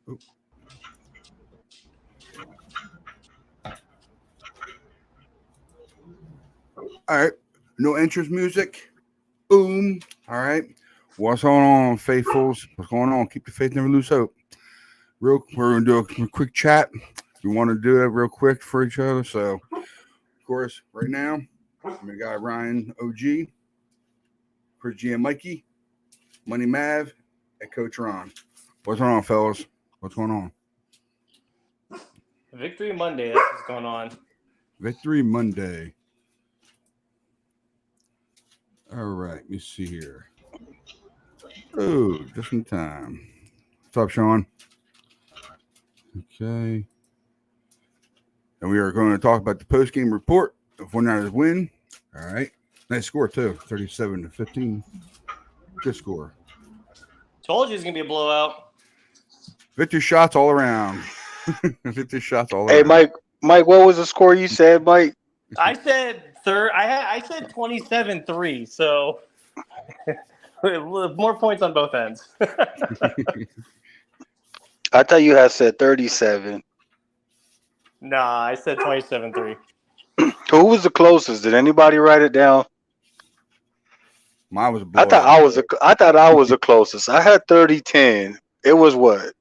Oh. All right. No interest music. Boom. All right. What's going on, faithfuls? What's going on? Keep the faith, never lose hope. We're gonna do a quick chat. We want to do that real quick for each other. So, of course, right now, we got Ryan OG, Chris G and Mikey, Money Mav, and Coach Ron. What's going on, fellas? What's going on? Victory Monday. That's what's going on. Victory Monday. All right, let me see here. Oh, just in time. What's up, Sean? Okay. And we are going to talk about the post-game report of 49ers win. All right. Nice score, too. 37-15. Good score. Told you it's going to be a blowout. Victory shots all around. Victory shots all Hey, around. Mike, what was the score you said, Mike? I said third. I said 27-3. So more points on both ends. I thought you had said 37. Nah, I said 27-3. Who was the closest? Did anybody write it down? Mine was a I blowout. thought I was the closest. I had 30-10. It was what?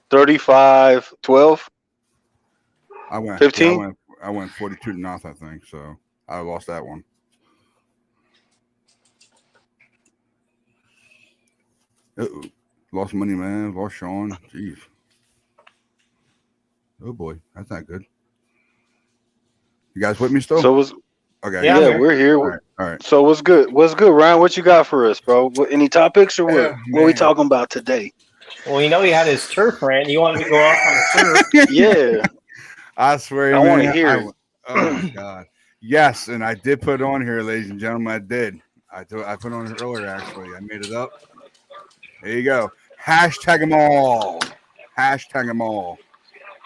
35-12? I went 15? Yeah, I went 42-0, I think. So I lost that one. Uh-oh. Lost Money, man. Lost Sean. Jeez. Oh boy, that's not good. You guys with me still? So was Okay. yeah, we're here. All right. So what's good? What's good, Ryan? What you got for us, bro? Any topics or what? What are we man. talking about today? Well, you know he had his turf rant. You wanted to go off on the turf. Yeah, I swear, I man. want to hear it. Oh my god. Yes, and I did put it on here, ladies and gentlemen. I did. I put it on it earlier. Actually, I made it up. There you go. Hashtag them all. Hashtag them all.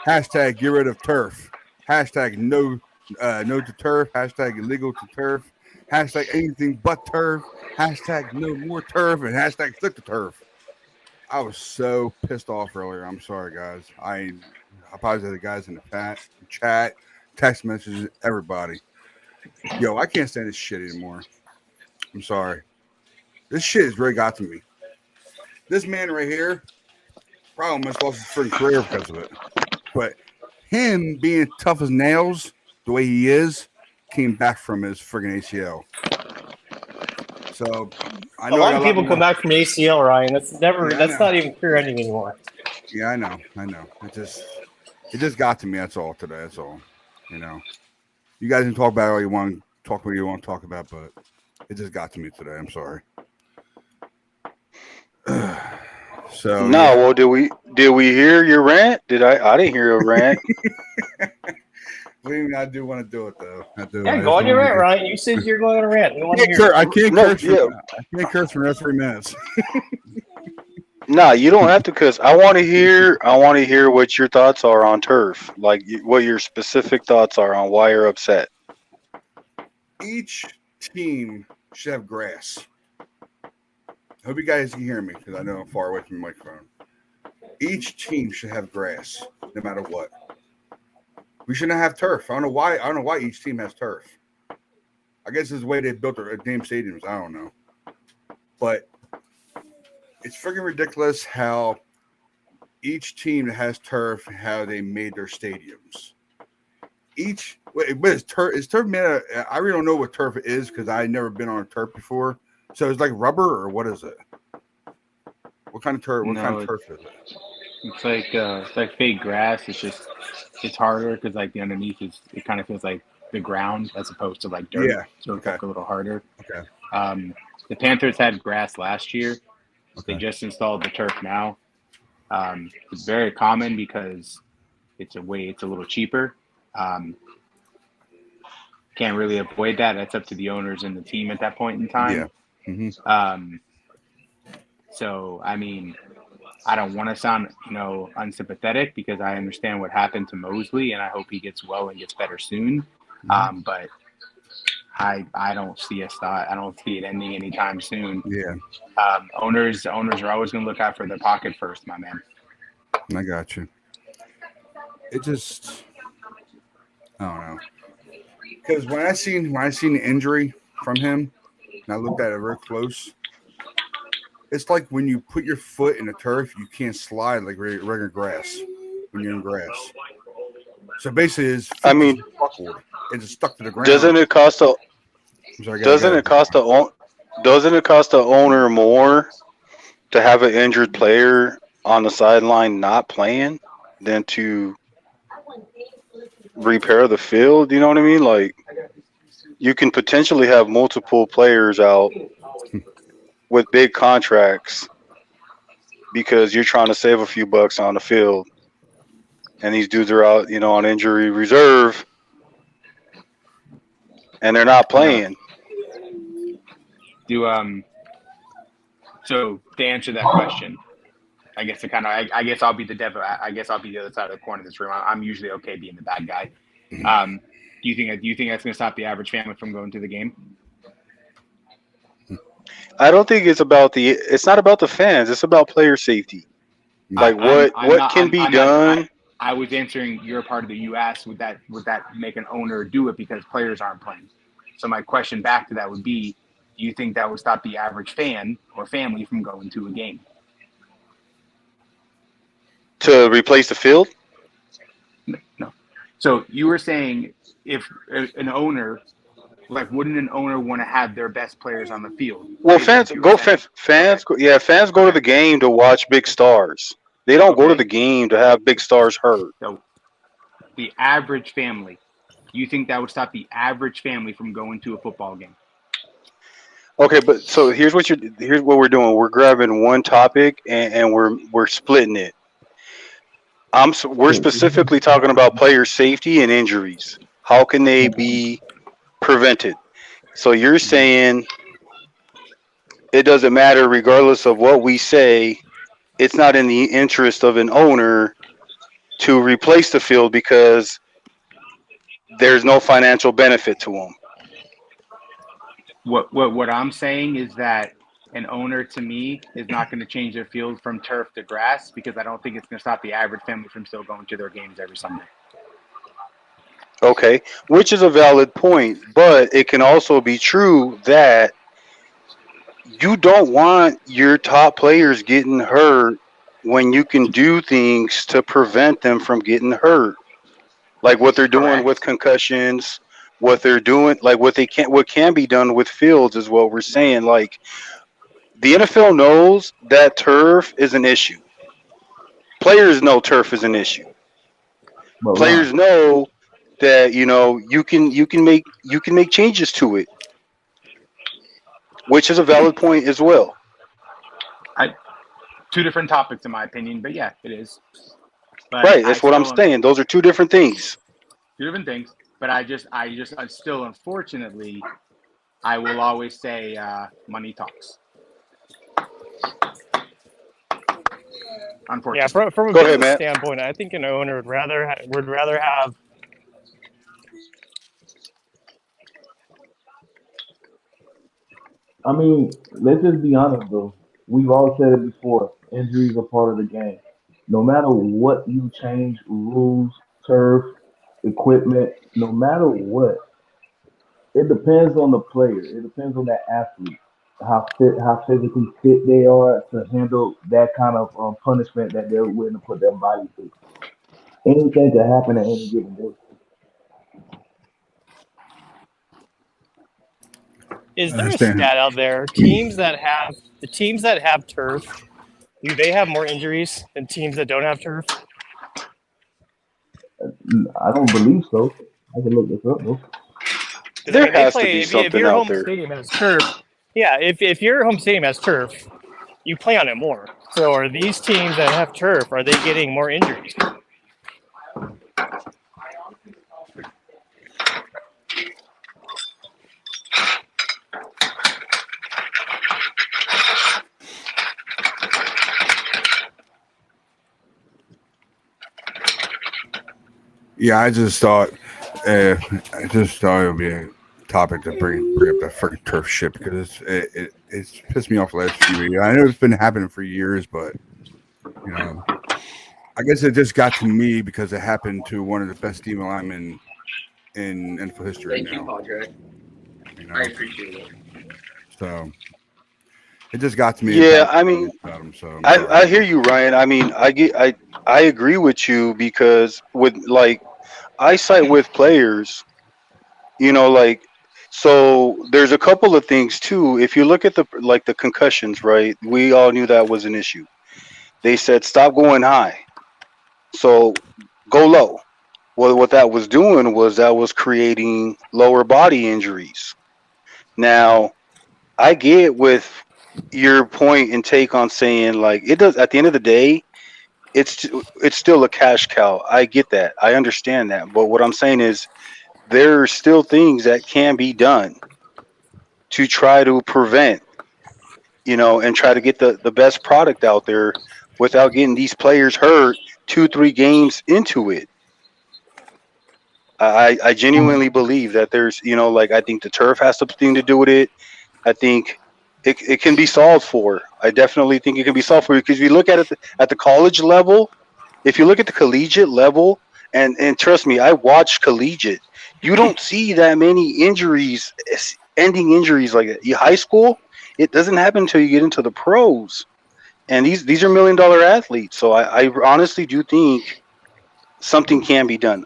Hashtag get rid of turf. Hashtag no to turf. Hashtag illegal to turf. Hashtag anything but turf. Hashtag no more turf. And hashtag stick to turf. I was so pissed off earlier. I'm sorry, guys. I apologize to the guys in the chat, text messages, everybody. Yo, I can't stand this shit anymore. I'm sorry. This shit has really got to me. This man right here probably almost lost his freaking career because of it. But him being tough as nails, the way he is, came back from his friggin' ACL. So I know a lot of people come back from ACL, Ryan. That's never. Yeah, that's not even career ending anymore. Yeah, I know. It just got to me. That's all today. That's all. You know, you guys can talk about all you want, talk what you want to talk about, but it just got to me today. I'm sorry. So no, yeah. Well, did we hear your rant? I didn't hear a rant. I do want to do it though. Yeah, go on your rant, Ryan. You said you're going on a rant. I can't curse for the rest of 3 minutes. No, you don't have to cuss. I want to hear what your thoughts are on turf. Like what your specific thoughts are on why you're upset. Each team should have grass. I hope you guys can hear me because I know I'm far away from the microphone. Each team should have grass, no matter what. We shouldn't have turf. I don't know why each team has turf. I guess it's the way they built their damn stadiums. I don't know. But it's freaking ridiculous how each team that has turf, how they made their stadiums. Is turf made of, I really don't know what turf is because I've never been on a turf before. So it's like rubber or what is it? What kind of turf? What kind of turf is it? It's like fake grass. It's harder because like the underneath it kind of feels like the ground as opposed to like dirt. Yeah. So it's like a little harder. Okay. The Panthers had grass last year. Okay. They just installed the turf now. It's very common because it's a little cheaper. Can't really avoid that. That's up to the owners and the team at that point in time. Yeah. Mm-hmm. So I mean, I don't want to sound, unsympathetic because I understand what happened to Mosley and I hope he gets well and gets better soon. Mm-hmm. But I don't see I don't see it ending anytime soon. Yeah. Owners are always going to look out for their pocket first, my man. I got you. It just, I don't know. Because when I seen the injury from him, and I looked at it very close, it's like when you put your foot in the turf, you can't slide like regular grass when you're in grass. So basically, his I foot just mean, buckled. It just stuck to the ground. doesn't it cost the I'm sorry, doesn't it cost the doesn't it cost the owner more to have an injured player on the sideline not playing than to repair the field? You know what I mean? Like you can potentially have multiple players out with big contracts because you're trying to save a few bucks on the field, and these dudes are out, on injury reserve, and they're not playing. So to answer that question, I guess I guess I'll be the devil. I guess I'll be the other side of the coin in this room. I'm usually okay being the bad guy. Do you think that's going to stop the average family from going to the game? I don't think it's not about the fans. It's about player safety. Like what can be done. I was answering your part of the you asked would that make an owner do it because players aren't playing. So my question back to that would be, do you think that would stop the average fan or family from going to a game? To replace the field? No. So you were saying if an owner, wouldn't an owner want to have their best players on the field? Well, fans go to the game to watch big stars. They don't go to the game to have big stars hurt. So the average family, you think that would stop the average family from going to a football game? Okay, but so here's what we're doing. We're grabbing one topic and we're splitting it. We're specifically talking about player safety and injuries. How can they be prevented? So you're saying it doesn't matter regardless of what we say. It's not in the interest of an owner to replace the field because there's no financial benefit to them. What I'm saying is that an owner, to me, is not going to change their field from turf to grass because I don't think it's going to stop the average family from still going to their games every Sunday. Okay, which is a valid point, but it can also be true that you don't want your top players getting hurt when you can do things to prevent them from getting hurt. Like what they're doing with concussions, what they're doing, like what can be done with fields is what we're saying. Like the NFL knows that turf is an issue. Players know turf is an issue. But players know that you can make changes to it, which is a valid point as well. Two different topics in my opinion, but yeah, it is. But right, that's what I'm saying. Those are two different things. Two different things, but I still, unfortunately, I will always say money talks. Unfortunately. Yeah, from a business standpoint, I think an owner would rather have. I mean, let's just be honest though. We've all said it before. Injuries are part of the game. No matter what you change, rules, turf, equipment, no matter what, it depends on the player. It depends on that athlete, how physically fit they are to handle that kind of punishment that they're willing to put their body through. Anything can happen at any given day. Is there a stat out there? Teams that have turf, do they have more injuries than teams that don't have turf? I don't believe so. I can look this up though. There has to be something if your out home there. stadium has turf, yeah. If your home stadium has turf, you play on it more. So are these teams that have turf, are they getting more injuries? Yeah, I just thought it would be a topic to bring up that freaking turf shit because it's pissed me off the last few years. I know it's been happening for years, but I guess it just got to me because it happened to one of the best D linemen in NFL history Thank you, now. Padre. You know, I appreciate it. so it just got to me. Yeah, I mean, About him, so I'm I sorry. I hear you, Ryan. I mean, I agree with you because with like eyesight with players, like so there's a couple of things too. If you look at the concussions, right? We all knew that was an issue. They said stop going high, so go low. Well, what that was doing was that was creating lower body injuries. Now, I get with your point and take on saying like it does at the end of the day, it's still a cash cow. I get that. I understand that. But what I'm saying is there are still things that can be done to try to prevent, and try to get the best product out there without getting these players hurt 2-3 games into it. I genuinely believe that there's, like I think the turf has something to do with it. I think it can be solved for. I definitely think it can be solved for because if you look at it at the college level, if you look at the collegiate level, and trust me, I watch collegiate. You don't see that many injuries, ending injuries like that. High school, it doesn't happen until you get into the pros, and these are $1 million athletes. So I honestly do think something can be done.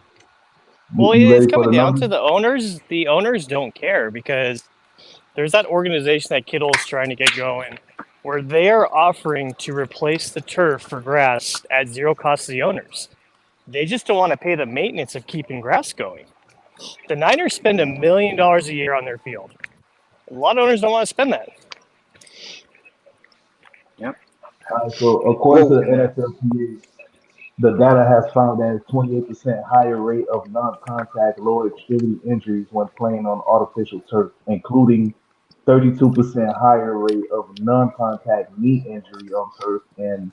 Well, You it's ready for coming the down to numbers? the owners. The owners don't care because there's that organization that Kittle's trying to get going where they are offering to replace the turf for grass at zero cost to the owners. They just don't want to pay the maintenance of keeping grass going. The Niners spend $1 million a year on their field. A lot of owners don't want to spend that. So according to Well, the NFLPA, the data has found that it's 28% higher rate of non-contact lower extremity injuries when playing on artificial turf, including 32% higher rate of non-contact knee injury on turf and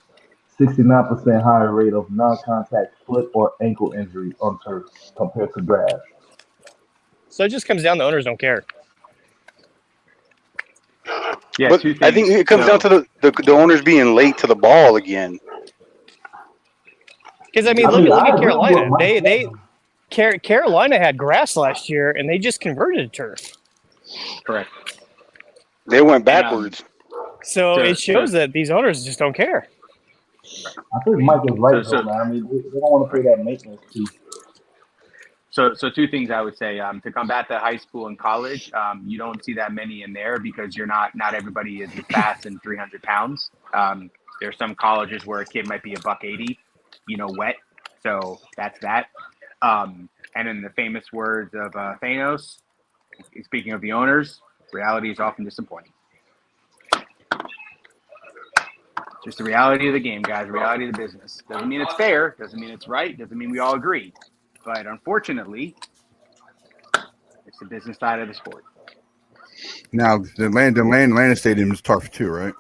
69% higher rate of non-contact foot or ankle injury on turf compared to grass. So it just comes down to owners don't care. Yeah, but two I think things. it comes down So to the owners being late to the ball again. Because I mean, I look mean, look I at agree with Carolina. Mike. Carolina had grass last year and they just converted to turf. correct. They went And backwards. So so it so shows that these owners just don't care. I think Mike is so right though, so man. I mean, they don't want to pay that maintenance fee. so two things I would say to combat the high school and college. You don't see that many in there because not everybody is as fast and 300 pounds. There's some colleges where a kid might be a buck 80, wet. So that's that. And in the famous words of Thanos, speaking of the owners, reality is often disappointing. Just the reality of the game, guys. Reality of the business. Doesn't mean it's fair. Doesn't mean it's right. Doesn't mean we all agree. But unfortunately, it's the business side of the sport. Now the Atlanta Stadium is turf too, right?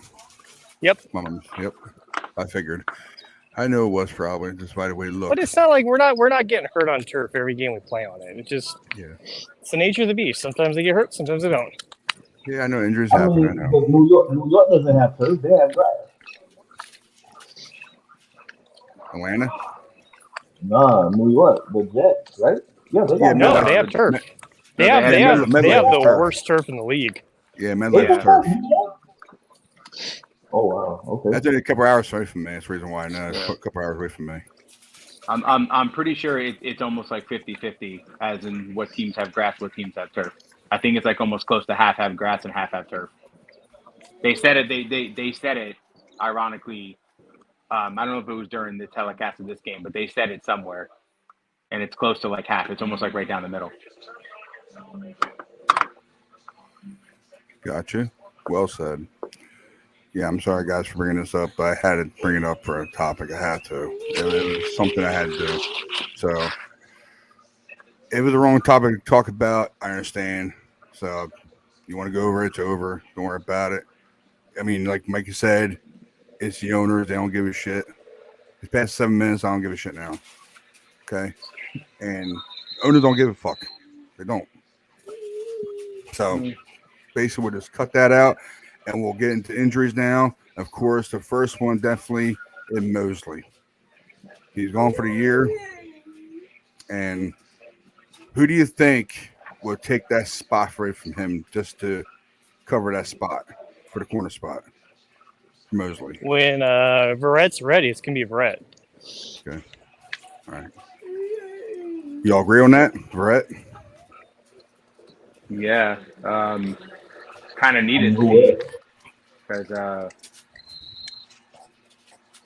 Yep. Yep. I figured. I know it was probably just by the way it looked. But it's not like we're not getting hurt on turf every game we play on it. It's just it's the nature of the beast. Sometimes they get hurt, sometimes they don't. Yeah, I know injuries I happen. I mean, know. but New York doesn't have turf; they have grass. Atlanta. Nah, New York, the Jets, right? Yeah, they Yeah, got No, grass. they have turf. They No, have they had MetLife is the turf. worst turf in the league. Yeah, They MetLife is got turf. turf. Oh wow, okay. That's only a couple hours away from me. That's the reason why I know. It's a couple hours away from me. I'm pretty sure it's almost like 50-50, as in what teams have grass, what teams have turf. I think it's like almost close to half have grass and half have turf. They said it. They said it. Ironically, I don't know if it was during the telecast of this game, but they said it somewhere, and it's close to like half. It's almost like right down the middle. Gotcha. Well said. Yeah, I'm sorry, guys, for bringing this up, but I had to bring it up for a topic. I had to. It was something I had to do. So it was the wrong topic to talk about. I understand. So you want to go over it, it's over. Don't worry about it. I mean, like Mikey said, it's the owners. They don't give a shit. It's past 7 minutes. I don't give a shit now. Okay? And owners don't give a fuck. They don't. So basically, we'll just cut that out, and we'll get into injuries now. Of course, the first one definitely in Mosley. He's gone for the year. And who do you think will take that spot away from him just to cover that spot for the corner spot for Mosley? When Verrett's ready, it's gonna be Verrett. Okay. All right. Y'all agree on that, Verrett? Yeah, kind of I needed to know be it. because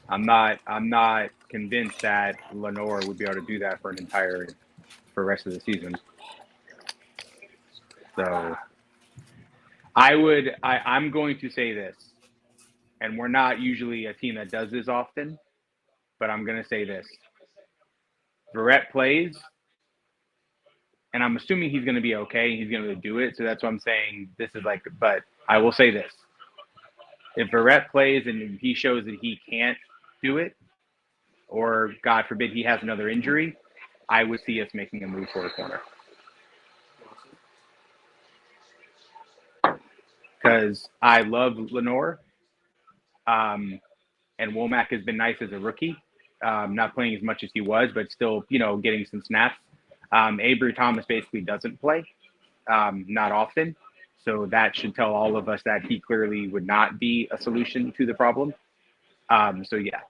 I'm not convinced that Lenore would be able to do that for the rest of the season. So I'm going to say this, and we're not usually a team that does this often, but I'm going to say this. Verrett plays, and I'm assuming he's going to be okay. He's going to do it. So that's what I'm saying. This is like, but I will say this. If Verrett plays and he shows that he can't do it, or God forbid he has another injury, I would see us making a move for a corner. Because I love Lenore, and Womack has been nice as a rookie, not playing as much as he was, but still, getting some snaps. Avery Thomas basically doesn't play, not often. So that should tell all of us that he clearly would not be a solution to the problem. So yeah,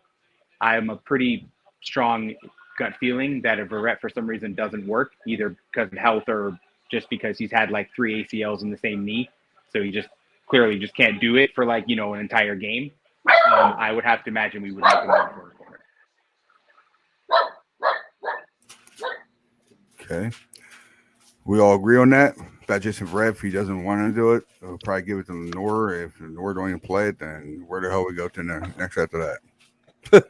I'm a pretty strong gut feeling that if Verrett for some reason doesn't work, either because of health or just because he's had like 3 ACLs in the same knee, so he just clearly just can't do it for like an entire game. I would have to imagine we would make a move for a corner. Okay. We all agree on that. About Jason Verrett, if he doesn't want to do it, we'll probably give it to Lenore. If Lenore don't even play it, then where the hell we go to next after that?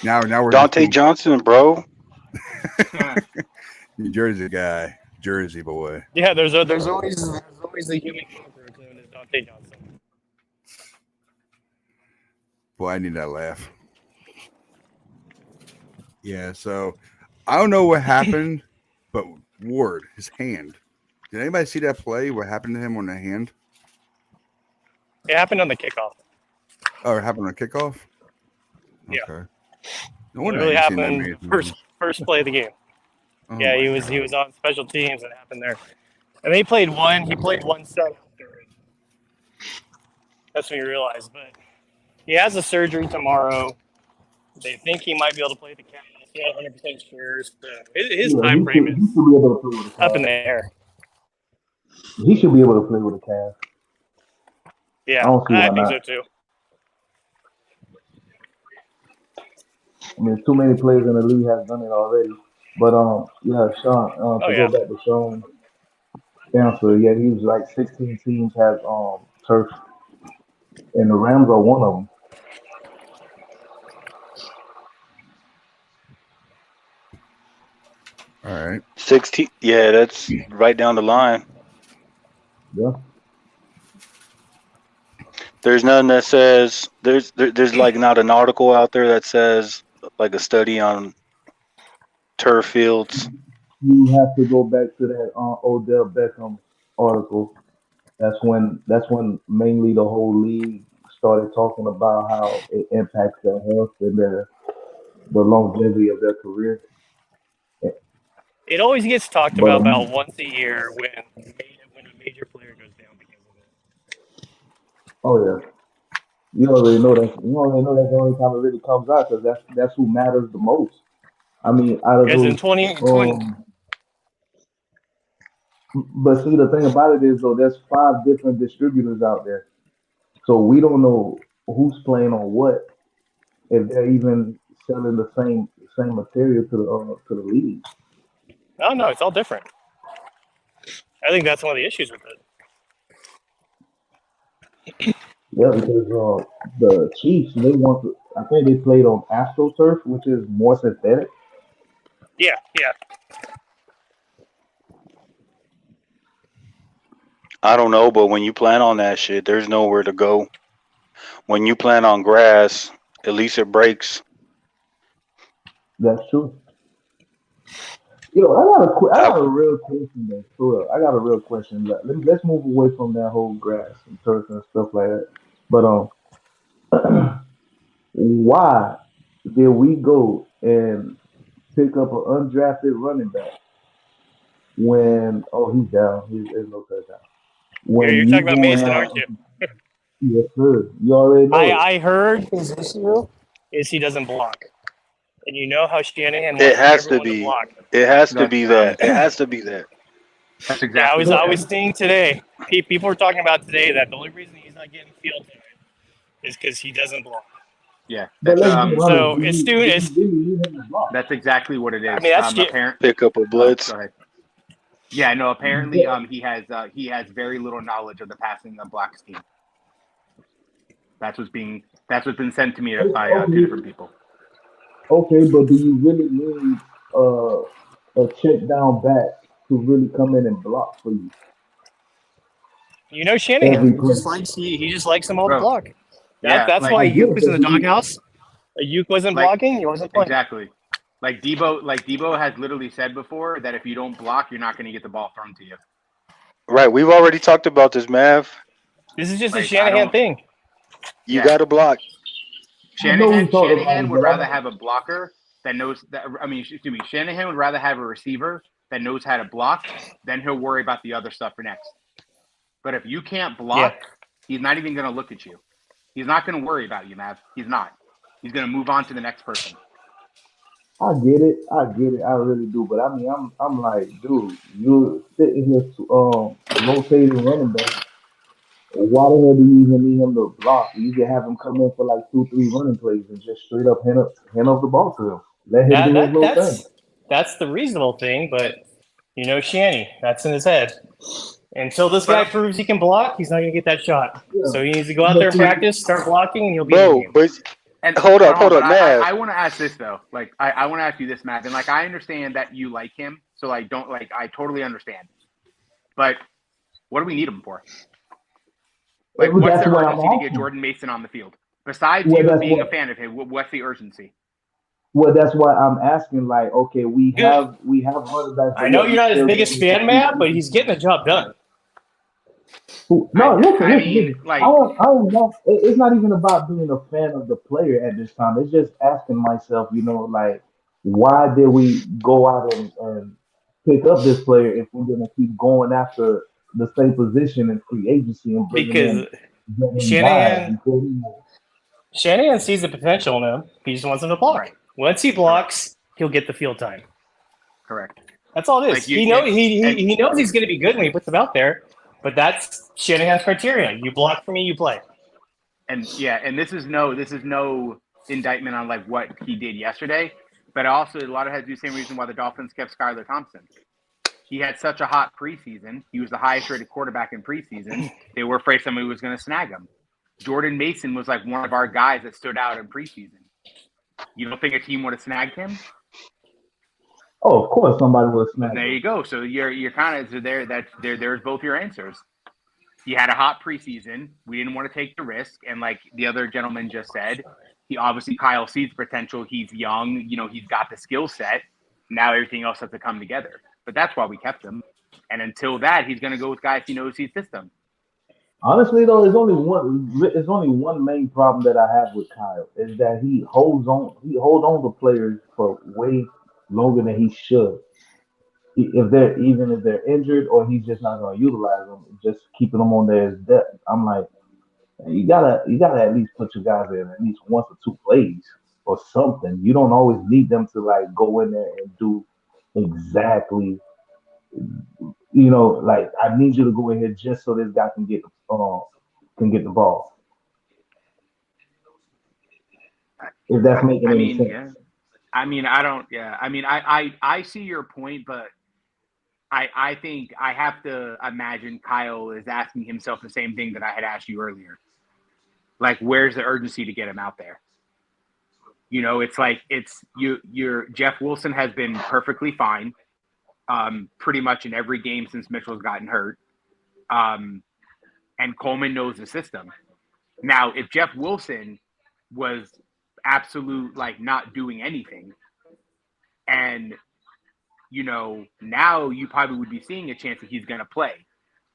now we're Dante Johnson, bro. New Jersey guy, Jersey boy. Yeah, there's always the human cockroach known as Dante Johnson. Boy, I need that laugh. Yeah, so I don't know what happened, but Ward, his hand. Did anybody see that play? What happened to him on the hand? It happened on the kickoff. Oh, it happened on kickoff? Yeah. Okay. No It wonder really I ain't seen that happened many first play of the game. Oh Yeah, my he was God. on special teams and it happened there. And he played one set after it. That's when you realize. But he has a surgery tomorrow. They think he might be able to play the Cavs. Not 100% sure. So his Yeah, time frame he is should be able to play with the up in Cavs. the air. He should be able to play with the Cavs. I Yeah, don't see I why think not. so too. I mean, too many players in the league have done it already. But yeah, Sean. Oh To go yeah. back to Sean's answer, yeah, he was like 16 teams have turf, and the Rams are one of them. All right. 16. Yeah, that's right down the line. Yeah, There's none that says there's like not an article out there that says like a study on turf fields. you have to go back to that Odell Beckham article. That's when mainly the whole league started talking about how it impacts their health and the longevity of their career. It always gets talked But about once a year when a major player goes down because of it. oh yeah, you already know that's the only time it really comes out because that's who matters the most. I mean, out of Because in those, 2020, um, but see the thing about it is though, there's 5 different distributors out there, so we don't know who's playing on what if they're even selling the same material to the league. oh no, it's all different. I think that's one of the issues with it. Yeah, because the Chiefs they want to. I think they played on AstroTurf, which is more synthetic. Yeah, yeah. I don't know, but when you plan on that shit, there's nowhere to go. When you plan on grass, at least it breaks. That's true. I I, got a real question though. For real. I got a real question. Let's move away from that whole grass and turf and stuff like that. But why? did we go and pick up an undrafted running back when he's down, there's no touchdown. You're When you talking about go and Mason, have aren't you? yes sir, you already know it. I heard his issue is he doesn't block, and you know how Shanahan It wants has to everyone to be. block. It has to That's be that. It has to be that. that's Yeah, exactly So, what I it was is. seeing today. People were talking about today that the only reason he's not getting field time is because he doesn't block. Yeah, but let's be honest, So it's do doing you it's. really need him to block? that's exactly what it I is. mean, that's Apparent. Pick up a Oh, blitz. go ahead. Yeah, no. Apparently, Yeah, he has very little knowledge of the passing of block scheme. That's what's been sent to me by two okay, different people. okay, but do you really need a check down back to really come in and block for you Shanahan. every He just play? likes he just likes them all to Bro, block. yeah, That's like why I get Ayuk it, was in but the do you doghouse. Ayuk wasn't like blocking. He wasn't playing. exactly. Like Debo has literally said before that if you don't block, you're not going to get the ball thrown to you. Right. We've already talked about this, Mav. This is just a Like I Shanahan don't. thing. You Yeah, got to block. I know we talked about Shanahan it, would but I rather don't. have a blocker that knows that. I mean, excuse me. Shanahan would rather have a receiver that knows how to block. Then he'll worry about the other stuff for next. But if you can't Yeah. block, he's not even going to look at you. He's not going to worry about you, Mav. He's not. He's going to move on to the next person. I get it, I really do. But I mean, I'm like, dude, you're sitting here, rotating running back. Why the hell do you even need him to block? You can have him come in for like 2, 3 running plays and just straight up hand up the ball to him. Let him That do his that little thing. that's the reasonable thing, but Shanny, that's in his head. Until this guy But proves he can block, he's not gonna get that shot. Yeah, So he needs to go out there but and see, practice, start blocking, and he'll be in the Bro, game. but and hold up, hold on, but Mav. I want to ask this though. Like I want to ask you this, Matt. And like I understand that you like him, so I don't like. I totally understand. But what do we need him for? Like, what's that's the what I'm urgency to get asking. Jordan Mason on the field? Besides Well, you that's being what. a fan of him, what's the urgency? Well, that's why I'm asking. Like, okay, Good. we have running backs, I but know yet you're we not his still biggest need to fan, keep Matt, but he's getting the job done. No, listen, I listen, mean, listen. like, I am not. It's not even about being a fan of the player at this time. It's just asking myself, like, why did we go out and pick up this player if we're gonna keep going after the same position in free agency and bringing in Because veteran guys? Shanahan Because, Shanahan sees the potential in him. He just wants him to block. right, Once he blocks, he'll get the field time. correct. That's all it is. Like you, He know and he knows he's going to be good when he puts them out there, but that's Shanahan's criteria. You block for me, you play. yeah, and this is no indictment on like what he did yesterday, but also a lot of it has to do the same reason why the Dolphins kept Skylar Thompson. He had such a hot preseason. He was the highest rated quarterback in preseason. They were afraid somebody was going to snag him. Jordan Mason was like one of our guys that stood out in preseason. You don't think a team would have snagged him? of course, somebody will Well, snag there him. you go. So you're kind of there. There's both your answers. He had a hot preseason. We didn't want to take the risk, and like the other gentleman just said, he obviously Kyle sees potential. He's young. He's got the skill set. Now everything else has to come together. But that's why we kept him. And until that, he's going to go with guys he knows his system. Honestly, though, there's only one. There's only one main problem that I have with Kyle is that he holds on. He holds on to players for way longer than he should. If they're injured or he's just not going to utilize them, just keeping them on there as depth. I'm like, man, you gotta at least put your guys in at least 1 or 2 plays or something. You don't always need them to like go in there and do exactly. Like I need you to go in here just so this guy can get the ball. If that's making I any mean, sense. yeah. I mean, I don't. Yeah. I mean, I see your point, but I think I have to imagine Kyle is asking himself the same thing that I had asked you earlier. Like, where's the urgency to get him out there? It's like your Jeff Wilson has been perfectly fine, pretty much in every game since Mitchell's gotten hurt. And Coleman knows the system. Now, if Jeff Wilson was absolute like not doing anything, and now you probably would be seeing a chance that he's going to play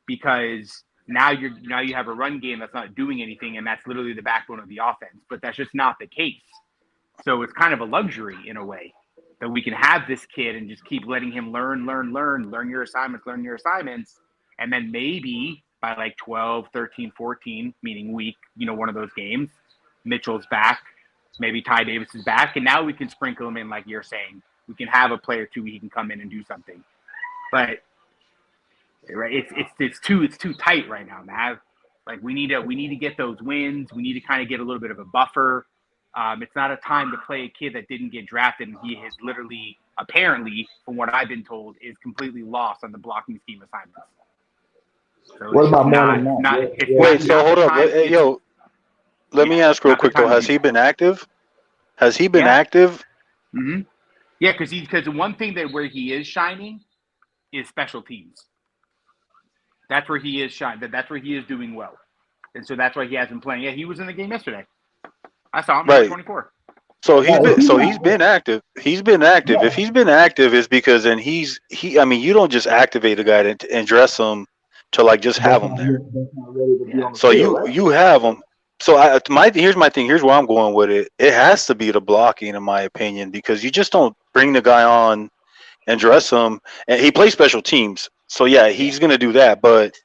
because now you have a run game that's not doing anything, and that's literally the backbone of the offense. But that's just not the case. So it's kind of a luxury in a way that we can have this kid and just keep letting him learn your assignments. And then maybe by like 12, 13, 14, meaning week, one of those games, Mitchell's back, maybe Ty Davis is back. And now we can sprinkle him in, like you're saying. We can have a player too, he can come in and do something. But right, it's too tight right now, Mav. Like we need to get those wins. We need to kind of get a little bit of a buffer. It's not a time to play a kid that didn't get drafted, and he has literally, apparently, from what I've been told, is completely lost on the blocking scheme assignments. So What it's about not, Marlon not, Mack? it's Wait, not, so not hold the up. time. Hey, yo, let me ask real not the quick though. time to Has do he that. been active? Has he been Yeah. active? Mm-hmm. Yeah, because the one thing that where he is shining is special teams. That's where he is shining. That's where he is doing well, and so that's why he has been playing. Yeah, he was in the game yesterday. I saw him number Right. 24. So Now, if he's been active. He's been active. yeah, If he's been active, it's because then I mean, you don't just activate a guy and dress him to like just have him there. that's not ready to be Yeah. on the So field, right? you have him. So here's my thing. Here's where I'm going with it. It has to be the blocking, in my opinion, because you just don't bring the guy on and dress him. And he plays special teams, so yeah, he's gonna do that. But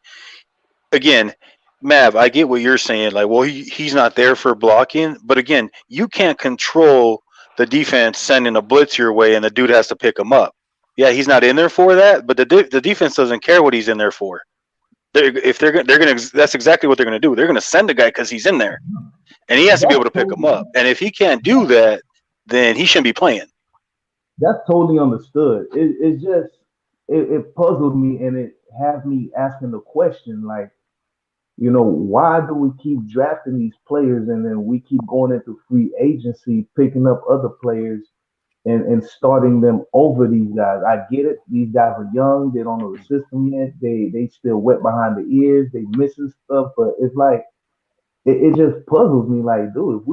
again, Mav, I get what you're saying. Like, well, he's not there for blocking, but again, you can't control the defense sending a blitz your way, and the dude has to pick him up. Yeah, he's not in there for that, but the defense doesn't care what he's in there for. They're gonna that's exactly what they're gonna do. They're gonna send a guy because he's in there, and he has to be able to pick him up. And if he can't do that, then he shouldn't be playing. That's totally understood. It's just it puzzled me and it had me asking the question like, why do we keep drafting these players and then we keep going into free agency, picking up other players and starting them over these guys? I get it. These guys are young. They don't know the system yet. They still wet behind the ears. They missing stuff. But it's like it just puzzles me. Like, dude,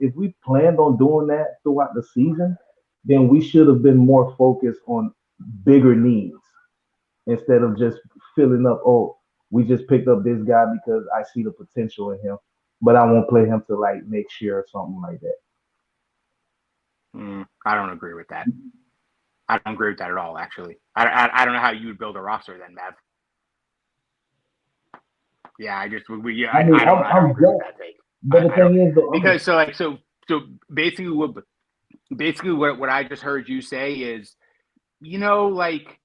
if we planned on doing that throughout the season, then we should have been more focused on bigger needs instead of just filling up. Oh, we just picked up this guy because I see the potential in him, but I won't play him till like next year or something like that. I don't agree with that. I don't agree with that at all, actually. I don't know how you would build a roster then, Mav. Yeah, I don't agree with that take. But the thing is, because so basically what I just heard you say is, like,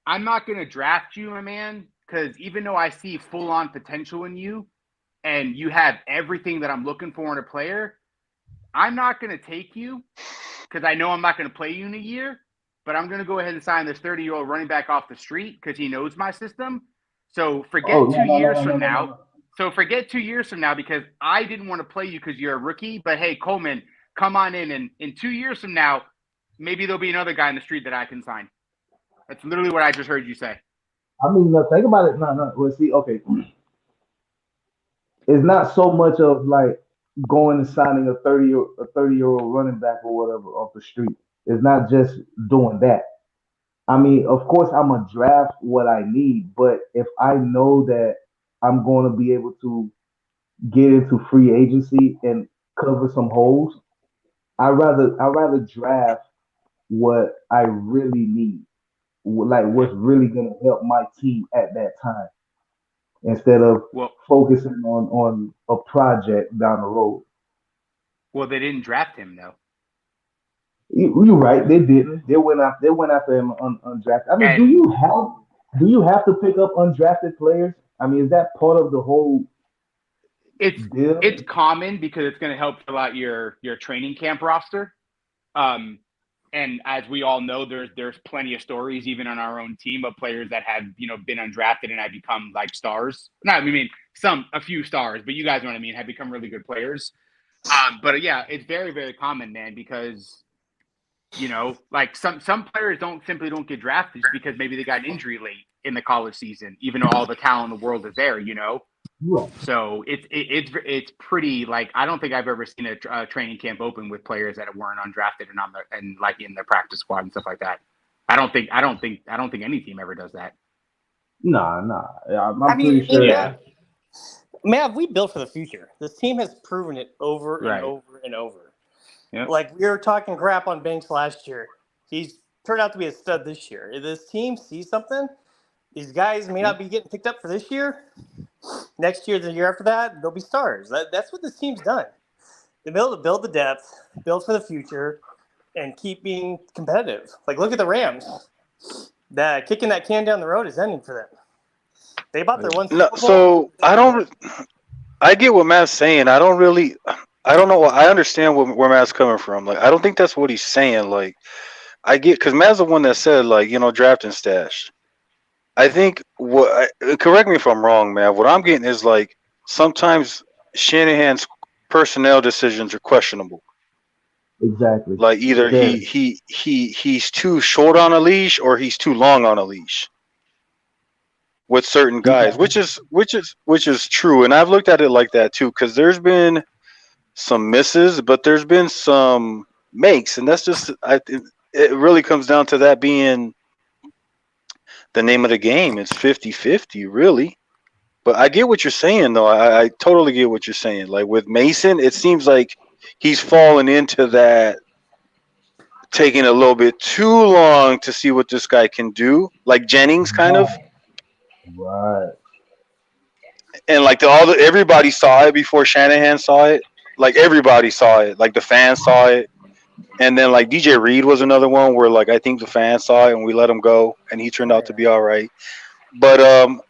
I'm not gonna draft you, my man, because even though I see full on potential in you, and you have everything that I'm looking for in a player, I'm not gonna take you because I know I'm not gonna play you in a year. But I'm gonna go ahead and sign this 30-year-old running back off the street because he knows my system. So forget 2 years from now. So forget 2 years from now because I didn't want to play you because you're a rookie. But hey, Coleman, come on in. And in 2 years from now, maybe there'll be another guy in the street that I can sign. That's literally what I just heard you say. I mean, think about it. No. Well, see, okay. It's not so much of like going and signing a 30-year-old running back or whatever off the street. It's not just doing that. I mean, of course, I'm gonna draft what I need, but if I know that I'm going to be able to get into free agency and cover some holes, I rather draft what I really need, like what's really gonna help my team at that time, instead of focusing on a project down the road. Well, they didn't draft him though. You're right. They didn't. They went after him undrafted. I mean, do you have to pick up undrafted players? I mean, is that part of the whole deal? It's common because it's going to help fill out your training camp roster. And as we all know, there's plenty of stories even on our own team of players that have been undrafted and have become like stars. A few stars, but you guys know what I mean. Have become really good players. But yeah, it's very, very common, man, because like some players simply don't get drafted just because maybe they got an injury late in the college season, even though all the talent in the world is there. Yeah. So it's pretty, like, I don't think I've ever seen a training camp open with players that weren't undrafted and like in the practice squad and stuff like that. I don't think any team ever does that. Nah. I'm pretty sure. Yeah. Mav, we built for the future. This team has proven it over and over and over. Yeah. Like we were talking crap on Banks last year. He's turned out to be a stud this year. If this team sees something, these guys may not be getting picked up for this year. Next year, the year after that, they'll be stars. That's what this team's done. They've been able to build the depth, build for the future, and keep being competitive. Like look at the Rams. That kicking that can down the road is ending for them. They bought their one No, Super Bowl. so I get what Matt's saying. I don't know. I understand where Matt's coming from. Like, I don't think that's what he's saying. Like, I get, because Matt's the one that said, like, draft and stash. I think correct me if I'm wrong, Matt. What I'm getting is like sometimes Shanahan's personnel decisions are questionable. Exactly. Like either Very. he's too short on a leash or he's too long on a leash with certain guys, which is true. And I've looked at it like that too, because there's been some misses, but there's been some makes, and that's just it really comes down to that being the name of the game. It's 50-50, really. But I get what you're saying, though. I totally get what you're saying. Like with Mason, it seems like he's fallen into that, taking a little bit too long to see what this guy can do, like Jennings, kind of. Right. And like everybody saw it before Shanahan saw it. Like everybody saw it. Like the fans saw it. And then like DJ Reed was another one where like I think the fans saw it and we let him go and he turned out to be all right. But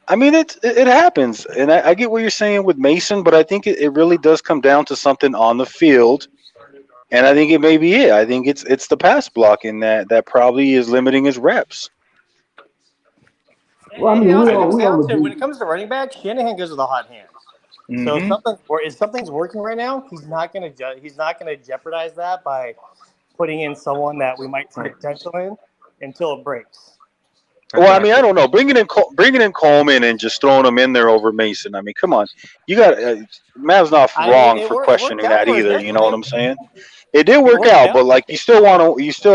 I mean it happens, and I get what you're saying with Mason, but I think it really does come down to something on the field, and I think it may be it. I think it's the pass blocking that probably is limiting his reps. Well, I It mean, also comes we down all to when agree. it comes to running back, Shanahan goes with a hot hand. So if something's working right now, he's not gonna jeopardize that by putting in someone that we might see potential in until it breaks. Well, I mean, I don't know. Bringing in Coleman and just throwing him in there over Mason. I mean, come on, you got Mav's not I mean, wrong it for worked questioning out that for us either. You know what yesterday. I'm saying? It did It work worked out, out. but like you still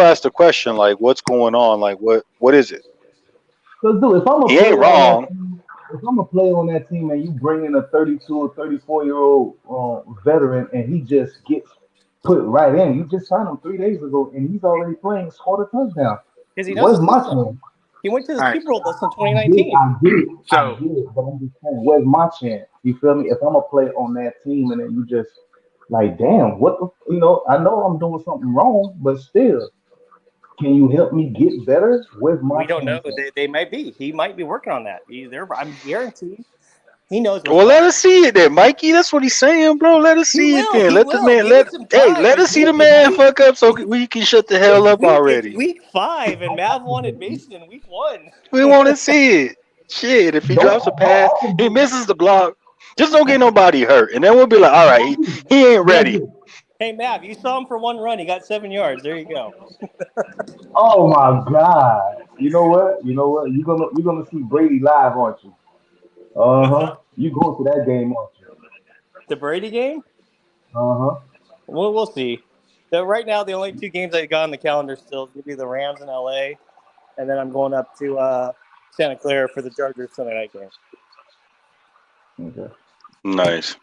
ask the question like, what's going on? Like, what is it? Because, dude, if I'm a He ain't player on that wrong. team, if I'm a player on that team and you bring in a 32 or 34-year-old veteran and he just gets put right in, you just signed him 3 days ago and he's already playing, scored a touchdown. Because he knows Where's the my system. chance? He went to the All right. Super Bowl with us in I get, 2019. I get it, I So get it, but I'm just saying, where's my chance? You feel me? If I'm a player on that team and then you just like, damn, I know I'm doing something wrong, but still, can you help me get better? Where's my We don't know. chance at? They might be. He might be working on that. I'm guaranteed he knows what's Well, going let on. us see it then, Mikey. That's what he's saying, bro. Let us He see it will. then. He Let the will. man Give it some time. let us see the It's man week. fuck up so we can shut the hell up It's already. week 5, and Mav wanted Mason in week 1. We want to see it. Shit, if he drops a Don't pass, he argue. misses the block. Just don't get nobody hurt, and then we'll be like, all right, he ain't Look ready. here. Hey, Mav, you saw him for one run. He got 7 yards. There you go. Oh my God! You know what? You know what? You're gonna see Brady live, aren't you? Uh What's huh. up? You going to that game, aren't you? The Brady game? Uh huh. We'll see. Right now, the only 2 games I got on the calendar still is going to be the Rams in LA, and then I'm going up to Santa Clara for the Chargers Sunday night game. Okay. Nice.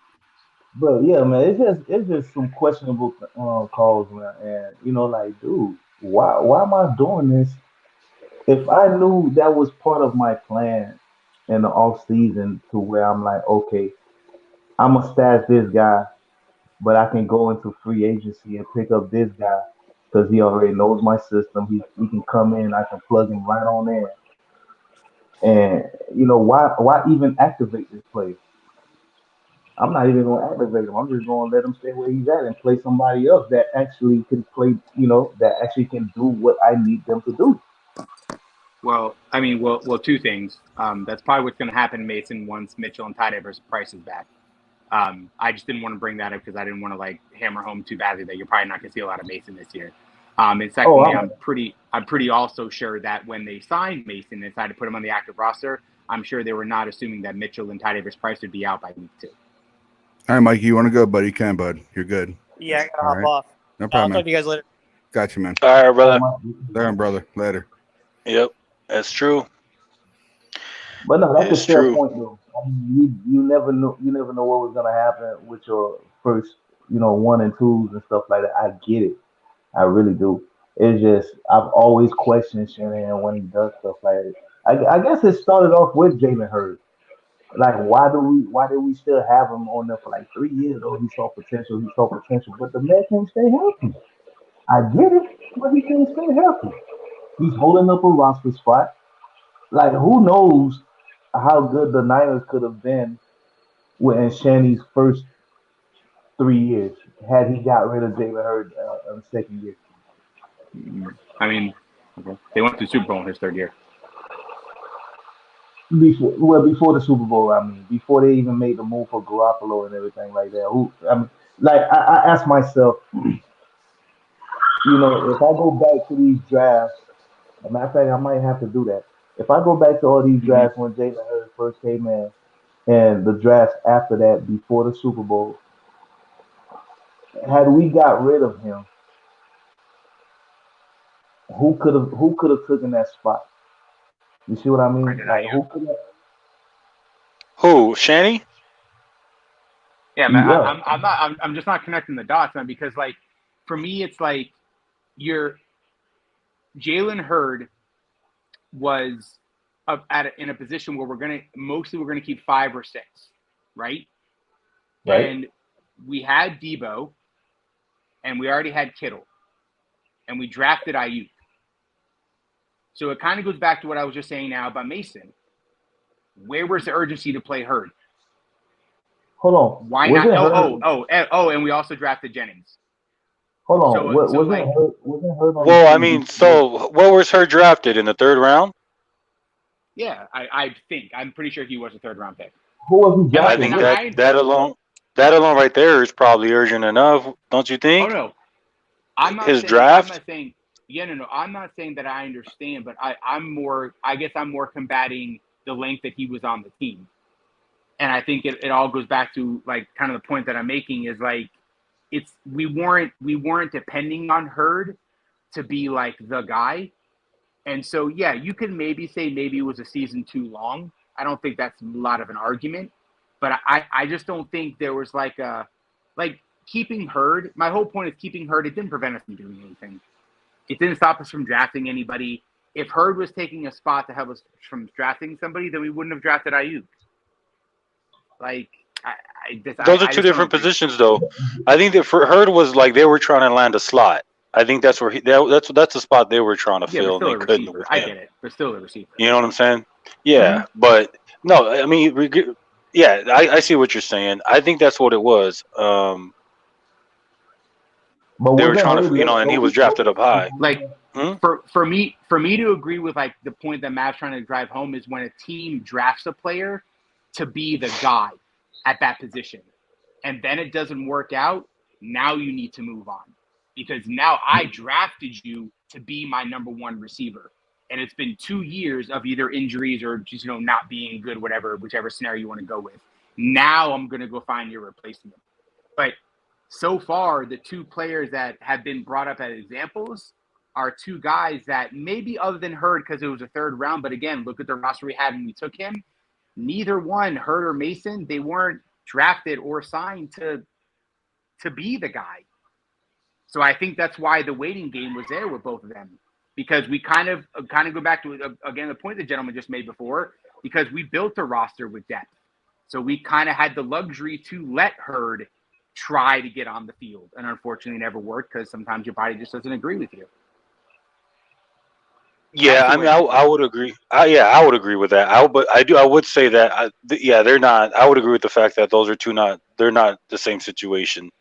But yeah, man, it's just some questionable calls, man. And like, dude, why am I doing this? If I knew that was part of my plan in the off season, to where I'm like, okay, I'm gonna stash this guy, but I can go into free agency and pick up this guy because he already knows my system. He can come in, I can plug him right on in. And why even activate this player? I'm not even gonna activate him. I'm just gonna let him stay where he's at and play somebody else that actually can play, that actually can do what I need them to do. well, I mean, well, 2 things. That's probably what's going to happen, Mason, once Mitchell and Ty Davis price is back. I just didn't want to bring that up because I didn't want to like hammer home too badly that you're probably not going to see a lot of Mason this year. And Oh, secondly, I'm pretty also sure that when they signed Mason and decided to put him on the active roster, I'm sure they were not assuming that Mitchell and Ty Davis Price would be out by week 2. All right, Mikey, you want to go, buddy? You can, bud. You're good. Yeah, I got to All hop right. off. No I'll problem, talk man. to you guys later. Got you, man. All right, brother. There, brother. Later. Yep, that's true. but no, that's a It's fair true. point though. I mean, you never know what was gonna happen with your first one and twos and stuff like that. I get it. I really do. It's just I've always questioned Shanahan when he does stuff like that. I guess it started off with Jalen Hurd. Like, why did we still have him on there for like 3 years? Oh, he saw potential. He saw potential, but the man can't stay healthy. I get it, but he can't stay healthy. He's holding up a roster spot. Like, who knows how good the Niners could have been in Shanny's first 3 years had he got rid of Jalen Hurd in the second year. I mean, they went to the Super Bowl in his third year. Before the Super Bowl, I mean, before they even made the move for Garoppolo and everything like that. I ask myself, if I go back to these drafts, as a matter of fact, I might have to do that. If I go back to all these Mm-hmm. drafts when Jalen Hurts first came in, and the drafts after that, before the Super Bowl, had we got rid of him, who could have taken that spot? You see what I mean? Like, who could have? Who? Shanny? Yeah, man. Yeah. I'm just not connecting the dots, man. Because like, for me, it's like Jalen Hurd was in a position where we're gonna keep 5 or 6, right? Right. And we had Debo, and we already had Kittle, and we drafted Ayuk. So it kind of goes back to what I was just saying now about Mason. Where was the urgency to play Hurd? Hold on. Why not? And we also drafted Jennings. Hold on. So wasn't Hurd on Well, I mean, so what was her drafted in the 3rd round? Yeah, I think. I'm pretty sure he was a 3rd round pick. Who was he drafted? I think that alone right there is probably urgent enough, don't you think? Oh no, I'm not his saying, draft. I'm not saying. Yeah, no. I'm not saying that I understand, but I'm more combating the length that he was on the team, and I think it all goes back to like kind of the point that I'm making is like we weren't depending on Hurd to be like the guy. And so, yeah, you can maybe say maybe it was a season too long. I don't think that's a lot of an argument. But I just don't think there was like keeping Hurd. My whole point is keeping Hurd. It didn't prevent us from doing anything. It didn't stop us from drafting anybody. If Hurd was taking a spot to help us from drafting somebody, then we wouldn't have drafted Ayuk. Like, those are two different positions, though. I think that for Hurd was like they were trying to land a slot. I think that's where that's the spot they were trying to fill. But and they couldn't. I get it, but still a receiver. You know what I'm saying? Yeah, but no, I mean, yeah, I see what you're saying. I think that's what it was. But they were trying to, and he was drafted up high. Like for me to agree with like the point that Matt's trying to drive home is when a team drafts a player to be the guy at that position, and then it doesn't work out. Now you need to move on. Because now I drafted you to be my number 1 receiver. And it's been 2 years of either injuries or just, not being good, whichever scenario you want to go with. Now I'm going to go find your replacement. But so far, the 2 players that have been brought up as examples are 2 guys that maybe other than Hurd because it was a 3rd round. But again, look at the roster we had when we took him. Neither one, Hurd or Mason, they weren't drafted or signed to be the guy. So I think that's why the waiting game was there with both of them, because we kind of go back to again the point the gentleman just made before, because we built a roster with depth, so we kind of had the luxury to let Hurd try to get on the field, and unfortunately, never worked because sometimes your body just doesn't agree with you. Yeah, I mean, I would agree. I would agree with that. I would say that. They're not. I would agree with the fact that those are two they're not the same situation.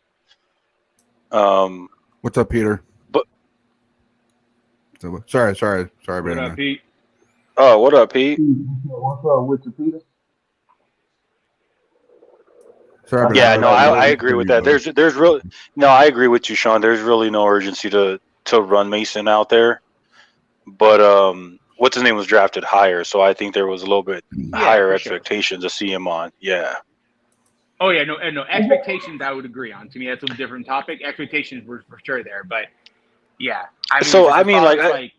What's up, Peter? But sorry, what up, Pete? Oh, what up, Pete? What's up with you, Peter? Sorry, yeah, no, I agree with that. I agree with you, Sean. There's really no urgency to run Mason out there, but what's his name was drafted higher, so I think there was a little bit higher expectations to see him on. Yeah. Oh yeah, no expectations. I would agree on. To me, that's a different topic. Expectations were for sure there, but yeah. When you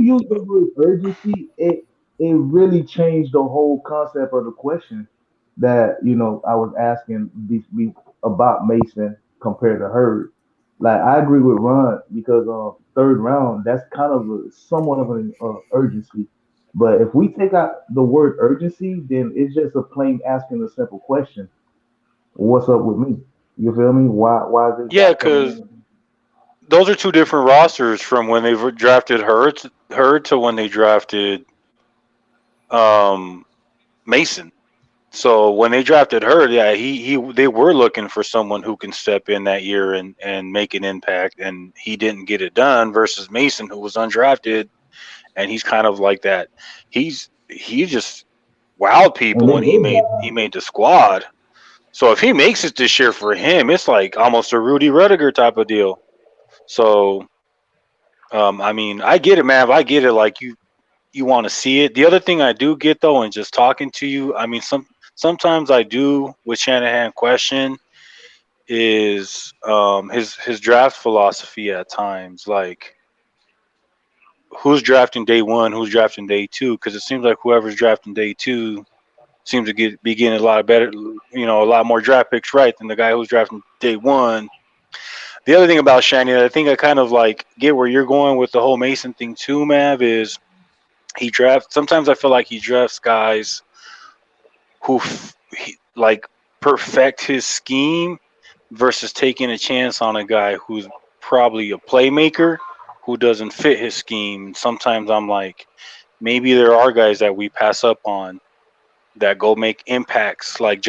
use the word urgency, it really changed the whole concept of the question. that I was asking about Mason compared to Hurd. Like I agree with Ron because third round that's kind of somewhat of an urgency. But if we take out the word urgency, then it's just a plain asking a simple question: What's up with me? You feel me? Why is this Yeah, guy coming because in? those are two different rosters from when they drafted Hurd to when they drafted um, Mason. So when they drafted Hurd, yeah, he they were looking for someone who can step in that year and make an impact, and he didn't get it done. Versus Mason, who was undrafted, and he's kind of like that. He just wowed And people they when did he made the squad. So if he makes it this year for him, it's like almost a Rudy Rudiger type of deal. So I mean, I get it, man. I get it. Like you want to see it. The other thing I do get though, and just talking to you, I mean, sometimes I do with Shanahan question is his draft philosophy at times, like who's drafting day one, who's drafting day two, because it seems like whoever's drafting day two seems to be getting a lot of better, a lot more draft picks right than the guy who's drafting day one. The other thing about Shanny, I think I kind of like get where you're going with the whole Mason thing too, Mav, is he drafts. Sometimes I feel like he drafts guys who like perfect his scheme versus taking a chance on a guy who's probably a playmaker who doesn't fit his scheme. Sometimes I'm like, maybe there are guys that we pass up on that go make impacts, like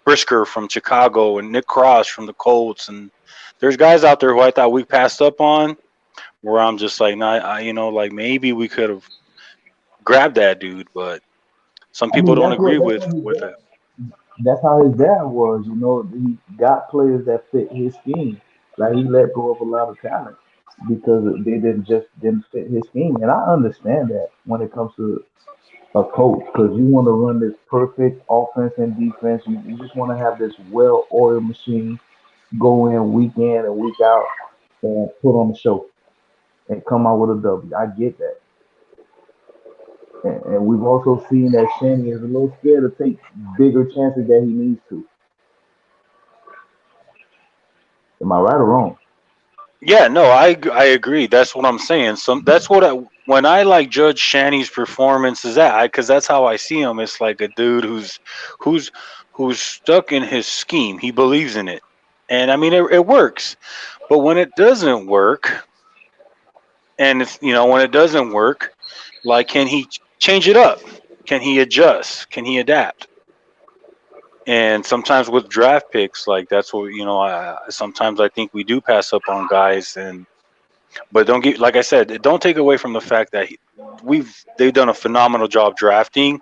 Brisker from Chicago and Nick Cross from the Colts, and there's guys out there who I thought we passed up on. Where I'm just like, nah, like maybe we could have grabbed that dude, but some I people mean, don't that's agree what with it. that's how his dad was. He got players that fit his scheme. Like he let go of a lot of talent because they didn't fit his scheme. And I understand that when it comes to a coach, because you want to run this perfect offense and defense. You just want to have this well-oiled machine go in and week out and put on the show and come out with a W. I get that. And we've also seen that Shanny is a little scared to take bigger chances that he needs to. Am I right or wrong? Yeah, no, I agree. That's what I'm saying. That's what when I like judge Shanny's performance is that because that's how I see him. It's like a dude who's who's stuck in his scheme. He believes in it, and I mean it works. But when it doesn't work, and it's when it doesn't work, like can he change it up? Can he adjust? Can he adapt? And sometimes with draft picks, like that's what sometimes I think we do pass up on guys, and but don't get, like I said, don't take away from the fact that they've done a phenomenal job drafting.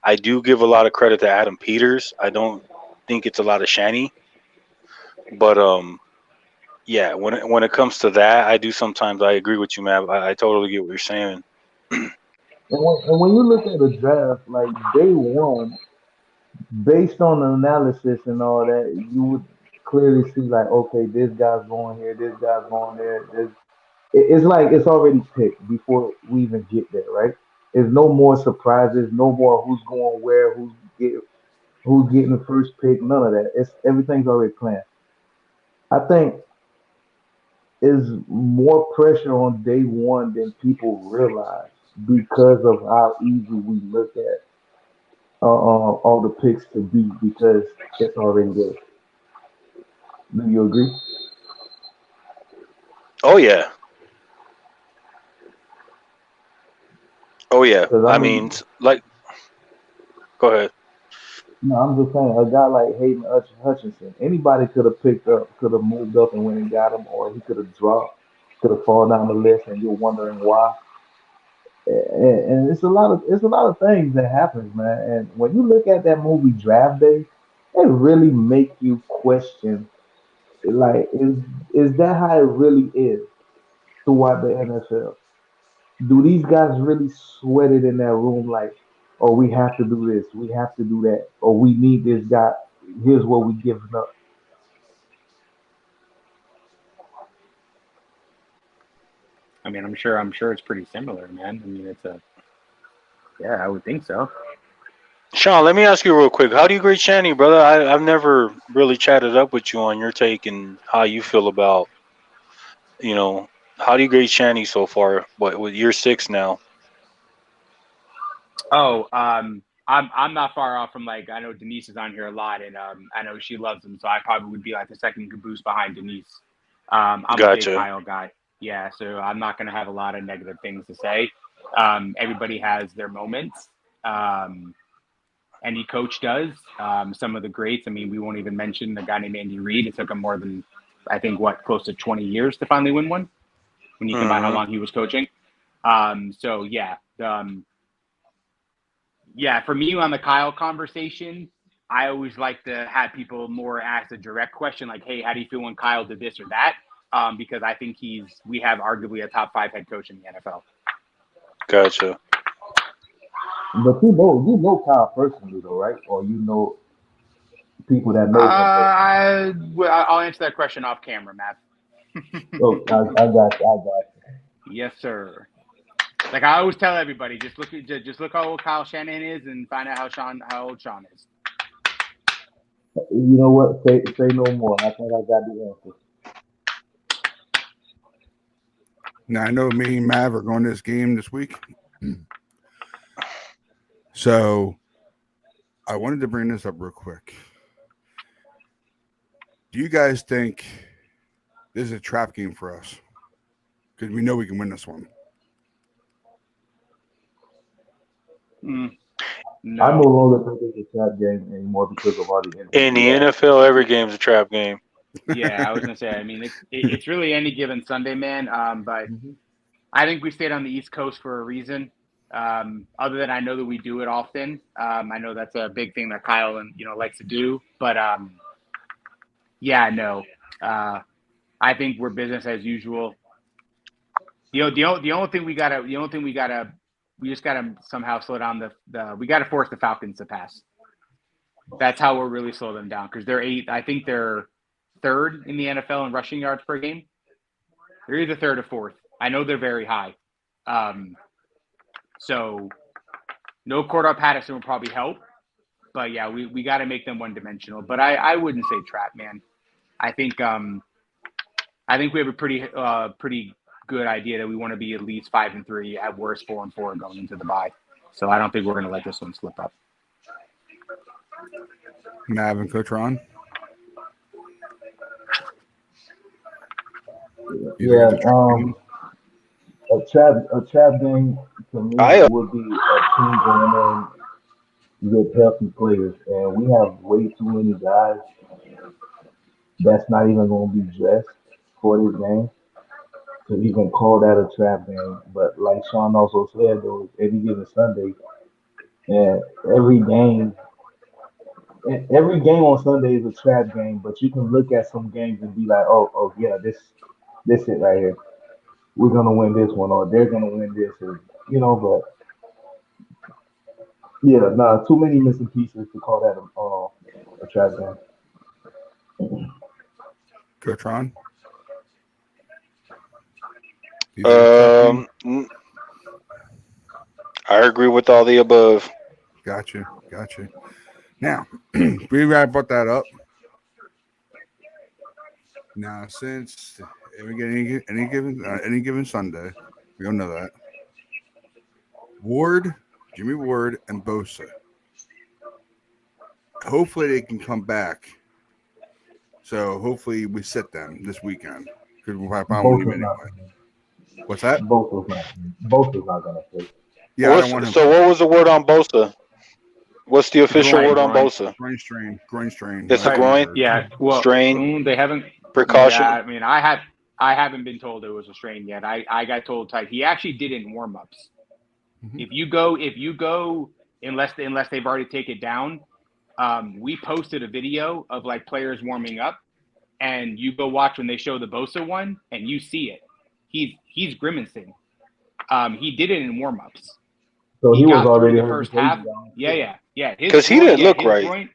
I do give a lot of credit to Adam Peters. I don't think it's a lot of Shanny, but yeah, when it comes to that, I do sometimes I agree with you, man. I totally get what you're saying. And when you look at the draft, like day one, based on the analysis and all that, you would clearly see like, okay, this guy's going here, this guy's going there. It's like it's already picked before we even get there, right? There's no more surprises, no more who's going where, who's getting the first pick, none of that. It's everything's already planned. I think is more pressure on day one than people realize because of how easy we look at all the picks to be because it's already there. Do you agree? Oh yeah, oh yeah. Because I I mean, mean, like, go ahead. no, I'm just saying a guy like Hayden Hutchinson, anybody could have picked up, could have moved up and went and got him, or he could have dropped, could have fallen down the list, and you're wondering why. And it's a lot of things that happens, man. And when you look at that movie Draft Day, it really make you question, like, is that how it really is throughout the NFL? Do these guys really sweat it in that room like, oh, we have to do this, we have to do that, or we need this guy, here's what we giving up. I mean, I'm sure it's pretty similar, man. I mean, yeah, I would think so. Sean, let me ask you real quick. How do you grade Shanny, brother? I've never really chatted up with you on your take and how you feel about, you know, how do you grade Shanny so far? What with year 6 now? Oh, I'm not far off from like I know Denise is on here a lot, and I know she loves him, so I probably would be like the second caboose behind Denise. I'm a big Gotcha. Kyle guy, yeah, so I'm not gonna have a lot of negative things to say. Everybody has their moments. Any coach does. Some of the greats. I mean, we won't even mention the guy named Andy Reid. It took him more than I think close to 20 years to finally win one when you combine how Mm-hmm. long he was coaching. So yeah, for me on the Kyle conversation, I always like to have people more ask a direct question like, "Hey, how do you feel when Kyle did this or that?" Because I think we have arguably a top 5 head coach in the NFL. Gotcha. But you know Kyle personally though, right? Or you know people that know him personally. I'll answer that question off camera, Matt. Oh, I got you. I got Yes, sir. Like I always tell everybody, just look how old Kyle Shanahan is and find out how old Sean is. you. You know what? Say no more. I think I got the answer. Now I know me and Mav are going to this game this week, so I wanted to bring this up real quick. Do you guys think this is a trap game for us? Because we know we can win this one. I no No. longer think it's a trap game anymore because of all the injuries In we the have. NFL, every game's a trap game. Yeah, I was gonna say. I mean, it's really any given Sunday, man. But Mm-hmm. I think we stayed on the East Coast for a reason. Other than I know that we do it often. I know that's a big thing that Kyle and likes to do. But yeah, no. I think we're business as usual. The only thing we just gotta somehow slow down we gotta force the Falcons to pass. That's how we'll really slow them down because they're eight. I think they're third in the NFL in rushing yards per game. They're either third or fourth. I know they're very high. So no Cordell Patterson will probably help. But yeah, we got to make them one dimensional. But I wouldn't say trap, man. I think we have a pretty good idea that we want to be at least 5-3, at worst 4-4 going into the bye. So I don't think we're going to let this one slip up. Mav and Coach Ron. You think Yeah. it's a trap game? A trap game to me I would be a team going in with healthy players, and we have way too many guys that's not even going to be dressed for this game to even call that a trap game. But like Sean also said, though, any given Sunday, and every game on Sunday is a trap game. But you can look at some games and be like, oh yeah, this it right here. We're gonna win this one, or they're gonna win this, or But yeah, nah, too many missing pieces to call that a trap game. Coach Ron. Do you think it's a trap game? I agree with all the above. Gotcha. Now, we brought that up. Now, since we get any given Sunday, we don't know that Jimmy Ward, and Bosa. Hopefully, they can come back. So hopefully, we sit them this weekend because we'll probably win Both him is not. anyway. What's that? Both is not gonna play. Yeah, I don't want him What playing. was the word on Bosa? What's the official Groin. word on Bosa? Groin strain. It's a That's what I groin heard. Yeah. Well, strain they haven't. Yeah. precaution. I mean, I haven't been told it was a strain yet. I got told tight. He actually did it in warm-ups. Mhm. If you go, unless they've already taken it down, we posted a video of like players warming up, and you go watch when they show the Bosa one, and you see it. He's grimacing. He did it in warm-ups. So He he was got through already the hurt first before he half. got on the field. Yeah. Because he didn't look right.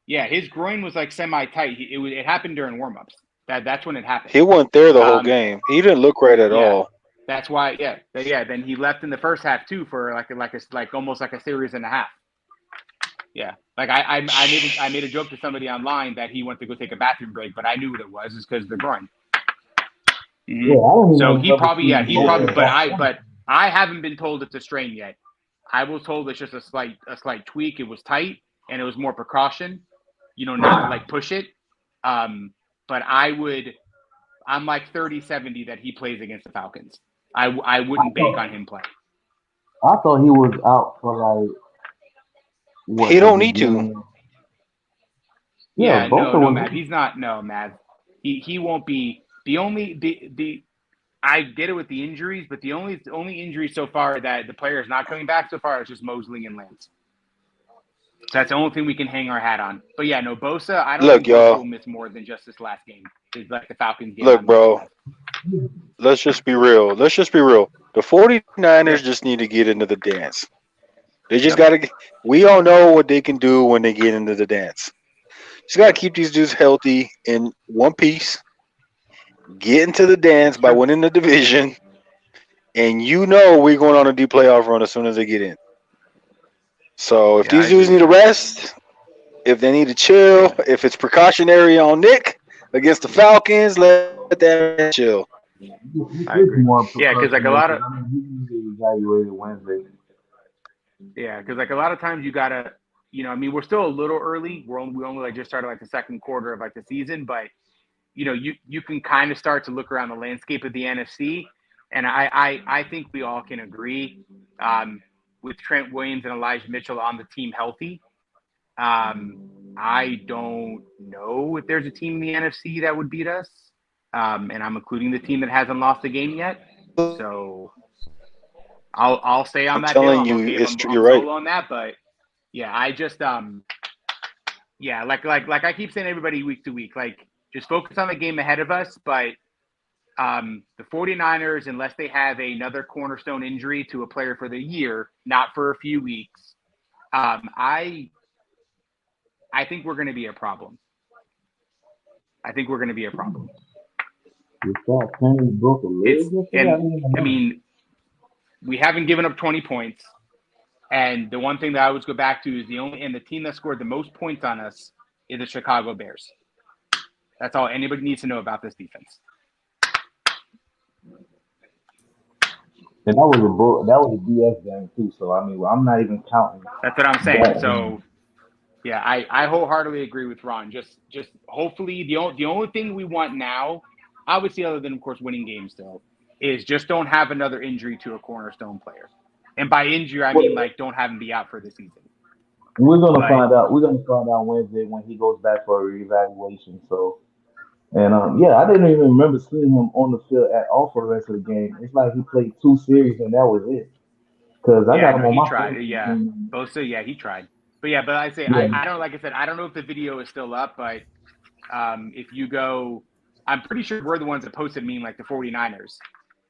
His groin was like semi-tight. It happened during warm-ups. That's when it happened. He wasn't there the whole Um, game. He didn't look right at yeah. all. That's why, yeah. Then he left in the first half too for like almost like a series and a half. Yeah, like I made a joke to somebody online that he went to go take a bathroom break, but I knew what it was. It's because of the groin. Yeah, I don't even So he remember probably, seeing Bosa but I haven't been told it's a strain yet. I was told it's just a slight tweak. It was tight and it was more precaution, not to like push it. But I'm like 30-70 that he plays against the Falcons. I wouldn't bank on him playing. I thought he was out for like He the don't need to. beginning. Yeah, Bosa no, was. Matt. He's not. No, Matt. He won't be. The only the I get it with the injuries, but the only injury so far that the player is not coming back so far is just Mosley and Lance. So that's the only thing we can hang our hat on. But yeah, no, Bosa, I don't Look, think Bosa will y'all. miss more than just this last game. It's like the Falcons game Look, on March bro. 10th. Let's just be real. The 49ers just need to get into the dance. They just got to. We all know what they can do when they get into the dance. Just got to keep these dudes healthy in one piece. Get into the dance by winning the division, and we're going on a deep playoff run as soon as they get in. So if these dudes need a rest, if they need to chill, if it's precautionary on Nick against the Falcons, let that man chill. I agree. More Yeah, because like a lot of he can get evaluated Wednesday. yeah, because like a lot of times you gotta, we're still a little early. We only like just started like the second quarter of like the season, but you can kind of start to look around the landscape of the NFC, and I think we all can agree with Trent Williams and Elijah Mitchell on the team healthy. I don't know if there's a team in the NFC that would beat us, and I'm including the team that hasn't lost a game yet. So I'll stay on I'm that deal. telling I'm you, okay if I'm you're right. solo on that, but yeah, I just yeah, like I keep saying everybody week to week, like just focus on the game ahead of us. But the 49ers, unless they have another cornerstone injury to a player for the year, not for a few weeks, I think we're going to be a problem. I think we're going to be a problem. I mean, we haven't given up 20 points. And the one thing that I always go back to is the team that scored the most points on us is the Chicago Bears. That's all anybody needs to know about this defense. And that was a BS game too. So I mean, I'm not even counting. That's what I'm saying. So yeah, I wholeheartedly agree with Ron. Just hopefully the only thing we want now, obviously other than of course winning games still, is just don't have another injury to a cornerstone player. And by injury I mean like don't have him be out for the season. We're gonna find out. We're gonna find out Wednesday when he goes back for a reevaluation. So, and yeah, I didn't even remember seeing him on the field at all for the rest of the game. It's like he played 2 series and that was it. Because I got him on he my tried. fantasy Yeah, team. Bosa. Yeah, he tried. But yeah, but I say Yeah. I don't like I said I don't know if the video is still up, but if you go, I'm pretty sure we're the ones that posted me like the 49ers,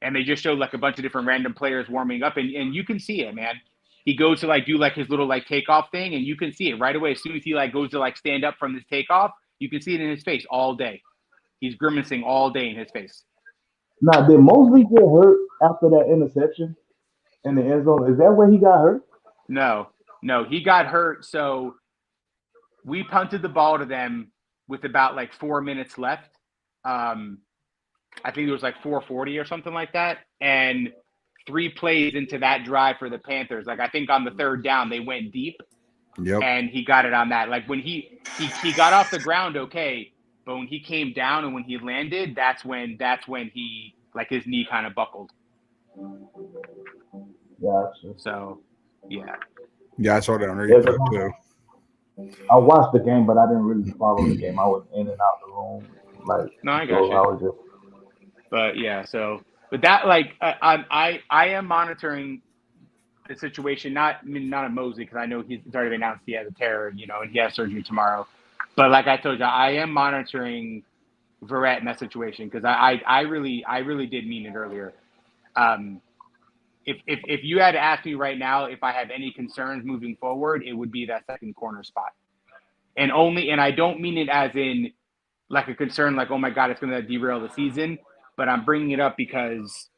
and they just showed like a bunch of different random players warming up, and you can see it, man. He goes to like do like his little like takeoff thing, and you can see it right away. As soon as he like goes to like stand up from this takeoff, you can see it in his face all day. He's grimacing all day in his face. Now, did Mosley get hurt after that interception in the end zone? Is that where he got hurt? No, he got hurt. So we punted the ball to them with about like 4 minutes left. I think it was like 4:40 or something like that. And 3 plays into that drive for the Panthers, like I think on the 3rd down, they went deep. Yep. And he got it on that. Like when he got off the ground, okay, but when he came down and when he landed, that's when he like his knee kind of buckled. Gotcha. So, yeah. Yeah, I saw that on replay too. I watched the game, but I didn't really follow the game. I was in and out the room, like No, I got so you. I was just. But yeah, so but that like I am monitoring the situation, not at Mosley because I know he's already announced he has a tear, and he has surgery tomorrow. But like I told you, I am monitoring Verrett in that situation because I really did mean it earlier. If you had to ask me right now if I have any concerns moving forward, it would be that second corner spot, and I don't mean it as in like a concern, like oh my god, it's going to derail the season, but I'm bringing it up because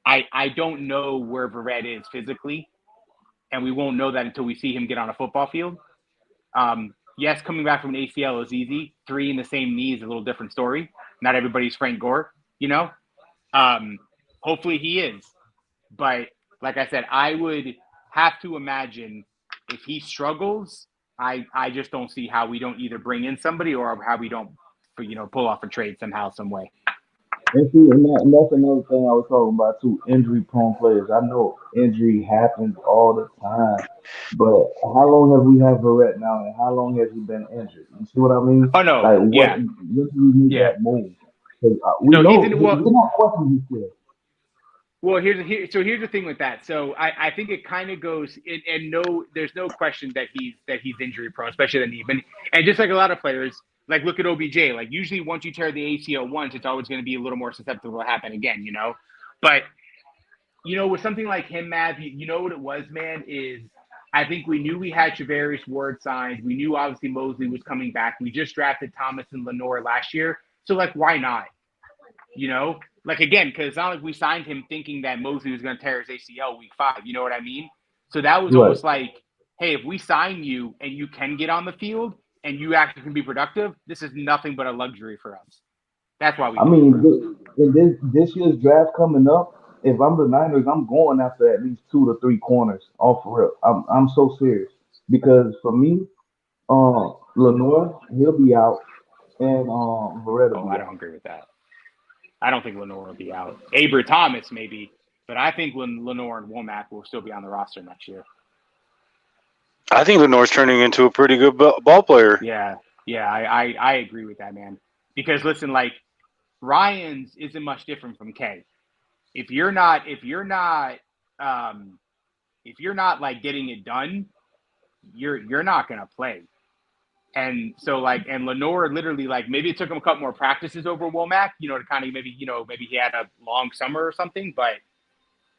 I don't know where Verrett is physically. And we won't know that until we see him get on a football field. Yes, coming back from an ACL is easy. 3 in the same knee is a little different story. Not everybody's Frank Gore, you know. Hopefully he is, but like I said, I would have to imagine if he struggles, I just don't see how we don't either bring in somebody or how we don't, pull off a trade somehow, some way. And see, and that's another thing I was talking about too. Injury-prone players. I know injury happens all the time, but how long have we had Verrett now, and how long has he been injured? You see what I mean? Oh no, Like, what? yeah, When do we make yeah. that move? Because we No, know we're not questioning his skill. Well, here's the thing with that. So I think it kind of goes and no, there's no question that he's injury prone, especially the knee. And just like a lot of players, like look at OBJ. Like usually once you tear the ACL once, it's always going to be a little more susceptible to happen again, But with something like him, Matt, you know what it was, man, is I think we knew we had Travarius Ward signed. We knew obviously Mosley was coming back. We just drafted Thomas and Lenore last year. So like why not? Like again, because it's not like we signed him thinking that Mosley was going to tear his ACL week 5. You know what I mean? So that was Right. almost like, hey, if we sign you and you can get on the field and you actually can be productive, this is nothing but a luxury for us. That's why we. I mean, in this year's draft coming up, if I'm the Niners, I'm going after at least 2 to 3 corners. Off rip, I'm so serious because for me, Lenore he'll be out, and Verrett will Oh, be I out. don't agree with that. I don't think Lenore will be out. Abra Thomas maybe, but I think Lenore and Womack will still be on the roster next year. I think Lenore's turning into a pretty good ball player. Yeah, I agree with that, man. Because listen, like Ryan's isn't much different from K. If you're not like getting it done, you're not gonna play. And so and Lenore literally maybe it took him a couple more practices over Womack, to kind of maybe he had a long summer or something. But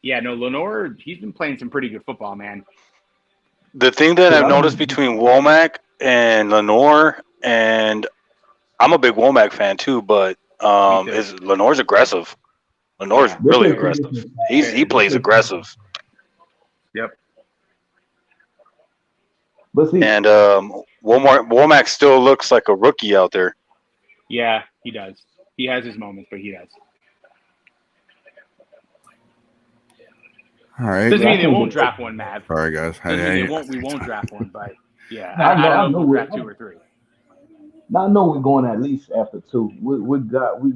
yeah, no, Lenore, he's been playing some pretty good football, man. The thing that I've noticed between Womack and Lenore, and I'm a big Womack fan too, but is Lenore's aggressive. Lenore's really aggressive. He plays aggressive. Yep. But see, and Womack still looks like a rookie out there. Yeah, he does. He has his moments, but he does. All right. Doesn't mean they won't draft one, Mav. Sorry, guys. We won't draft one, but yeah, I I don't know if know we'll draft 2 or 3. I know we're going at least after 2. We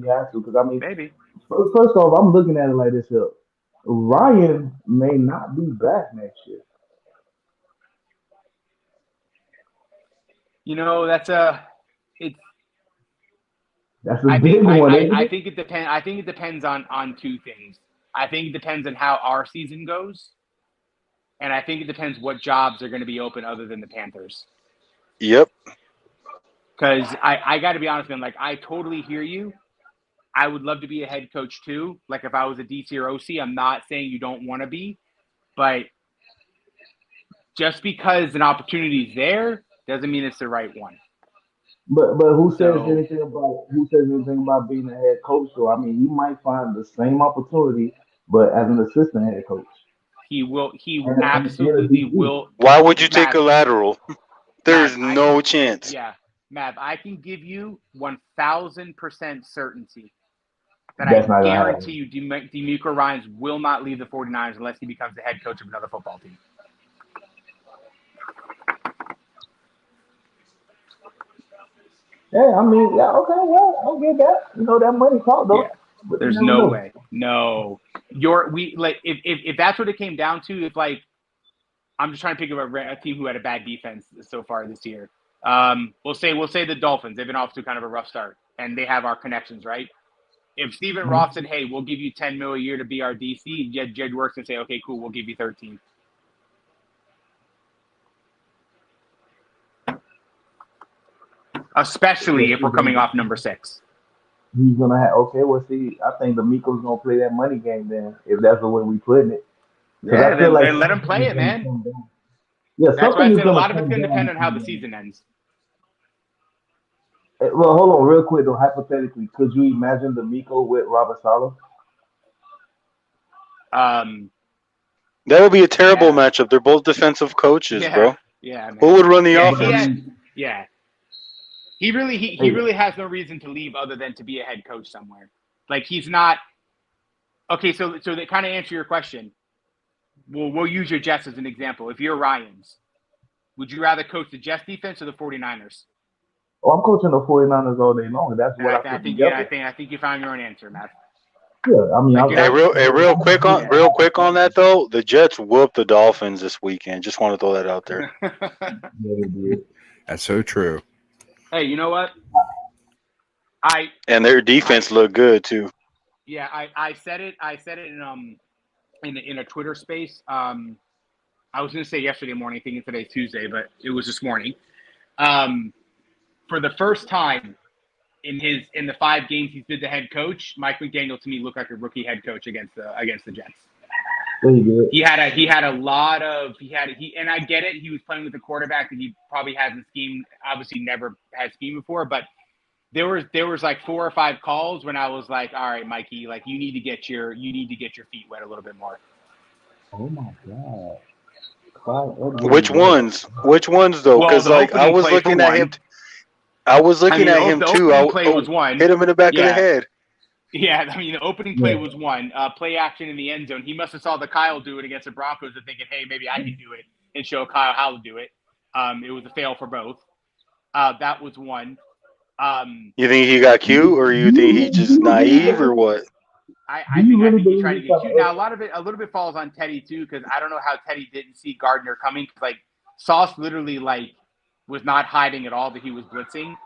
have to because I mean, Maybe. first off, I'm looking at it like this here. Ryan may not be back next year. That's a big one. I think it depends. I think it depends on 2 things. I think it depends on how our season goes, and I think it depends what jobs are going to be open other than the Panthers. Yep. Because I got to be honest, man. Like I totally hear you. I would love to be a head coach too. Like if I was a DC or OC, I'm not saying you don't want to be, but just because an opportunity is there doesn't mean it's the right one. But who says anything about being a head coach? So I mean, you might find the same opportunity, but as an assistant head coach. He absolutely will. Why would you take a lateral? There's no chance. Yeah, Mav, I can give you 1,000% certainty that I guarantee you DeMeco Ryans will not leave the 49ers unless he becomes the head coach of another football team. Yeah, I mean, yeah, okay, well, I'll get that. That money talk though. Yeah. There's no way. No. If that's what it came down to, if I'm just trying to pick up a team who had a bad defense so far this year. We'll say the Dolphins. They've been off to kind of a rough start, and they have our connections, right? If Stephen Roth said, "Hey, we'll give you $10 million a year to be our DC," Jed works and say, "Okay, cool, we'll give you 13." Especially if we're coming off number 6. He's gonna have well. See, I think DeMeco's gonna play that money game then, if that's the way we putting it. Yeah, then let him play it, man. Yeah, that's why I said a lot of it's going to depend on how the season ends. Well, hold on, real quick though. Hypothetically, could you imagine DeMeco with Robert Saleh? That would be a terrible matchup. They're both defensive coaches, bro. Yeah, man. Who would run the Yeah, offense? yeah. He really has no reason to leave other than to be a head coach somewhere. Like he's not. Okay, so to kind of answer your question, we'll use your Jets as an example. If you're Ryans, would you rather coach the Jets defense or the 49ers? Oh, I'm coaching the 49ers all day long. That's And what I I put think yeah, together. I think you found your own answer, Matt. Yeah, I mean, Like you're Hey, not. real quick on that though. The Jets whooped the Dolphins this weekend. Just want to throw that out there. Yeah, they did. That's so true. Hey, you know what? And their defense looked good too. Yeah, I said it. I said it in a Twitter space. I was going to say yesterday morning, thinking today's Tuesday, but it was this morning. For the first time in the 5 games he's been the head coach, Mike McDaniel to me looked like a rookie head coach against the Jets. Yeah, he did. He had a lot of and I get it. He was playing with a quarterback that he probably hasn't schemed. Obviously, never had schemed before, but. There was like 4 or 5 calls when I was like, all right, Mikey, like you need to get your feet wet a little bit more. Oh my God. Clyde Edwards. Which ones? Which ones though? Well, Because the like I opening was play looking for at one. him. I was looking at him the too. opening play was one. Hit him in the back of the Yeah. head. Yeah, I mean the opening play was one. Play action in the end zone. He must have saw the Kyle do it against the Broncos and thinking, hey, maybe I can do it and show Kyle how to do it. It was a fail for both. That was one. You think he got cute, or you think he just naive, or what? I think he tried to this get cute. Now a little bit falls on Teddy too, because I don't know how Teddy didn't see Gardner coming. Cause like Sauce literally like was not hiding at all that he was blitzing.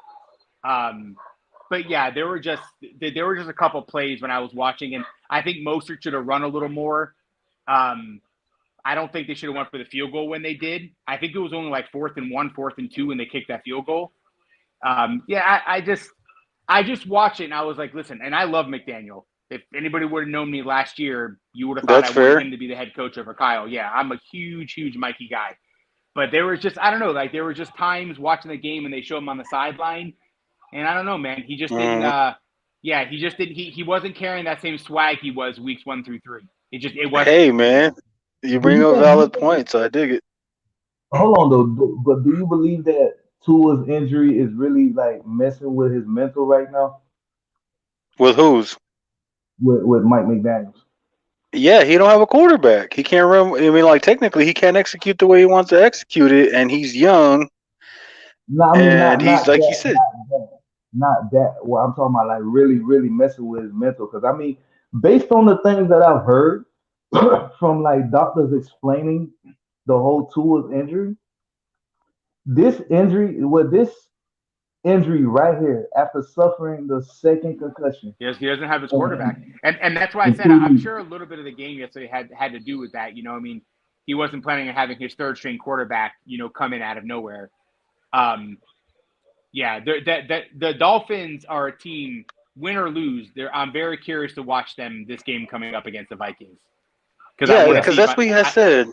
But yeah, there were just a couple plays when I was watching, and I think Mostert should have run a little more. I don't think they should have went for the field goal when they did. I think it was only like 4th and 1, 4th and 2 when they kicked that field goal. I just watched it and I was like, listen, and I love McDaniel. If anybody would have known me last year, you would have thought That's I fair. wanted him to be the head coach over Kyle. Yeah, I'm a huge Mikey guy. But there was just, I don't know, like there were just times watching the game and they show him on the sideline. And I don't know, man. He just didn't, he just didn't, he wasn't carrying that same swag he was weeks 1 through 3. It wasn't. Hey, man, you bring up valid points. I dig it. Hold on though, but do you believe that Tua's injury is really like messing with his mental right now? With whose? With Mike McDaniels. Yeah, he don't have a quarterback. He can't run. I mean, like technically, he can't execute the way he wants to execute it, and he's young. No, I mean and he's like you said. Not that. Well, I'm talking about like really messing with his mental. Because I mean, based on the things that I've heard from like doctors explaining the whole Tua's injury, this injury right here after suffering the second concussion. Yes, he doesn't have his quarterback, and that's why I said I'm sure a little bit of the game yesterday had to do with that. You know, I mean, he wasn't planning on having his 3rd string quarterback, come in out of nowhere. The Dolphins are a team, win or lose. I'm very curious to watch them this game coming up against the Vikings. Because that's what we had said.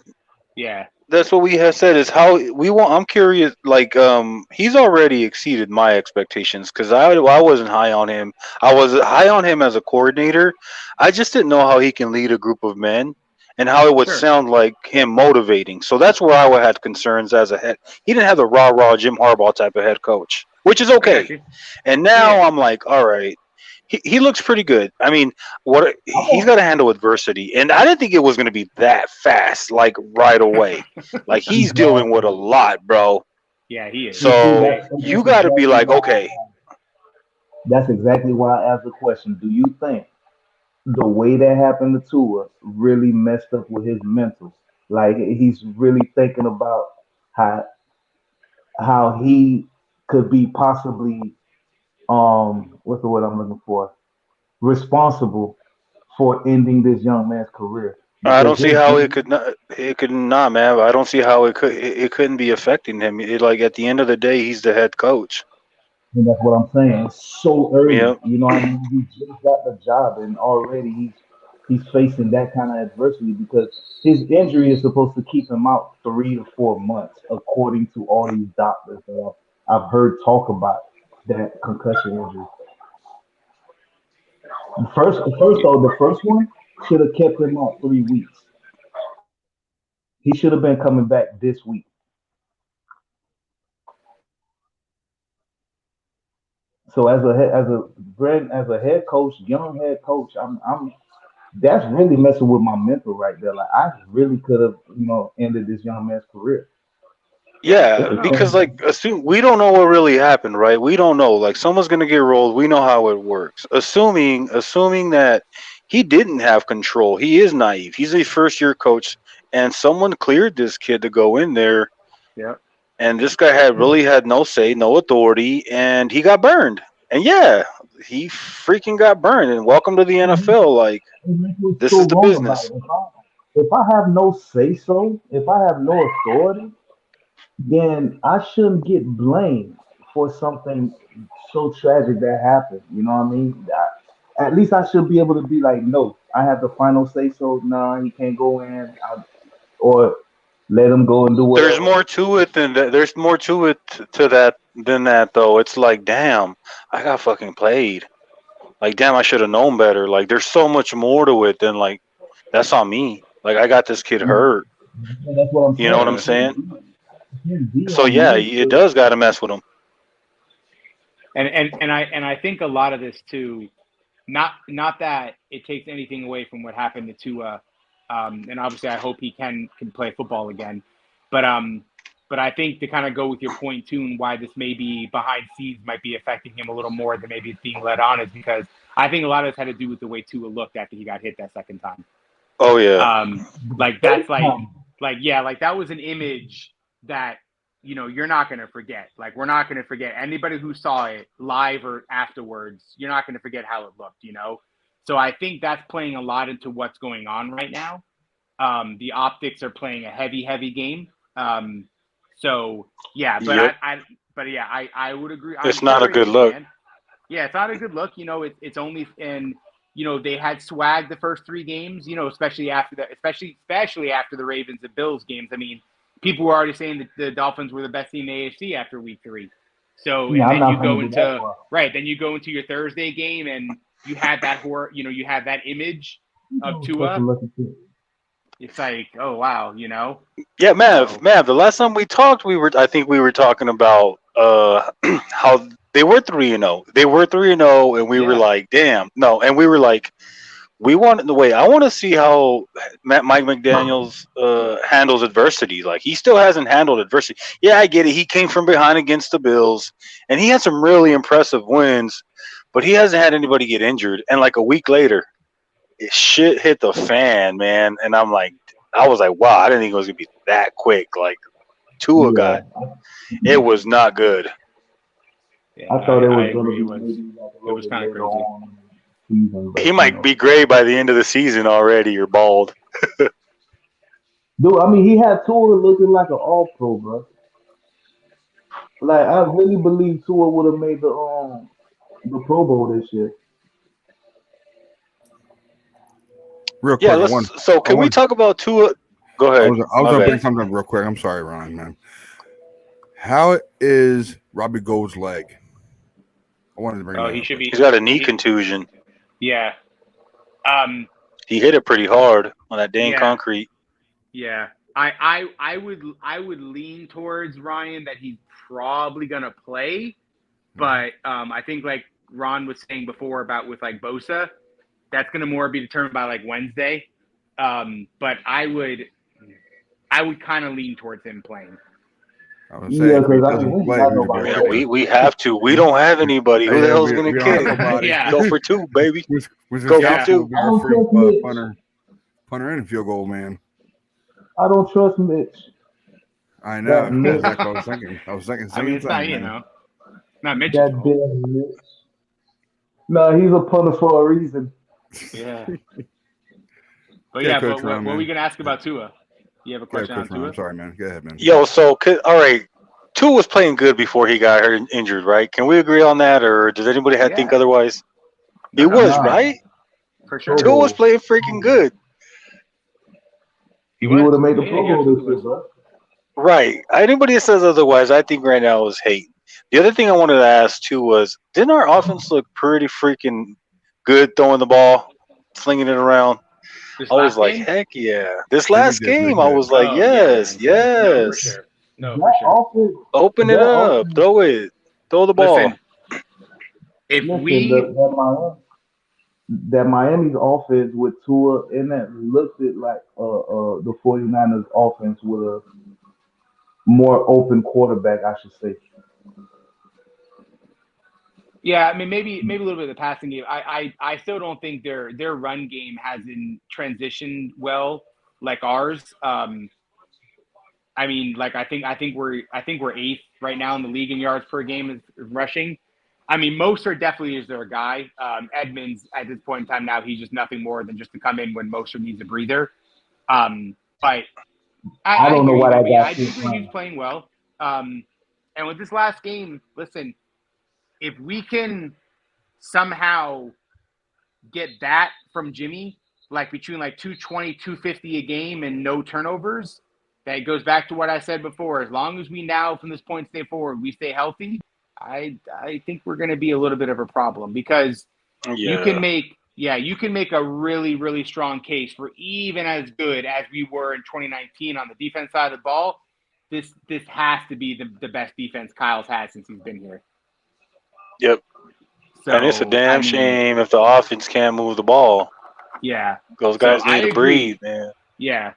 Yeah. That's what we have said is how we want. I'm curious. Like, he's already exceeded my expectations because I wasn't high on him. I was high on him as a coordinator. I just didn't know how he can lead a group of men and how it would sound like him motivating. So that's where I would have concerns as a head. He didn't have the rah Jim Harbaugh type of head coach, which is okay. And now I'm like, all right. He looks pretty good. I mean, he's got to handle adversity, and I didn't think it was going to be that fast, like right away. Like he's dealing with a lot, bro. Yeah, he is. So you got to be like, okay. That's exactly why I asked the question. Do you think the way that happened to Tua really messed up with his mental? Like he's really thinking about how he could be possibly what's the word I'm looking for? Responsible for ending this young man's career. I don't see how it could not. It could not, man. I don't see how it could. It couldn't be affecting him. Like at the end of the day, he's the head coach. And that's what I'm saying. It's so early. Yep. You know what I mean? He just got the job, and already he's facing that kind of adversity because his injury is supposed to keep him out 3 to 4 months, according to all these doctors that I've heard talk about that concussion injury. The first one should have kept him out 3 weeks. He should have been coming back this week. So as a head coach, young head coach, I'm that's really messing with my mental right there. Like I really could have, ended this young man's career. I Yeah, don't know. because like assume we don't know what really happened, right? We don't know. Like someone's gonna get rolled. We know how it works. Assuming that he didn't have control. He is naive. He's a first year coach, and someone cleared this kid to go in there, Yeah. and this guy had no say, no authority, and he got burned. And yeah, he freaking got burned. And welcome to the NFL. Like And that's what's this so is the wrong about business. it. If I have no say so, if I have no authority, then I shouldn't get blamed for something so tragic that happened. You know what I mean? At least I should be able to be like, no, I have the final say so. Nah, he can't go in, or let him go and do There's whatever. more to it than that. There's more to it to that than that though. It's like, damn, I got fucking played. Like, damn, I should have known better. Like, there's so much more to it than like that's on me. Like, I got this kid hurt. And that's what I'm You know what saying. I'm Yeah. saying? It can't be So on yeah, me. it does got to mess with him. And I think a lot of this too, not that it takes anything away from what happened to Tua, and obviously I hope he can play football again, but I think to kind of go with your point too, and why this may be behind scenes might be affecting him a little more than maybe it's being let on is because I think a lot of this had to do with the way Tua looked after he got hit that second time. Oh yeah, Um, like that's like yeah, like that was an image that you're not going to forget. Like we're not going to forget anybody who saw it live or afterwards. You're not going to forget how it looked. So I think that's playing a lot into what's going on right now. The optics are playing a heavy game. So yeah, but yep. I would agree. I'm It's not a sure it good is, look. man. Yeah, it's not a good look. It's only and they had swag the first three games. Especially after especially after the Ravens and Bills games. I mean, people were already saying that the Dolphins were the best team in the AFC after week 3. So Yeah, and I'm then not you gonna go go that into far. right, then you go into your Thursday game and you had that you had that image of Such a Tua. lucky kid. It's like, oh wow, Yeah, Mav, So Mav. The last time we talked, I think we were talking about how they were 3-0. They were 3-0, and we were yeah, like, damn, no, and we were like, we want the way. I want to see how Mike McDaniel's handles adversity. Like he still hasn't handled adversity. Yeah, I get it. He came from behind against the Bills, and he had some really impressive wins, but he hasn't had anybody get injured. And like a week later, shit hit the fan, man. And I was like, wow, I didn't think it was gonna be that quick. Like Tua Yeah, got it was not good. yeah, I thought it I was gonna agree. be maybe like a It little was bit kind of later crazy. on in the season, He but might be gray by the end of the season already or bald. dude, I mean, he had Tua looking like an All Pro, bro. Like I really believe Tua would have made the Pro Bowl this year. Real Yeah, quick, so I can we want. talk about Tua? Go I ahead. was I was My gonna bad. bring something up real quick. I'm sorry, Ron, man. How is Robbie Gold's leg? I wanted to bring Oh, that he up should real be. He's got a knee He, contusion. yeah. Um. He hit it pretty hard on that dang Yeah. concrete. Yeah. I would lean towards Ryan that he's probably gonna play, but I think like Ron was saying before about with like Bosa, that's gonna more be determined by like Wednesday. But I would kind of lean towards him playing. I was saying Yeah, if he because I mean, doesn't we ain't play, got we could be nobody Yeah, else. okay. we have to. We don't have anybody. Who the Yeah, hell's gonna we don't have kick? nobody. Yeah. Go for two, baby. With Go for Yeah. Scalpel will two. be I our don't free trust Mitch. punter and field goal man. I don't trust Mitch. I know. That That's Mitch, exactly what I was thinking. I was thinking I mean, same it's not thing, man. not Mitch's that fault. damn Mitch. No, he's a punter for a reason. Yeah. But Yeah, yeah, Coach but Ron, what were man. we gonna ask about Tua? You have a Yeah, question on Coach Ron. Tua? I'm sorry, man. Go ahead, man. Yo, so all right. Tua was playing good before he got hurt and injured, right? Can we agree on that, or does anybody think Yeah. otherwise? He No, was, Nah, right? for Pro sure. Tua was Bowl. playing freaking good. He He would was. have made the Yeah, Pro he Bowl this absolutely year, was. bro. Right. Anybody that says otherwise, I think right now is hate. The other thing I wanted to ask too was, didn't our offense look pretty freaking good throwing the ball, slinging it around? This I was last like, game? heck yeah. This Yeah, we last did pretty game, I good. was like, Oh yeah, yes, man. No, for yes. sure. No, for That sure. offense, Open it that up. offense, Throw it. Throw the ball. Listen, If listen, we, that Miami's offense with Tua in it looked it like the 49ers offense with a more open quarterback, I should say. yeah, I mean maybe a little bit of the passing game. I still don't think their run game hasn't transitioned well like ours. I mean, like I think we're eighth right now in the league in yards per game is rushing. I mean, Mostert definitely is their guy. Edmonds at this point in time now, he's just nothing more than just to come in when Mostert needs a breather. But I I don't know hear you, why that Jimmy. guy I do keeps think he's playing. playing well. And with this last game, listen, if we can somehow get that from Jimmy, like between like 220, 250 a game and no turnovers, that goes back to what I said before. As long as we now, from this point stay forward, we stay healthy, I think we're going to be a little bit of a problem because you can Yeah. make you can make a really really strong case for even as good as we were in 2019 on the defense side of the ball. This has to be the best defense Kyle's had since he's been here. Yep. And it's a So I damn mean, shame if the offense can't move the ball. yeah. Those So guys I need to breathe, agree. man. Yeah,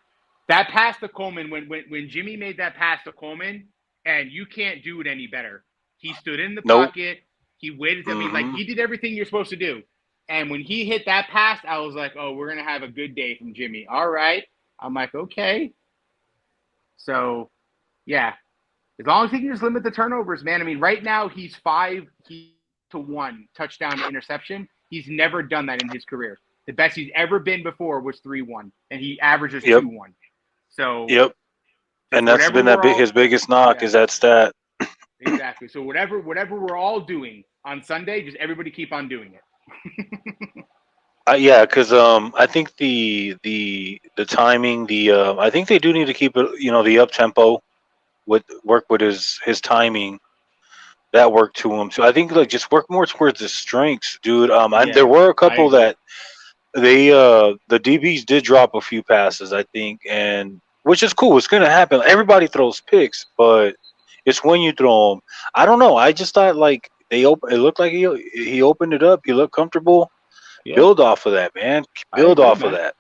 that pass to Coleman when Jimmy made that pass to Coleman, and you can't do it any better. He stood in the Nope. pocket. He waited. I mean, like Mm-hmm. he did everything you're supposed to do. And when he hit that pass, I was like, "Oh, we're gonna have a good day from Jimmy." All right. I'm like, okay. So, yeah, as long as he can just limit the turnovers, man. I mean, right now he's 5-1 touchdown to interception. He's never done that in his career. The best he's ever been before was 3-1, and he averages Yep. 2-1. So Yep. just And that's whatever been we're all, his biggest knock yeah, is that stat. exactly. So whatever we're all doing on Sunday, just everybody keep on doing it. Yeah, because I think the timing, I think they do need to keep it, the up tempo with work with his timing. That worked to him. So I think like just work more towards his strengths, dude. There Yeah, were a I couple agree. that the DBs did drop a few passes, I think, and which is cool. It's gonna happen. Everybody throws picks, but it's when you throw them. I don't know. I just thought like they open. It looked like he opened it up. He looked comfortable. Yeah, Build off of that, man. I Build agree, off of man. that.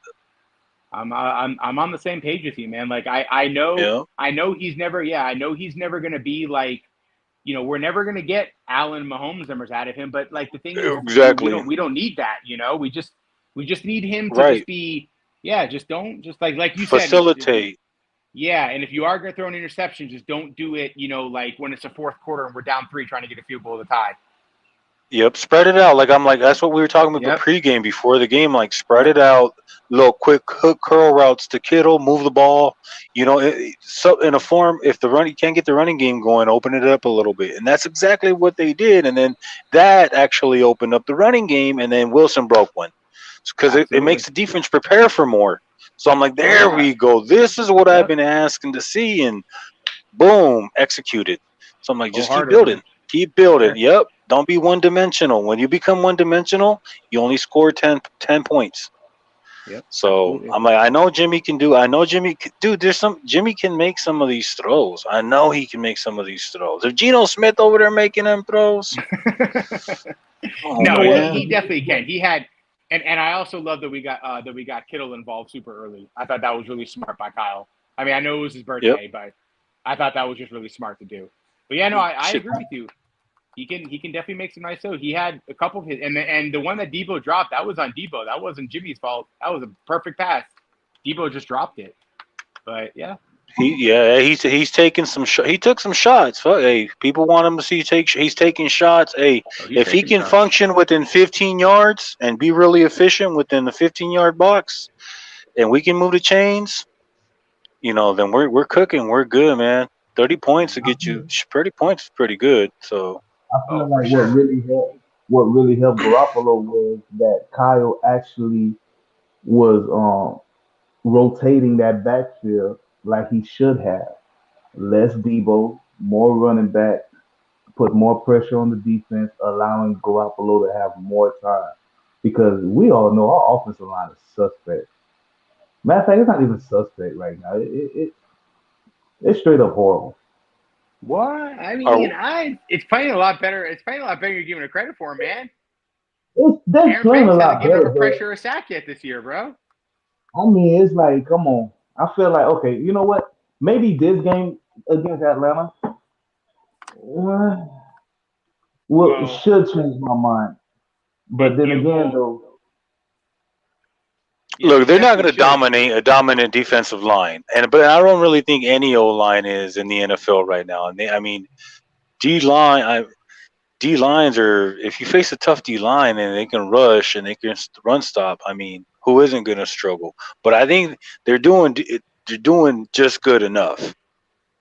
I'm on the same page with you, man. Like I know Yeah, he's never I know he's never gonna be like we're never gonna get Allen Mahomes numbers out of him. But like the thing is exactly. we don't need that. We just need him to just Right. be just don't just like you said. Facilitate. Yeah, and if you are gonna throw an interception, just don't do it. Like when it's a fourth quarter and we're down 3 trying to get a field goal to tie. Yep, spread it out. Like I'm like that's what we were talking about the Yep. pregame before the game. Like spread Yep. it out, little quick hook curl routes to Kittle, move the ball. So in a form, if you can't get the running game going, open it up a little bit, and that's exactly what they did. And then that actually opened up the running game, and then Wilson broke one because it Absolutely. makes the defense prepare for more. So I'm like, Oh there yeah. we go. This is what I've Yep. been asking to see, and boom, executed. So I'm like, just keep Wholeheartedly. building. Keep building. Sure. Yep. Don't be one dimensional. When you become one dimensional, you only score 10 points. Yep. So Absolutely. I'm like, I know Jimmy, dude, Jimmy can make some of these throws. I know he can make some of these throws. If Geno Smith over there making them throws, You oh No, know what? man. he definitely can. He had, and I also love that we got Kittle involved super early. I thought that was really smart by Kyle. I mean, I know it was his Yep. birthday, but I thought that was just really smart to do. But yeah, no, I Shit. agree with you. He can definitely make some nice throws. He had a couple of his, and the one that Debo dropped, that was on Debo. That wasn't Jimmy's fault. That was a perfect pass. Debo just dropped it. But yeah, He's taking he took some shots. Hey, people want him to see he's taking shots. Hey, oh, he's if he taking can shots. function within 15 yards and be really efficient within the 15-yard box, and we can move the chains, then we're cooking. We're good, man. 30 points to get you. 30 points is pretty good. So I Oh, feel for like sure. what really helped Garoppolo was that Kyle actually was rotating that backfield like he should have. Less Debo, more running back, put more pressure on the defense, allowing Garoppolo to have more time. Because we all know our offensive line is suspect. Matter of fact, it's not even suspect right now. It's straight up horrible. What? I Are- mean, it's playing a lot better. It's playing a lot better than you're giving it credit for, man. They're Aaron playing a Banks lot hasn't given up better, a but pressure or a sack yet this year, bro. I mean, it's like, come on. I feel like, okay, you know what? Maybe this game against Atlanta Well, should change my mind. But then again, though, yeah, Look, it they're not definitely going to should. dominate a dominant defensive line, but I don't really think any O line is in the NFL right now. And I mean, D line, D lines are. If you face a tough D line and they can rush and they can run stop, I mean, who isn't going to struggle? But I think they're doing just good enough.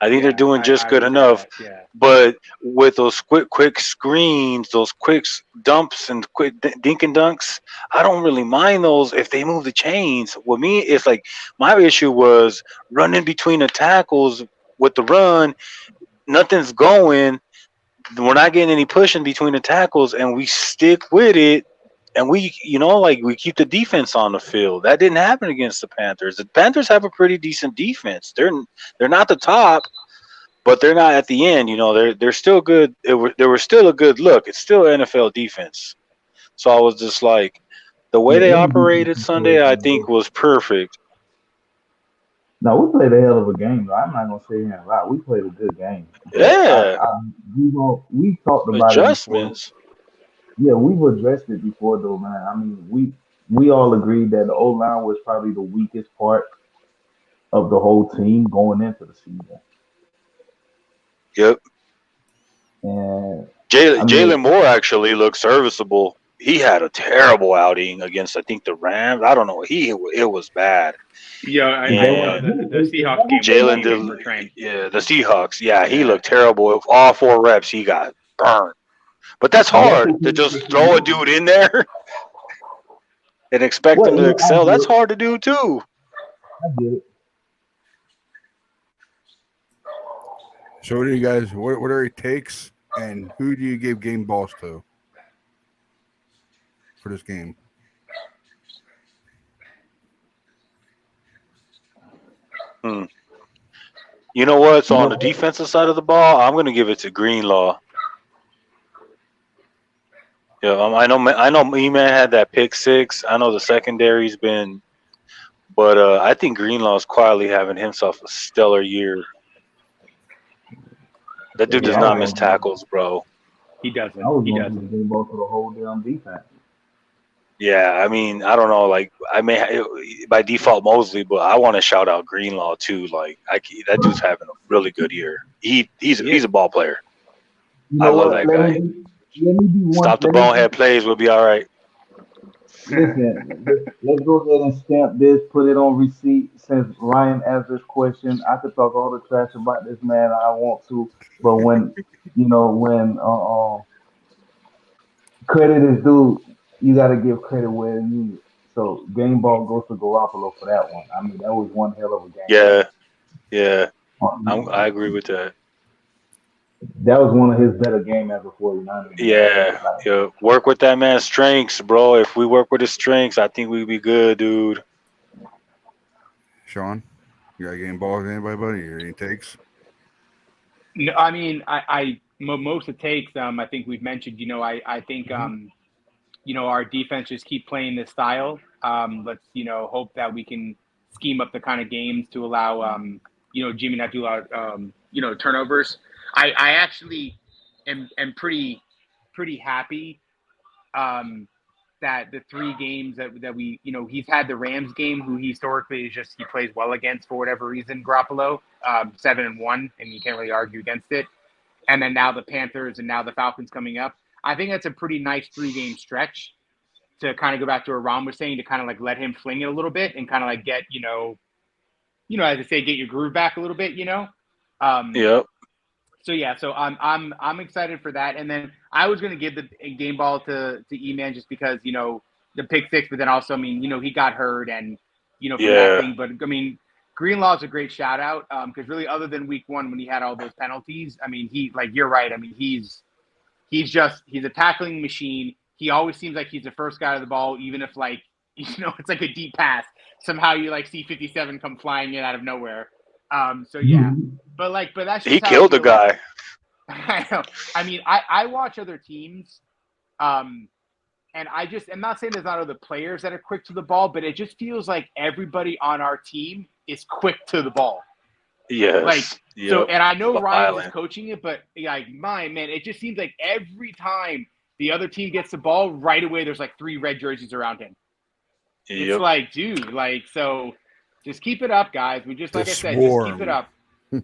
I think they're Yeah, doing just I good would say enough. that. Yeah. But with those quick screens, those quick dumps and quick dink and dunks, I don't really mind those if they move the chains. With me, it's like my issue was running between the tackles with the run. Nothing's going. We're not getting any pushing between the tackles, and we stick with it. And we keep the defense on the field. That didn't happen against the Panthers. The Panthers have a pretty decent defense. They're not the top, but they're not at the end. They're still good. They were still a good look. It's still NFL defense. So I was just like, the way yeah, they any defense operated can play Sunday, I against think us. was perfect. Now we played a hell of a game, though. I'm not gonna say here and lie. We played a good game, but Yeah, we talked about it before. adjustments. Yeah, we've addressed it before, though, man. I mean, we all agreed that the O line was probably the weakest part of the whole team going into the season, Yep. and I mean, Jalen Moore actually looked serviceable. He had a terrible outing against, I think, the Rams. I don't know. It was bad. Yeah, is that I what know And is that the Seahawks what game was they Jalen lame for did, Trent. yeah, the Seahawks. Yeah, he Yeah. looked terrible. With all 4 reps, he got burned. But that's Oh, that's hard what to he just throw a dude in there and expect Well, him to yeah, excel. That's hard to do too. I get it. So, what do you guys? What are your takes, and who do you give game balls to for this game? Hmm. You know what? So You on know, the defensive side of the ball, I'm going to give it to Greenlaw. Yeah, I know. E-Man had that pick six. I know the secondary's been, but I think Greenlaw's quietly having himself a stellar year. That dude does yeah, not miss tackles, bro. He I doesn't. was He going to give doesn't. the game ball to the whole damn defense. Yeah, I mean, I don't know. Like, I may by default Mosley, but I want to shout out Greenlaw too. Like, that dude's having a really good year. He's a ball player. You I know love what? that guy. Let me be one. Stop the bonehead plays, we'll be all right. Listen. Let's go ahead and stamp this. Put it on receipt. Since Ryan asked this question, I could talk all the trash about this man I want to, but when credit is due, you got to give credit where it's needed. So game ball goes to Garoppolo for that one. I mean, that was one hell of a game. Yeah, yeah, I Um, agree with that. That was one of his better game as a 49er, man. Yeah, yeah. Work with that man's strengths, bro. If we work with his strengths, I think we'd be good, dude. Sean, you got game balls? Anybody, buddy? Or any takes? No, I mean, most of the takes. I think we've mentioned. I think our defense just keep playing this style. Let's hope that we can scheme up the kind of games to allow Jimmy not do a lot of turnovers. I actually am pretty happy that the 3 games that we he's had the Rams game, who historically is just he plays well against for whatever reason, Garoppolo, 7-1, and you can't really argue against it. And then now the Panthers and now the Falcons coming up. I think that's a pretty nice 3-game stretch to kind of go back to what Ron was saying, to kind of like let him fling it a little bit and kind of like get as I say, get your groove back a little bit. Yep. So yeah, so I'm excited for that. And then I was going to give the game ball to E-Man just because the pick six, but then also I mean he got hurt and for that Yeah. thing. But I mean Greenlaw's a great shout out because really other than week 1 when he had all those penalties, I mean you're right. I mean he's a tackling machine. He always seems like he's the first guy to the ball, even if it's like a deep pass. Somehow you see 57 come flying in out of nowhere. So yeah, but that's just He how killed the guy. I know. I mean, I watch other teams, and I'm not saying there's not other players that are quick to the ball, but it just feels like everybody on our team is quick to the ball. Yes. Like, so, and I know Ryan is Violent. coaching it, but like man, it just seems like every time the other team gets the ball, right away there's like 3 red jerseys around him. It's Yep. like, dude, like, so just keep it up, guys. We just, like The I said, just swarm. keep it up. The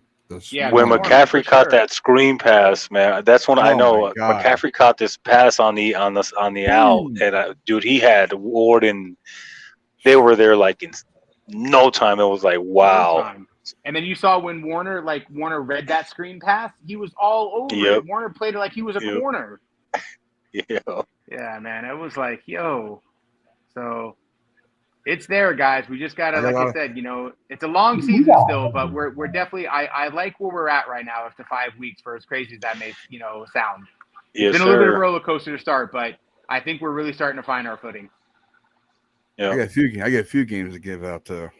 Yeah, When swarm. McCaffrey for caught sure. that screen pass, man, that's when I Oh, know my God. McCaffrey caught this pass on the out, and dude, he had Ward and they were there like in no time. It was like, No wow. time. And then you saw when Warner read that screen pass, he was all over Yep. it. Warner played it like he was a Yep. corner. Yeah. Yeah, man, it was like, yo. So it's there, guys. We just gotta, I got like a I lot of- said, it's a long season still, but we're definitely. I like where we're at right now after 5 weeks. For as crazy as that may sound, it's Yes, been a little bit of a sir. roller coaster to start, but I think we're really starting to find our footing. Yeah. I got a few games to give out to.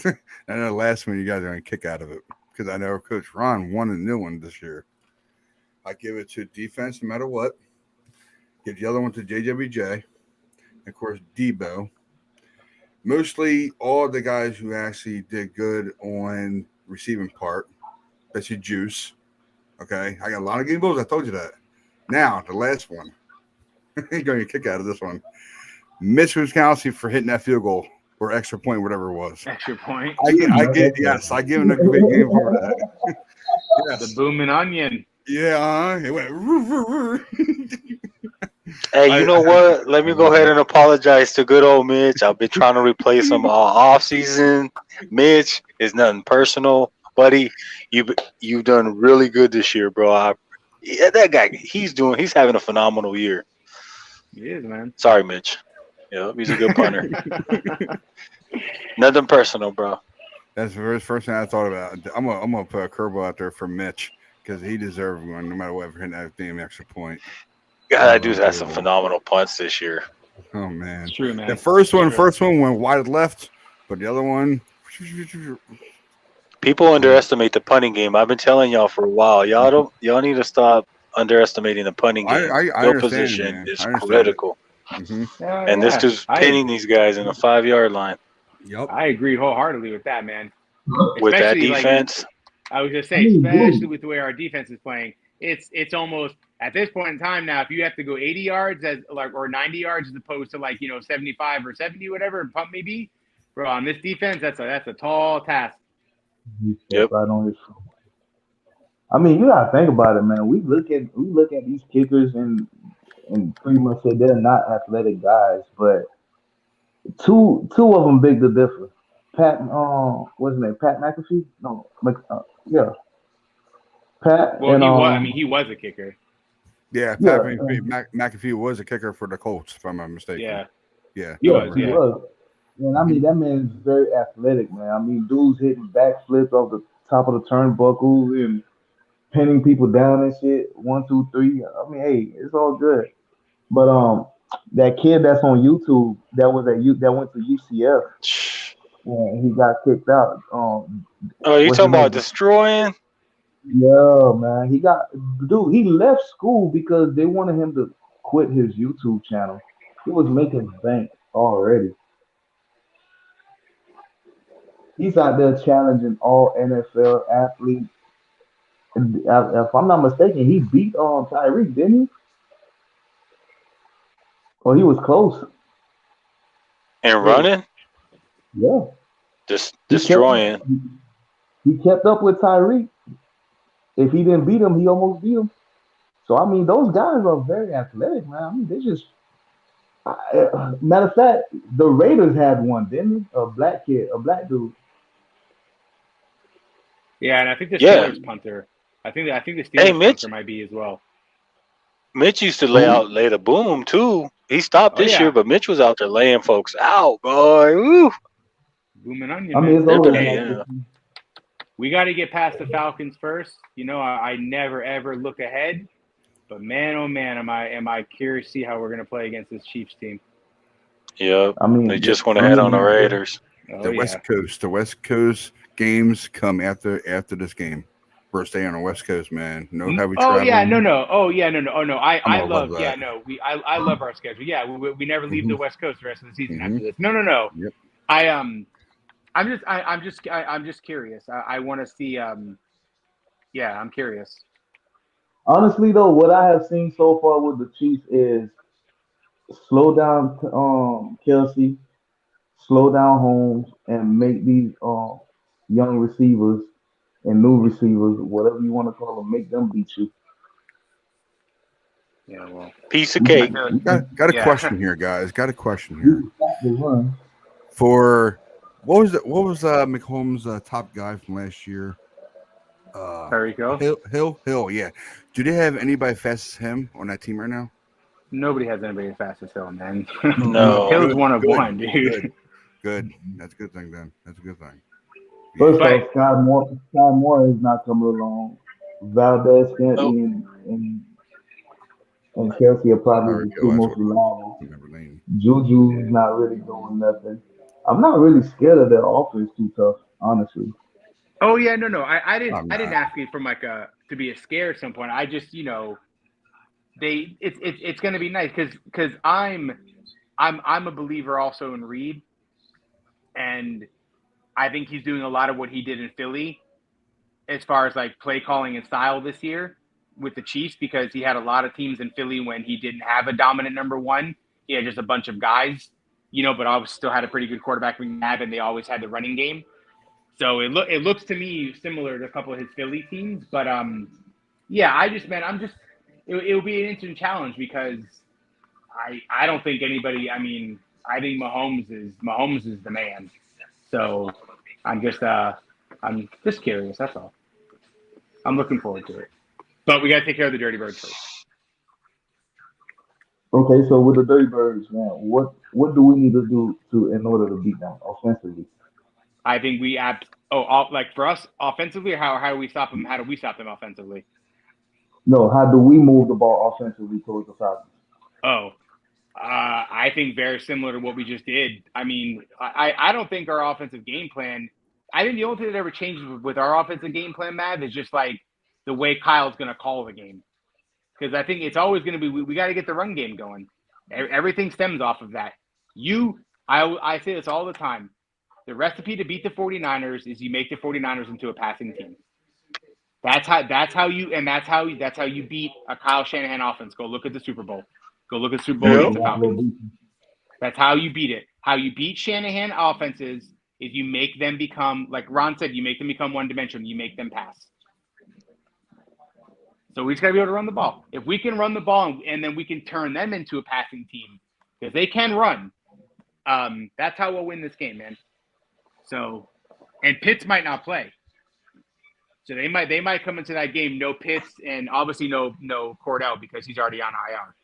I know the last one you guys are going to kick out of it because I know Coach Ron won a new one this year. I give it to defense no matter what. Give the other one to JWJ. And of course, Debo. Mostly all the guys who actually did good on receiving part. Especially Juice. Okay. I got a lot of game balls. I told you that. Now, the last one. You're going to kick out of this one. Mitch Wisconsin for hitting that field goal or extra point, whatever it was. Extra point. I give him a great game for that. The booming onion. Yeah, it went. Hey, you know what? Let me go ahead and apologize to good old Mitch. I've been trying to replace him all off season. Mitch, it's nothing personal, buddy. You've done really good this year, bro. That guy, he's having a phenomenal year. He is, man. Sorry, Mitch. Yeah, he's a good punter. Nothing personal, bro. That's the first thing I thought about. I'm gonna put a curveball out there for Mitch because he deserved one no matter what for hitting that damn extra point. God, that dude's had some phenomenal punts this year. Oh man, It's true, man. the first one went wide left, but the other one. People underestimate the punting game. I've been telling y'all for a while. Y'all need to stop underestimating the punting game. I Field understand, position man. is I understand critical. Mm-hmm. And this dude's pinning these guys in the 5-yard line. Yep. I agree wholeheartedly with that, man. With that Especially, defense, I was just saying, especially with the way our defense is playing, it's almost at this point in time now. If you have to go 80 yards or 90 yards as opposed to 75 or 70, whatever, and pump maybe, bro, on this defense, that's a tall task. Yep. Right on his. I mean, you gotta think about it, man. We look at these kickers and pretty much say they're not athletic guys, but two of them big the difference. Pat, what's his name? Pat McAfee? No, yeah. Pat. Well, and, he was a kicker. Yeah, Yeah, McAfee was a kicker for the Colts, if I'm not mistaken. Yeah. Yeah. he was, yeah. was. And I mean, that man's very athletic, man. I mean, dudes hitting backflips off the top of the turnbuckle and pinning people down and shit. 1, 2, 3. I mean, hey, it's all good. But that kid that's on YouTube that went to UCF and he got kicked out. oh, you what's talking his name? about destroying? Yeah, man. He left school because they wanted him to quit his YouTube channel. He was making bank already. He's out there challenging all NFL athletes. And if I'm not mistaken, he beat Tyreek, didn't he? Or he was close. And running? Yeah. Just destroying. He kept up with Tyreek. If he didn't beat him, he almost beat him. So I mean, those guys are very athletic, man. I mean, they just. Matter of fact, the Raiders had one, didn't they? A black dude. Yeah, and I think the Yeah. Steelers punter. I think the Steelers Hey, Mitch. punter might be as well. Mitch used to lay the boom too. He stopped this year, but Mitch was out there laying folks out, boy. Woo. Booming onion. I mean, it's man. always Yeah. like, We got to get past the Falcons first. I never ever look ahead, but man, oh man, am I curious to see how we're gonna play against this Chiefs team. Yep. I mean, They just went ahead on the Raiders. Oh The yeah. West Coast games come after this game. First day on the West Coast, man. No heavy Oh traveling. yeah, no. Oh yeah, no. Oh no. I gonna love love. that. Yeah, no. I love our schedule. Yeah, we never leave the Mhm. West Coast the rest of the season Mhm. after this. No. Yep. I'm just curious. I want to see. Yeah, I'm curious. Honestly, though, what I have seen so far with the Chiefs is slow down Kelsey, slow down Holmes, and make these young receivers and new receivers, whatever you want to call them, make them beat you. Yeah, well, Piece of We I cake. feel can, we can, Got a yeah. question here, guys. Got a question we here can stop the run. for what was McCombs' top guy from last year? Perico. Hill. Yeah. Do they have anybody fast as him on that team right now? Nobody has anybody as fast as Hill, man. No. Hill's one of one, Good. dude. Good. That's a good thing then. That's a good thing. Yeah. First But off, Sky Moore is not coming along. Valdez Nope. Scantling and Kelsey are probably Sorry, the two Hill. That's most what I reliable. remember name. Juju's not really doing nothing. I'm not really scared of their offense too tough, honestly. oh yeah, no. I didn't I'm I didn't not. ask you from like a to be a scare at some point. I just it's gonna be nice because I'm a believer also in Reed, and I think he's doing a lot of what he did in Philly as far as like play calling and style this year with the Chiefs, because he had a lot of teams in Philly when he didn't have a dominant number one. He had just a bunch of guys, but always still had a pretty good quarterback in Mab, and they always had the running game. So it looks to me similar to a couple of his Philly teams, but yeah, it'll be an interesting challenge because I don't think anybody. I mean, I think Mahomes is the man. So I'm just uh I'm just curious. That's all. I'm looking forward to it. But we got to take care of the Dirty Birds first. Okay, so with the Dirty Birds, man, what do we need to do to in order to beat them offensively? I think like for us offensively, or how do we stop them? How do we stop them offensively? No, how do we move the ball offensively towards the Falcons? Oh, I think very similar to what we just did. I mean, I don't think our offensive game plan. I think the only thing that ever changes with our offensive game plan, Matt, is just like the way Kyle's going to call the game. Because I think it's always going to be we got to get the run game going. Everything stems off of that. I say this all the time. The recipe to beat the 49ers is you make the 49ers into a passing team. That's how you beat a Kyle Shanahan offense. Go look at the Super Bowl. Go look at the Super Bowl With against the the Buffalo Falcons. defense. That's how you beat it. How you beat Shanahan offenses is you make them become, like Ron said, you make them become one dimensional. You make them pass. So we just got to be able to run the ball. If we can run the ball and then we can turn them into a passing team, because they can run, that's how we'll win this game, man. So, and Pitts might not play. So they might come into that game no Pitts and obviously no Cordell because he's already on IR.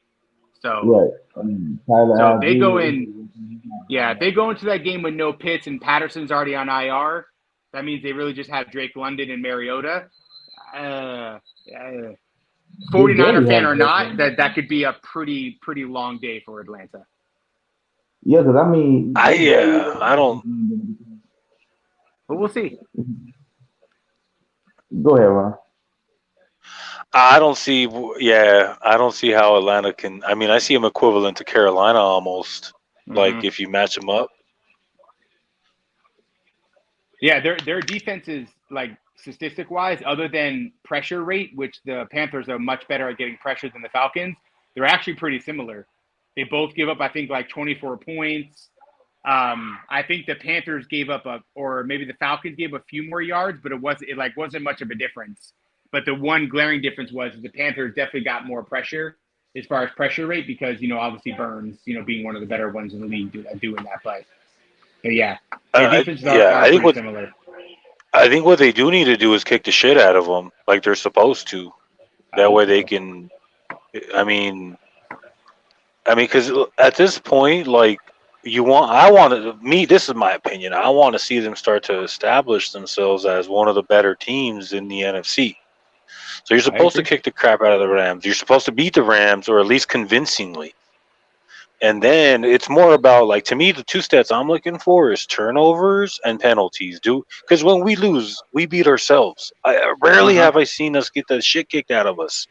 So Right. Tyler so if they go Algier. in, yeah, if they go into that game with no Pitts and Patterson's already on IR, that means they really just have Drake London and Mariota. 49er fan or not, that could be a pretty long day for Atlanta. Yeah, because I mean, I don't. But we'll see. Go ahead, Ron. I don't see. Yeah, I don't see how Atlanta can. I mean, I see them equivalent to Carolina almost. Like if you match them up. Yeah, their defense is like statistic wise, other than pressure rate, which the Panthers are much better at getting pressure than the Falcons. They're actually pretty similar. They both give up, I think, like 24 points. I think the Panthers gave up or maybe the Falcons gave a few more yards, but it wasn't much of a difference. But the one glaring difference was the Panthers definitely got more pressure as far as pressure rate because obviously Burns, being one of the better ones in the league doing that. But yeah, their defenses are pretty similar. I think what they do need to do is kick the shit out of them like they're supposed to. That way they can. I mean, because at this point, like this is my opinion. I want to see them start to establish themselves as one of the better teams in the NFC. So you're supposed to kick the crap out of the Rams. You're supposed to beat the Rams, or at least convincingly. And then it's more about, like, to me, the two stats I'm looking for is turnovers and penalties. Because when we lose, we beat ourselves. Rarely Uh-huh. have I seen us get the shit kicked out of us.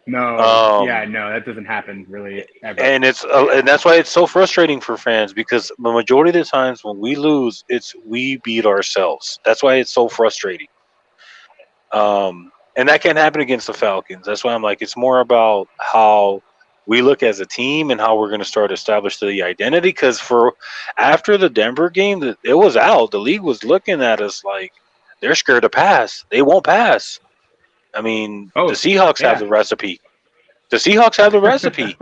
No, yeah, no, that doesn't happen really ever. And and that's why it's so frustrating for fans, because the majority of the times when we lose, it's we beat ourselves. That's why it's so frustrating. And that can't happen against the Falcons. That's why I'm like, it's more about how we look as a team and how we're going to start establish the identity. Because for after the Denver game, it was out. The league was looking at us like they're scared to pass. They won't pass. I mean, the Oh, Seahawks have yeah. the recipe. The Seahawks have the recipe.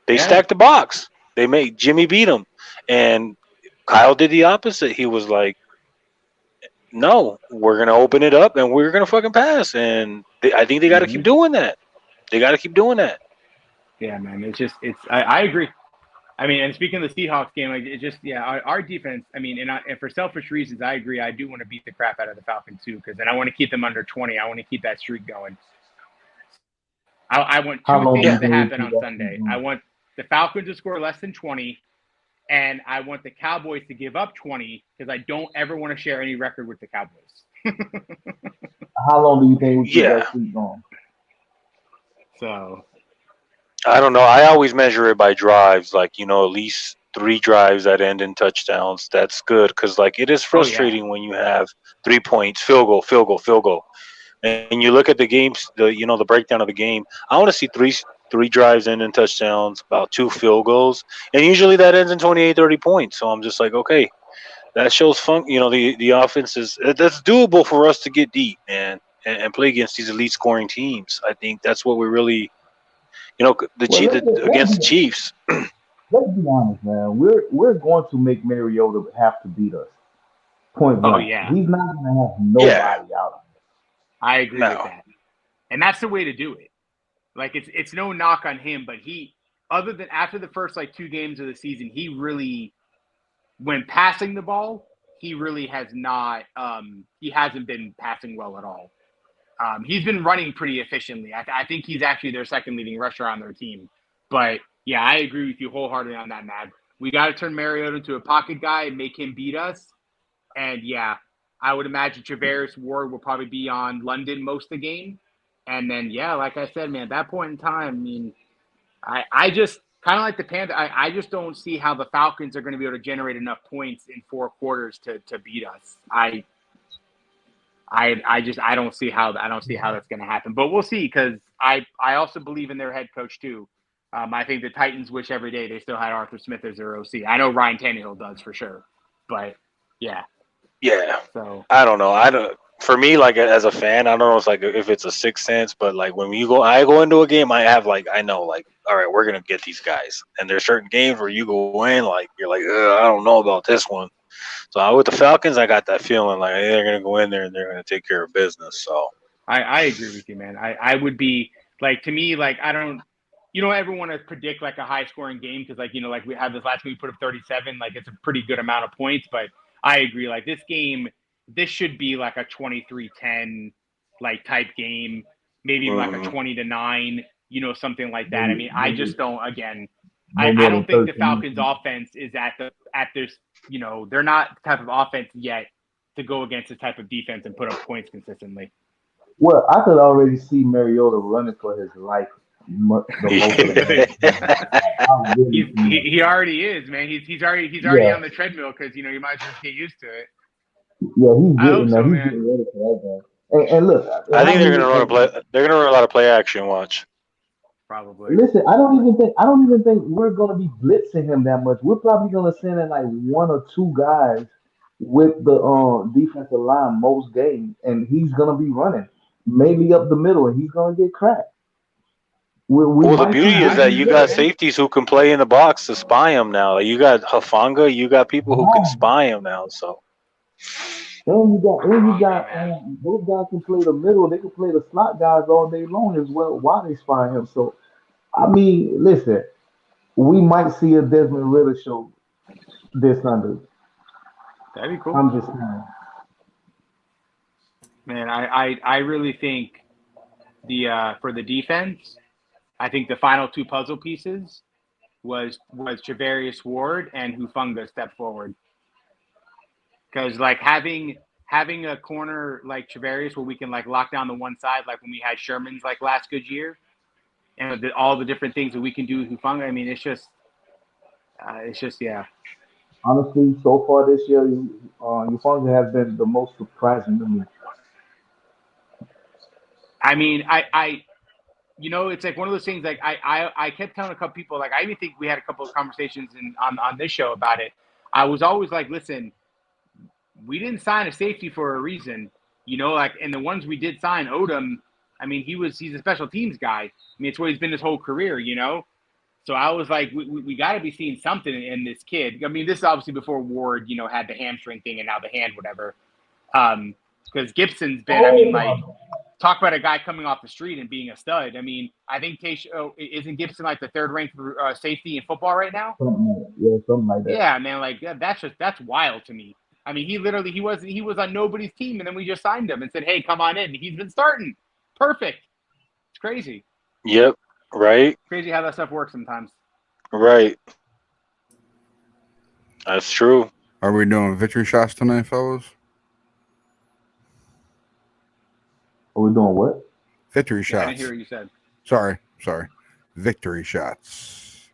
They Yeah. stacked the box. They made Jimmy beat them, and Kyle did the opposite. He was like, "No, we're gonna open it up and we're gonna fucking pass." And I think they got to keep Mhm. doing that. They got to keep doing that. Yeah, man. I agree. I mean, and speaking of the Seahawks game, like it just, yeah, our defense. I mean, and for selfish reasons, I agree. I do want to beat the crap out of the Falcons too, because then I want to keep them under 20. I want to keep that streak going. I want How two long do things you Yeah, to think we happen keep on that Sunday. I season? want the Falcons to score less than 20, and I want the Cowboys to give up 20 because I don't ever want to share any record with the Cowboys. How long do you think we keep that yeah. streak going? So, I don't know. I always measure it by drives. Like, at least 3 drives that end in touchdowns. That's good, because like it is oh yeah, frustrating when you have 3 points, field goal, field goal, field goal, and you look at the games, the breakdown of the game. I want to see three drives end in touchdowns, about 2 field goals, and usually that ends in 28, 30 points. So I'm just like, okay, that shows fun. The offense is that's doable for us to get deep, man, and play against these elite scoring teams. I think that's what we really, Well, against the Chiefs. let's be honest, man. We're going to make Mariota have to beat us. Point oh blank. yeah, He's not going to have Yeah, nobody out. I agree with no, that, and that's the way to do it. Like it's no knock on him, but other than after the first like 2 games of the season, he really, when passing the ball, he really has not. He hasn't been passing well at all. He's been running pretty efficiently. I think he's actually their second leading rusher on their team. But yeah, I agree with you wholeheartedly on that, Matt. We got to turn Mariota into a pocket guy and make him beat us. And yeah, I would imagine Travaris Ward will probably be on London most of the game. And then yeah, like I said, man, at that point in time, I mean, I just kind of like the Panthers. I just don't see how the Falcons are going to be able to generate enough points in 4 quarters to beat us. I don't see how that's going to happen, but we'll see, because I also believe in their head coach too. I think the Titans wish every day they still had Arthur Smith as their OC. I know Ryan Tannehill does for sure, but yeah. yeah. So I don't know. I don't. For me, like as a fan, I don't know. It's like if it's a sixth sense, but like when I go into a game, I have like I know like, all right, we're gonna get these guys. And there's certain games where you go in like you're like, I don't know about this one. So with the Falcons, I got that feeling like they're gonna go in there and they're gonna take care of business. So I agree with you, man. I would be like, to me, like I don't. Everyone to predict like a high scoring game because, like, like we had this last week, we put up 37. Like, it's a pretty good amount of points. But I agree. Like, this should be like a 23-10 like type game, maybe even like a mhm. 20-9, something like that. I No, mean, I just don't. Again, no I more than don't think the 13. Falcons' offense is at this. They're not the type of offense yet to go against this type of defense and put up points consistently. Well, I could already see Mariota running for his life the most of the game. I really see it. He already is, man. He's already Yeah, on the treadmill because you might just get used to it. yeah, he's I hope getting there. so, He's man. getting ready for that game. And look, I how think they're many? gonna run a play. They're gonna run a lot of play action. Watch. Probably. Listen, I don't even think we're gonna be blitzing him that much. We're probably gonna send in like one or two guys with the defensive line most games, and he's gonna be running maybe up the middle, and he's gonna get cracked. We Well, the might see beauty is I that agree Jimmy you with you, got Graham. man. safeties who can play in the box to spy him now. Like, you got Hafanga, you got people who can Right. spy him now. So And you Oh yeah, got man. those guys can play the middle. They can play the slot guys all day long as well while they spy him. So I mean, listen, we might see a Desmond Ritter show this Sunday. That'd be cool, I'm just saying. man. I really think the for the defense, I think the final two puzzle pieces was Travarius Ward and Hufanga stepped forward. Because like having a corner like Travarius where we can like lock down the one side, like when we had Sherman's like last good year, and all the different things that we can do with Hufanga. I mean, it's just yeah. Honestly, so far this year, Ufanga has been the most surprising to me. I mean, I it's like one of those things. Like I kept telling a couple people. Like I even think we had a couple of conversations on this show about it. I was always like, listen, we didn't sign a safety for a reason, like, and the ones we did sign, Odom, I mean, he's a special teams guy. I mean, it's what he's been his whole career, So I was like, we got to be seeing something in this kid. I mean, this is obviously before Ward, had the hamstring thing and now the hand, whatever. Because Gibson's been, I mean, like, talk about a guy coming off the street and being a stud. I mean, I think isn't Gibson like the third ranked safety in football right now? Something like that. Yeah, man, like that's wild to me. I mean, he was on nobody's team, and then we just signed him and said, "Hey, come on in." He's been starting. Perfect. It's crazy. Yep. Right. Crazy how that stuff works sometimes. Right. That's true. Are we doing victory shots tonight, fellas? Are we doing what? Victory Yeah, shots. I didn't hear what you said. Sorry. Victory shots.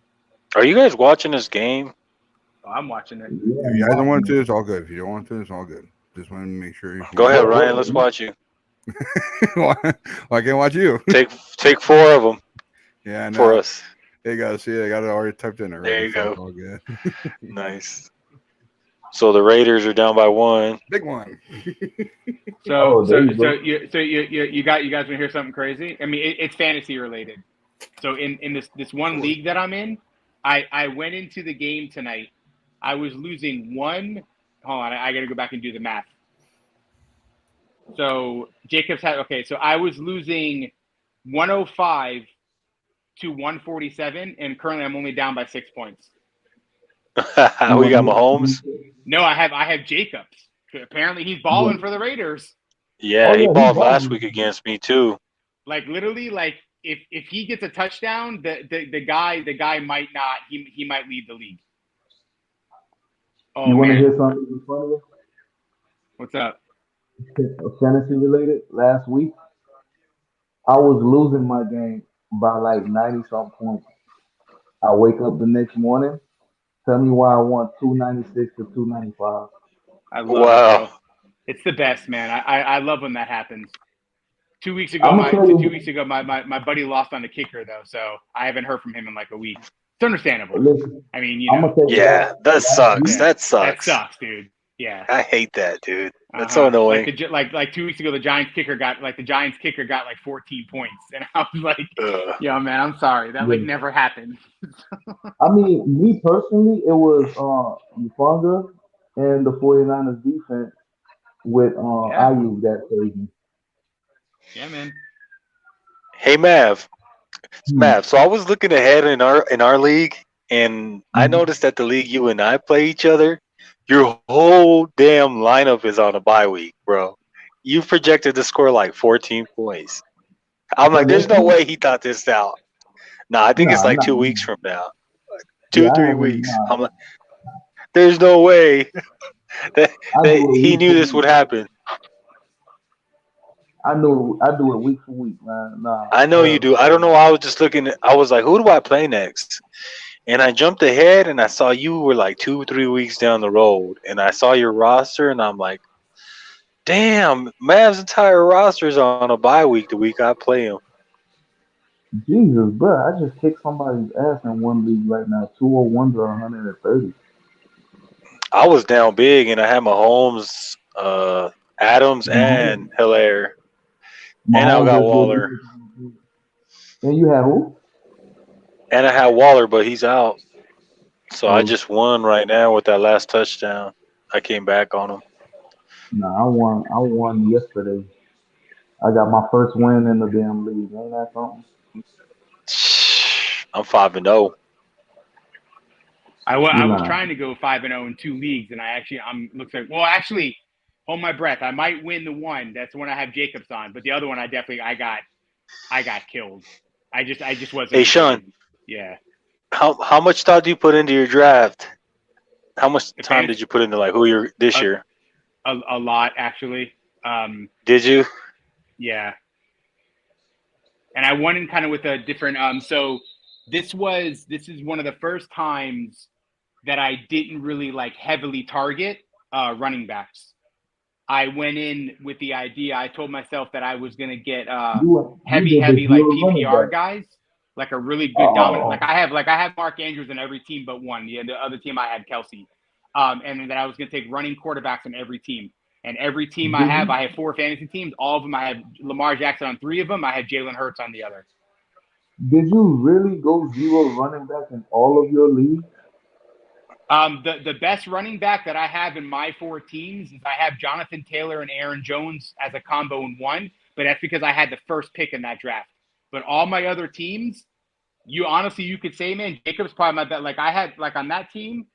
Are you guys watching this game? Oh, I'm watching it. Yeah, If you guys don't want to, it's all good. If you don't want to, it's all good. Just want to make sure you Go ahead, Ryan. Let's watch you. Why can't I watch you? Take 4 of them Yeah, I know. for us. There you go. See, I got it already typed in already. There you so go. it's all good. Nice. So the Raiders are down by 1. Big one. So there you go. you guys want to hear something crazy? I mean, it's fantasy related. So in this one league that I'm in, I went into the game tonight. I was losing one. Hold on, I got to go back and do the math. So Jacobs had so I was losing 105 to 147, and currently I'm only down by 6 points. We got Mahomes. No, I have Jacobs. Apparently, he's balling for the Raiders. Yeah, he he's balled last balling. week against me too. Like literally, like if he gets a touchdown, the guy might not. He might lead the league. Oh You want to man, hear something funny? what's up? Fantasy related. Last week, I was losing my game by like 90-something points. I wake up the next morning. Tell me why I won 296 to 295. I love it, Wow. bro. It's the best, man. I love when that happens. 2 weeks ago, I'ma tell you- my buddy lost on the kicker though, so I haven't heard from him in like a week. It's understandable. Listen, I mean, I'ma tell you Yeah, that sucks. Yeah. That that sucks. sucks, dude. Yeah. I hate that, dude. That's so annoying. Like 2 weeks ago, the Giants kicker got like 14 points, and I was like, Ugh. "Yo, man, I'm sorry. That like Yeah. never happened." I mean, me personally, it was Ufanga and the 49ers defense with Yeah. Ayuk that crazy. Yeah, man. Hey, Mav. So I was looking ahead in our league, and I noticed that the league you and I play each other, your whole damn lineup is on a bye week, bro. You projected to score like 14 points. I'm like, there's no way he thought this out. Nah, I think it's Nah, like nah. 2 weeks from now. 2, Yeah, 3 I weeks. nah. I'm like, there's no way that I do it he week knew for this week. would happen. I do it week for week, man. Nah. I know you do. I don't know. I was just looking. I was like, who do I play next? And I jumped ahead and I saw you were like 2, 3 weeks down the road. And I saw your roster and I'm like, damn, Mav's entire roster is on a bye week the week I play him. Jesus, bro, I just kicked somebody's ass in one league right now. 201 to 130. I was down big and I had Mahomes, Adams, and Hilaire. And I Mahomes got just Waller. did- And you had who? And I had Waller, but he's out. So I Oh. just won right now with that last touchdown. I came back on him. Nah, I won yesterday. I got my first win in the damn league. Ain't that something? I'm 5-0. I You was lying. trying to go 5-0 in 2 leagues, and looks like hold my breath. I might win the one. That's the one I have Jacobs on, but the other one I got killed. I just wasn't. Hey, Sean. Yeah. How much thought do you put into your draft? How much If time any, did you put into like who you're this a, year? a lot actually. Did you? Yeah, and I went in kind of with a different. So this is one of the first times that I didn't really like heavily target running backs. I went in with the idea. I told myself that I was going to get You heavy, did the like zero running PPR back. guys, like a really good dominant. Oh, Like I have Mark Andrews in every team but one. The other team I had Kelsey, and that I was going to take running quarterbacks on every team. And every team did you I have 4 fantasy teams. All of them, I have Lamar Jackson on 3 of them. I had Jalen Hurts on the other. did you really go zero running back in all of your leagues? The best running back that I have in my 4 teams is I have Jonathan Taylor and Aaron Jones as a combo in one, but that's because I had the first pick in that draft. But all my other teams, you could say, man, Jacobs probably my bet. Like I had like on that team,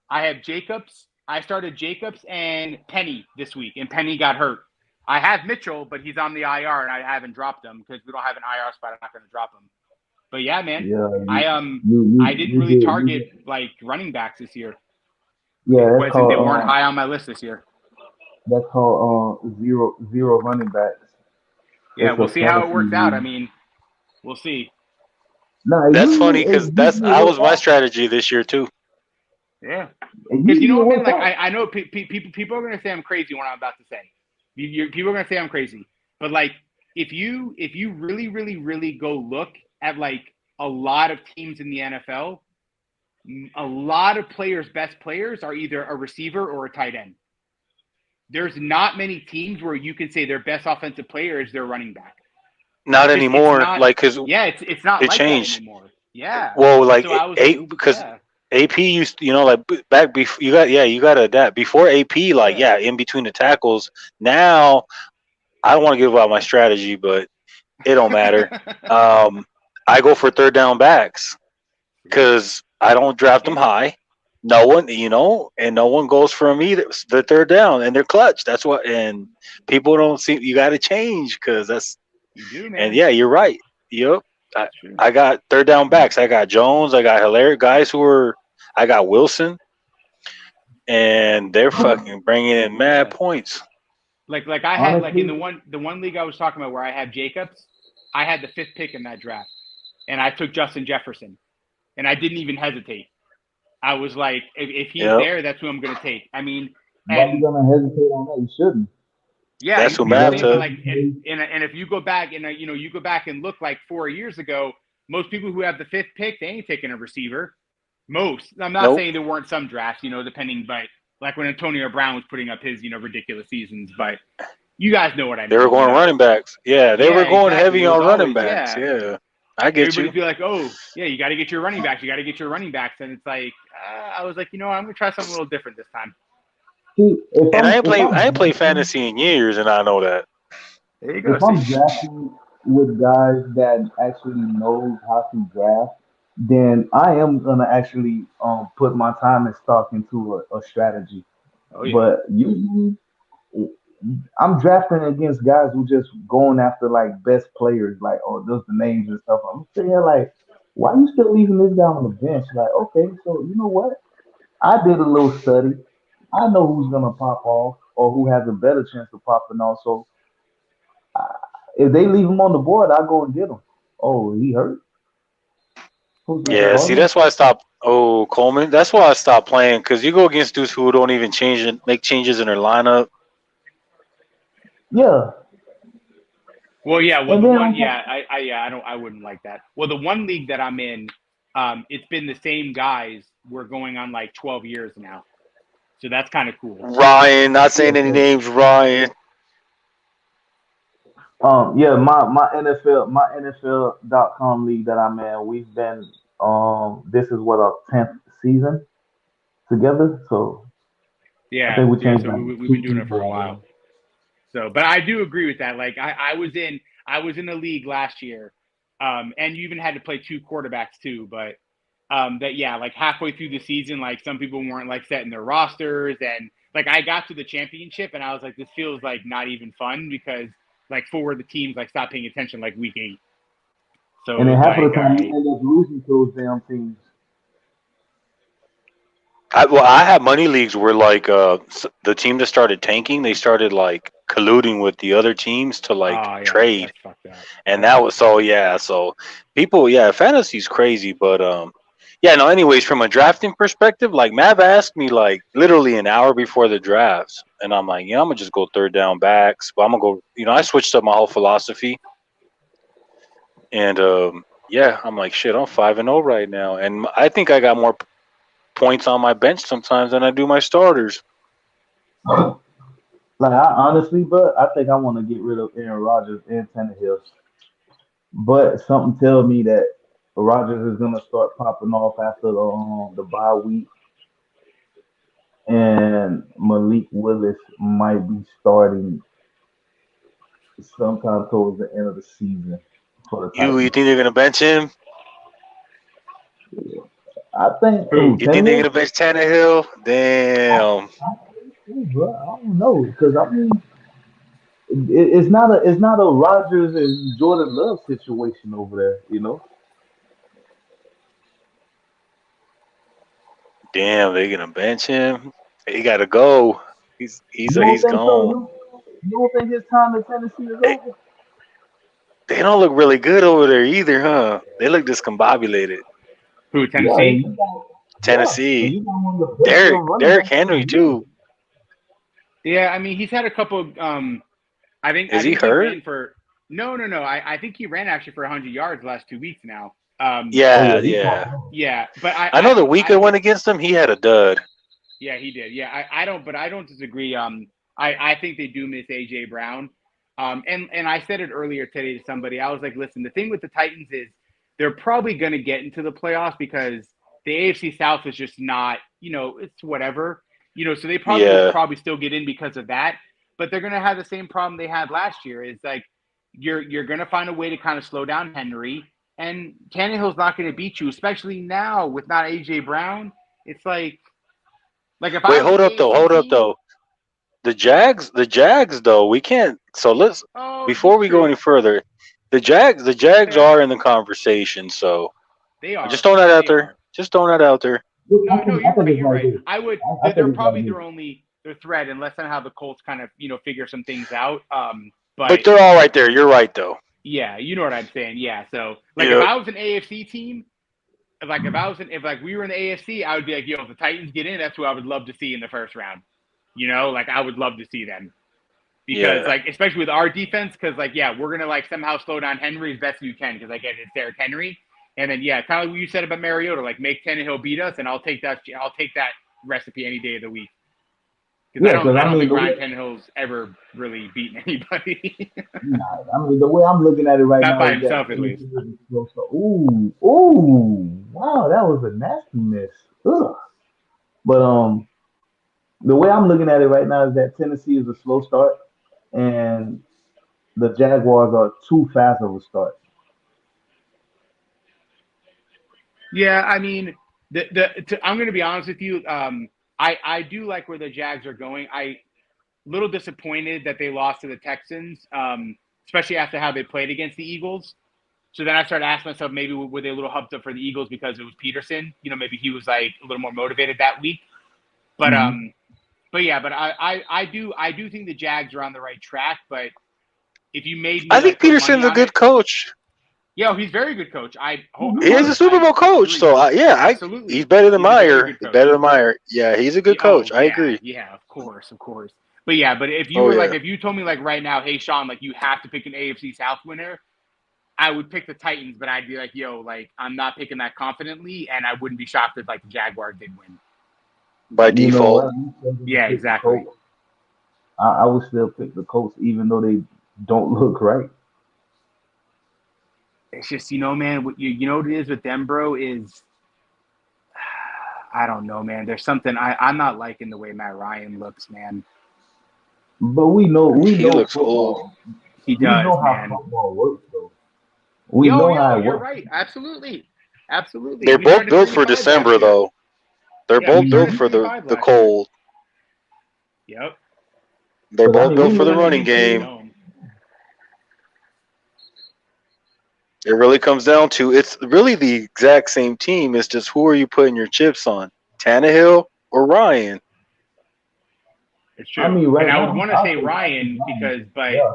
I have Jacobs. I started Jacobs and Penny this week, and Penny got hurt. I have Mitchell, but he's on the IR, and I haven't dropped him because we don't have an IR spot. I'm not going to drop him. But yeah, man, Yeah, I didn't you really did. You target did. like running backs this year. Yeah, It that's wasn't they weren't called high on my list this year. zero running backs. Yeah, It's we'll a see how it fantasy works out. I league. mean, we'll see. Nah, That's funny because it that's usually I work was my out. strategy this year too. Yeah, It because you usually know what, man. work Like out. I know people are gonna say I'm crazy when I'm about to say. People are gonna say I'm crazy, but like if you really go look at like a lot of teams in the NFL, a lot of best players are either a receiver or a tight end. There's not many teams where you can say their best offensive player is their running back. Not It's anymore, not. like because Yeah, it's not it like that changed. anymore. Yeah, Well, and like so I was like, because yeah, AP used, like back before you got to adapt. Before AP, like yeah. in between the tackles. Now I don't want to give out my strategy, but it don't matter. Um, I go for third down backs because I don't draft them Yeah, high. No one, and no one goes for them either. The third down, and they're clutch. That's what, and people don't see. You got to change because that's, you do, and man. yeah, you're right. Yep. I, That's true. I got third down backs. I got Jones. I got Hilaire guys who are. I got Wilson, and they're fucking bringing in mad Yeah, points. like I had like in Honestly, the one league I was talking about where I had Jacobs, I had the 5th pick in that draft, and I took Justin Jefferson, and I didn't even hesitate. I was like, if he's Yep. there, that's who I'm going to take. I mean, why you and gonna hesitate on that? You shouldn't. yeah, That's who You you know what I'm Mav saying. But got took. like, and if you go back and you go back and look like 4 years ago, most people who have the 5th pick, they ain't taking a receiver. Most. I'm not Nope. saying there weren't some drafts, depending, but like when Antonio Brown was putting up his, ridiculous seasons. But you guys know what I They were mean. going running backs. Yeah, they Yeah, were going exactly. heavy It was on running always backs. Yeah, I get Everybody'd you. be like, oh yeah, you got to get your running backs. You got to get your running backs, and it's like I was like, I'm gonna try something a little different this time. see And if I'm I ain't played drafting fantasy in years, and I know that. There you go. if See. I'm drafting with guys that actually knows how to draft, then I am gonna actually put my time and stock into a strategy. Oh yeah. But usually I'm drafting against guys who just going after like best players, like oh those the names and stuff. I'm sitting here like, why you still leaving this guy on the bench? Like, okay, so you know what? I did a little study. I know who's gonna pop off or who has a better chance of popping off. So if they leave him on the board, I go and get him. Oh, he hurt. Who's this? Yeah, Right. see, Coleman? that's why I stopped. Oh, Coleman. That's why I stopped playing because you go against dudes who don't even make changes in their lineup. Yeah. Well, yeah. Well, And the then one, on yeah, top, I wouldn't like that. Well, the one league that I'm in, it's been the same guys. We're going on like 12 years now, so that's kind of cool. Ryan, not yeah, saying any so, names. Ryan. yeah, my NFL.com league that I'm in, we've been this is what our 10th season together. So I Yeah, think we yeah. changed So like we've two been doing it for people a while. already. So, but I do agree with that. Like I was in the league last year, and you even had to play 2 quarterbacks too. But that yeah, like halfway through the season, like some people weren't like setting their rosters, and like I got to the championship, and I was like, this feels like not even fun because like 4 of the teams like stopped paying attention like week 8. So And it then was half of like, the all time you right, end up losing to those damn teams. I have money leagues where like the team that started tanking, they started like colluding with the other teams to like Oh yeah, trade, that's fucked up. and that was so yeah. So people, yeah, fantasy's crazy, but yeah. No, anyways, from a drafting perspective, like Mav asked me like literally an hour before the drafts, and I'm like, yeah, I'm gonna just go third down backs, but I'm gonna go. I switched up my whole philosophy, and yeah, I'm like, shit, I'm 5-0 right now, and I think I got more points on my bench sometimes than I do my starters. Like I honestly, but I think I want to get rid of Aaron Rodgers and Tannehill. But something tells me that Rodgers is gonna start popping off after the bye week, and Malik Willis might be starting sometime towards the end of the season for the You Titans. think they're gonna bench him? I think Who? You think they're Tannehill. gonna bench Tannehill? Damn. Bro, I don't know because I mean it's not a Rodgers and Jordan Love situation over there, you know. Damn, they gonna bench him. He gotta go. You don't He's think so? gone. You don't think his time in Tennessee is They, over? they don't look really good over there either, huh? They look discombobulated. Who? Yeah, and Tennessee? you got and Tennessee. you got one of the best young running Derrick backs in Henry the league. too. Yeah, I mean he's had a couple. I Is he think he hurt? ran for. No. I think he ran actually for 100 yards the last 2 weeks now. Oh Yeah, yeah, he yeah. caught Yeah, but I know the week I went against him, he had a dud. yeah, he did. Yeah, I don't disagree. I think they do miss AJ Brown. And I said it earlier today to somebody. I was like, listen, the thing with the Titans is they're probably going to get into the playoffs because the AFC South is just not, it's whatever, so they probably will Yeah. probably still get in because of that. But they're going to have the same problem they had last year. Is like you're going to find a way to kind of slow down Henry, and Tannehill's not going to beat you, especially now with not AJ Brown. It's like if I Wait, was an hold AFC up team, though. The Jags though, we can't. So let's oh, before it's we go true. any further, the Jags Fair. are in the conversation. So They I'm just are. throwing that out They there. are. Just throwing that out there. him. No, I you're think right. it's You're like right. this. I would. I They're think it's like probably this. their threat, unless somehow the Colts kind of figure some things out. But But they're all right there. You're right though. yeah, you know what I'm saying. Yeah. So like if Yeah. I was an AFC team, like if like we were in the AFC, I would be like, yo, if the Titans get in, that's who I would love to see in the first round. Like I would love to see them. Because Yeah. like especially with our defense, because like yeah, we're gonna like somehow slow down Henry as best as you can because I get it's Derrick Henry, and then yeah, kind of like what you said about Mariota, like make Tannehill beat us, and I'll take that recipe any day of the week because Yeah, because I I don't mean think the Ryan way, Tannehill's ever really beaten anybody, nah, I mean the way I'm looking at it right not now by is that himself at least. ooh, wow, that was a nasty miss. Ugh. But the way I'm looking at it right now is that Tennessee is a slow start, and the Jaguars are too fast of a start. Yeah, I mean I'm gonna be honest with you. I do like where the Jags are going. I little disappointed that they lost to the Texans, especially after how they played against the Eagles. So then I started asking myself, maybe were they a little humped up for the Eagles because it was Peterson? Maybe he was like a little more motivated that week. But Hmm. I do think the Jags are on the right track. But if you made me I think like put money Peterson's a on it, good coach. yeah, he's a very good coach. He's He's a Super I Bowl coach, agree. so he's Absolutely, better than he's a very Meyer. good coach. Better than Meyer. Yeah, he's a good Yeah, oh coach. I yeah, agree. yeah, of course, of course. But yeah, but if you Oh were like yeah. if you told me like right now, hey Sean, like you have to pick an AFC South winner, I would pick the Titans, but I'd be like, yo, like I'm not picking that confidently, and I wouldn't be shocked if like the Jaguars did win. By You know what? default. I'm still gonna Yeah, pick the exactly. Colts. I would still pick the Colts even though they don't look right. It's just man, what you know what it is with them, bro, is I don't know, man. There's something I'm not liking the way Matt Ryan looks, man. But we He know looks old. football. He We does, know how man. football works, though. We know how it You're works. right. Absolutely, absolutely. They're We both started built for 3-5 last December year. though. They're Yeah, we both built started Hmm. for three and the five the last year. cold. Yep. They're Because I both mean, we built for know the Especially running when Houston's at game. home. It really comes down to it's really the exact same team. It's just who are you putting your chips on, Tannehill or Ryan? It's true. I mean, right and I now, would want to I'll say say Ryan but yeah,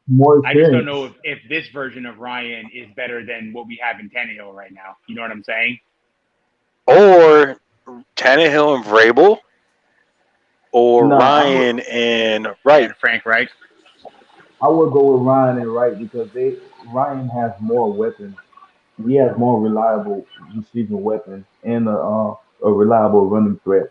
more I just don't experience. know if this version of Ryan is better than what we have in Tannehill right now. You know what I'm saying? Or Tannehill and Vrabel? Or Nah, Ryan and Wright? And Frank Reich. I would go with Ryan and Wright because Ryan has more weapons. He has more reliable receiving weapons and a reliable running threat.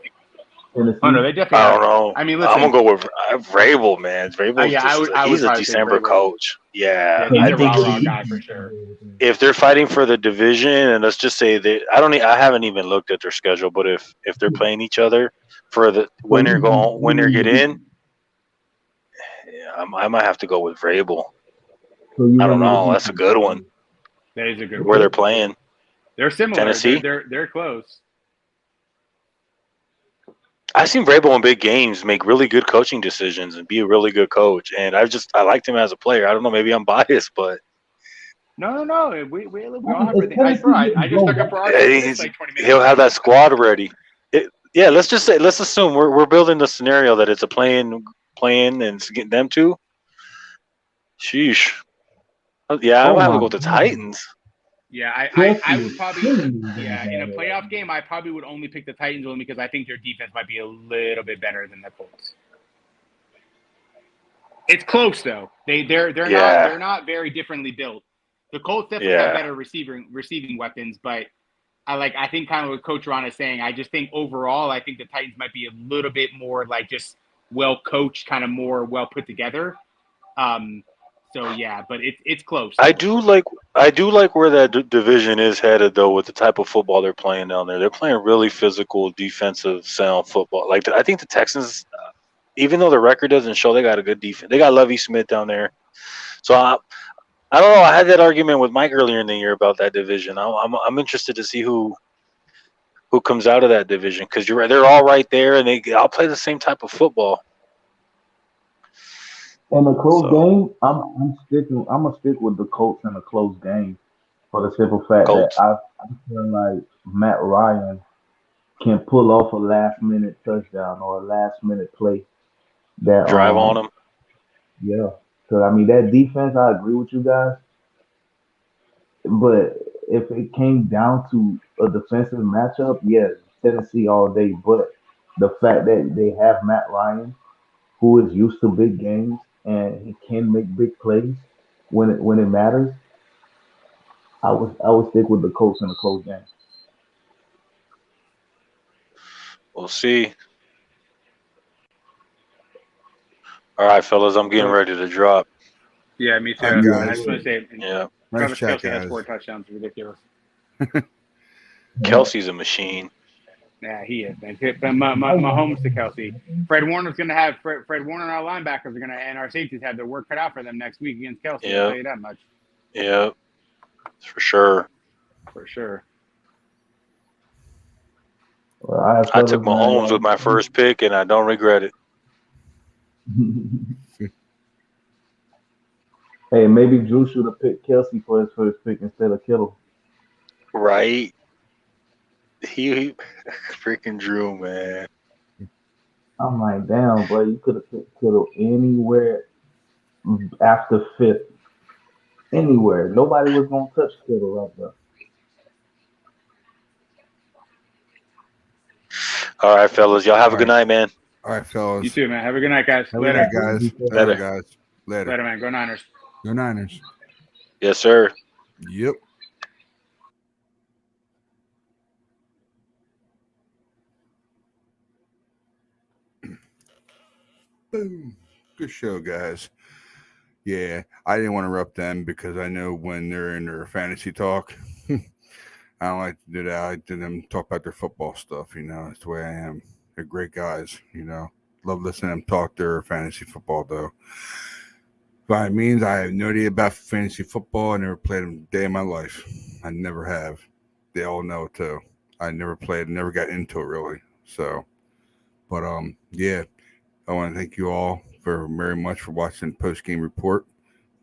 Oh no, Tennessee, they definitely I have. don't know. I mean, I'm listen. gonna go with Vrabel, man. Vrabel's Yeah, just I would he's a probably say December Vrabel. coach. Yeah, Yeah, he's I a think rah rah guy for sure. if they're fighting for the division, and let's just say that I haven't even looked at their schedule, but if they're playing each other for the winner get in, yeah, I might have to go with Vrabel. So you I want don't me to know. be That's a good one. That is a good Where one. they're playing They're similar. Tennessee. They're close. I've seen Vrabel in big games make really good coaching decisions and be a really good coach, and I liked him as a player. I don't know, maybe I'm biased, but No. We all have If everything. Tennessee I didn't just go stuck up back, for our team he's, like 20 minutes he'll have ago. that squad ready. Yeah, let's assume we're building the scenario that it's a playing and it's getting them to. Sheesh. Yeah, I oh might have to my go with the God, Titans. Yeah, Kelsey I is would probably killing these guys in a out there right playoff now. game I probably would only pick the Titans only because I think their defense might be a little bit better than the Colts. It's close though. They're not very differently built. The Colts definitely have better receiving weapons, but I think kind of what Coach Ron is saying. I just think overall, I think the Titans might be a little bit more like just well coached, kind of more well put together. So yeah, but it's close. I do like where that division is headed though, with the type of football they're playing down there. They're playing really physical, defensive, sound football. Like I think the Texans, even though the record doesn't show, they got a good defense. They got Lovie Smith down there. So I don't know. I had that argument with Mike earlier in the year about that division. I'm interested to see who comes out of that division because you're right. They're all right there, and they all play the same type of football. In a close So game, I'm gonna stick with the Colts in a close game for the simple fact that Colts I feel like Matt Ryan can pull off a last minute touchdown or a last minute play that drive on them. yeah. Because I mean that defense, I agree with you guys, but if it came down to a defensive matchup, yes, Tennessee all day. But the fact that they have Matt Ryan, who is used to big games and he can make big plays when it matters, I would stick with the Colts in a close game. We'll see. All right, fellas, I'm getting ready to drop. Yeah, me too. All right, I guys. just want to say, Yeah, Nice Travis chat, Kelce has guys. 4 touchdowns. Ridiculous. Kelsey's a machine. Yeah, he is, man. Mahomes to Kelce. Fred Warner's going to have Fred Warner and our linebackers are going to, and our safeties have their work cut out for them next week against Kelce. Yeah. I'll tell you that much. Yeah, for sure. For sure. Well, I I took Mahomes with my first pick, and I don't regret it. Hey, maybe Drew should have picked Kelsey for his first pick instead of Kittle. Right? He freaking Drew, man. I'm like, damn, bro, you could have picked Kittle anywhere after fifth. Anywhere. Nobody was gonna touch Kittle right there. All right, fellas. Y'all have a All good right. night, man. All right, fellas. You too, man. Have a good night, guys. Have a Later. good night, guys. Later. Guys. Later. Later, man. Go Niners. Go Niners. Yes, sir. Yep. Boom. Good show, guys. Yeah, I didn't want to interrupt them because I know when they're in their fantasy talk, I don't like to do that. I like to them talk about their football stuff. That's the way I am. They're great guys. Love listening to them talk their fantasy football, though. By means, I have no idea about fantasy football. I never played them a day in my life. I never have. They all know it, too. I never played, never got into it, really. So, but, yeah. I want to thank you all very much for watching the post-game report.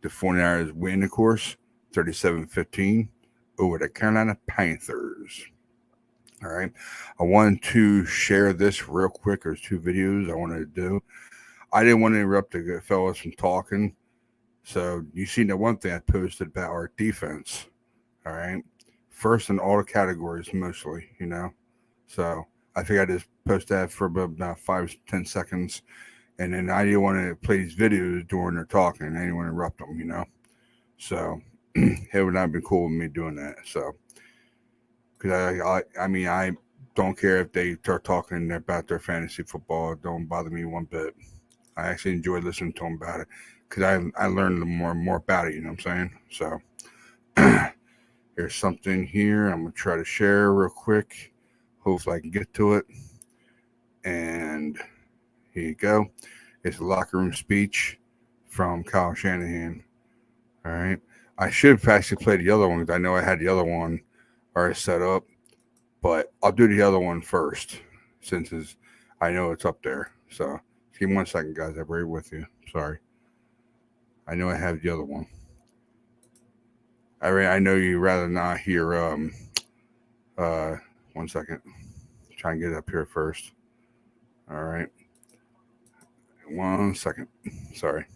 The 49ers win, of course, 37-15 over the Carolina Panthers. All right. I wanted to share this real quick. There's 2 videos I wanted to do. I didn't want to interrupt the good fellas from talking. So you seen the one thing I posted about our defense. All right. First in all the categories, mostly, So I think I just post that for about 5-10 seconds. And then I didn't want to play these videos during their talking. I didn't want to interrupt them. So it would not have been cool with me doing that. So, because I don't care if they start talking about their fantasy football. It don't bother me one bit. I actually enjoy listening to them about it because I learned more and more about it. You know what I'm saying? So here's something here I'm gonna try to share real quick. Hopefully I can get to it. And here you go. It's a locker room speech from Kyle Shanahan. All right. I should have actually played the other one because I know I had the other one already set up, but I'll do the other one first since I know it's up there. So give me 1 second, guys. I'll be right with you. Sorry. I know I have the other one. I know you'd rather not hear 1 second. Try and get it up here first. All right. 1 second. Sorry.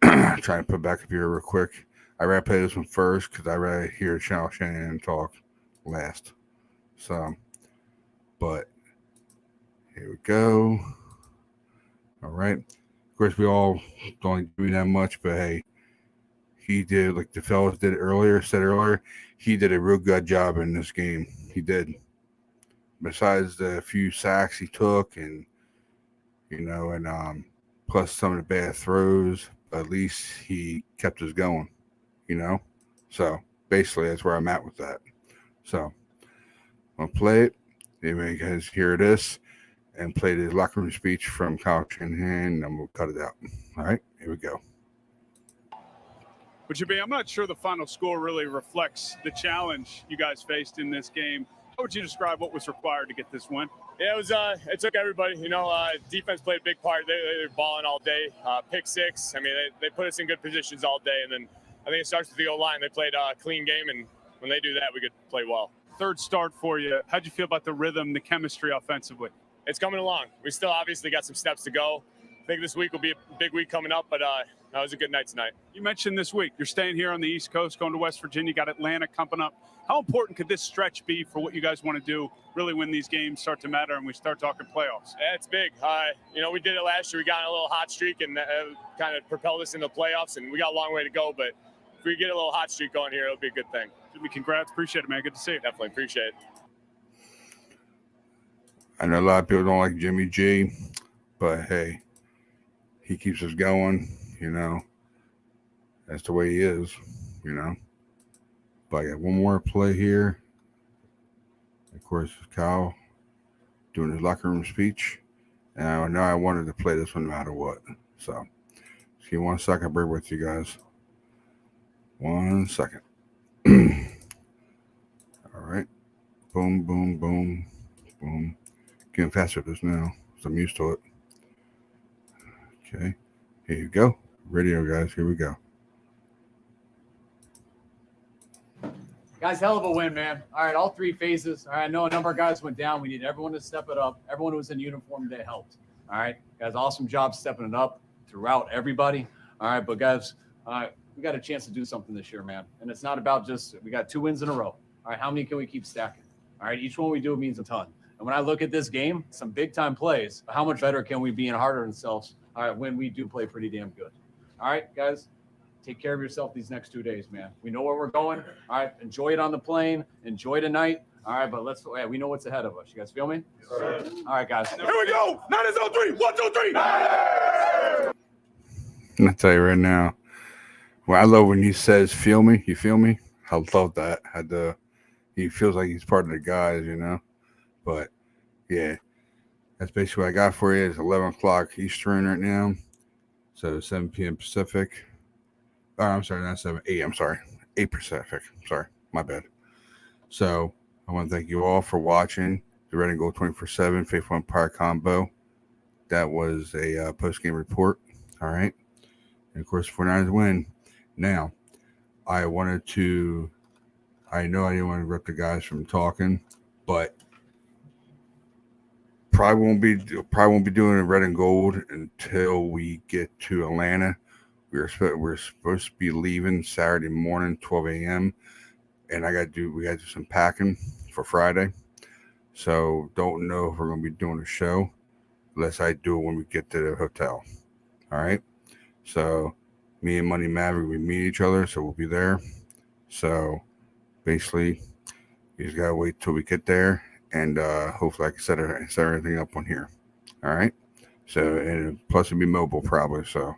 Trying to put back up here real quick. I rather play this one first because I rather hear Kyle Shanahan talk last. So, but here we go. All right. Of course, we all don't do that much, but hey, he did, like the fellas said earlier, he did a real good job in this game. He did. Besides the few sacks he took and plus some of the bad throws, at least he kept us going, So basically that's where I'm at with that. So I'll play it. Anyway, guys, here it is. And play the locker room speech from Kyle Shanahan, and we'll cut it out. All right, here we go. But I'm not sure the final score really reflects the challenge you guys faced in this game. How would you describe what was required to get this win? Yeah, it took everybody. Defense played a big part. They were balling all day. Pick six. I mean, they put us in good positions all day. And then I think it starts with the O-line. They played a clean game, and when they do that, we could play well. Third start for you. How'd you feel about the rhythm, the chemistry offensively? It's coming along. We still obviously got some steps to go. I think this week will be a big week coming up, but that was a good night tonight. You mentioned this week you're staying here on the East Coast, going to West Virginia, got Atlanta coming up. How important could this stretch be for what you guys want to do, really when these games start to matter and we start talking playoffs? Yeah, it's big. We did it last year. We got on a little hot streak and kind of propelled us into the playoffs, and we got a long way to go, but if we get a little hot streak going here, it'll be a good thing. Jimmy, congrats. Appreciate it, man. Good to see you. Definitely appreciate it. I know a lot of people don't like Jimmy G, but hey, he keeps us going, That's the way he is, But I got one more play here. Of course, Kyle doing his locker room speech. And I know I wanted to play this one no matter what. So, just give me 1 second. I'll be with you guys. 1 second. All right. Boom, boom, boom, boom. Getting faster at this now, because I'm used to it. Okay. Here you go. Radio, guys. Here we go. Guys, hell of a win, man. All right, all 3 phases. All right, I know a number of guys went down. We need everyone to step it up. Everyone who was in uniform today helped. All right, guys, awesome job stepping it up throughout everybody. All right, but guys, we got a chance to do something this year, man. And it's not about just we got 2 wins in a row. All right, how many can we keep stacking? All right, each one we do means a ton. And when I look at this game, some big-time plays, how much better can we be and harder on ourselves, all right, when we do play pretty damn good? All right, guys, take care of yourself these next 2 days, man. We know where we're going. All right, enjoy it on the plane. Enjoy tonight. All right, but we know what's ahead of us. You guys feel me? Yes, sir. All right, guys. Here we go. 9-0-3. 1, 2, 3. I'll tell you right now. Well, I love when he says, feel me. You feel me? I love that. He feels like he's part of the guys, But, yeah, that's basically what I got for you. It's 11 o'clock Eastern right now. So 7 p.m. Pacific. Oh, I'm sorry, not 7, 8. I'm sorry. 8 Pacific. Sorry, my bad. So I want to thank you all for watching the Red and Gold 24/7 Faithful Empire combo. That was a post-game report. All right. And, of course, 49ers win. Now, I know I didn't want to interrupt the guys from talking, but probably won't be doing a red and gold until we get to Atlanta. We're supposed to be leaving Saturday morning, 12 a.m. and we got to do some packing for Friday. So don't know if we're going to be doing a show unless I do it when we get to the hotel. All right. So me and Money Maverick, we meet each other, so we'll be there. So basically, you just gotta wait till we get there, and hopefully I can set everything up on here. All right. So and plus it'll be mobile probably. So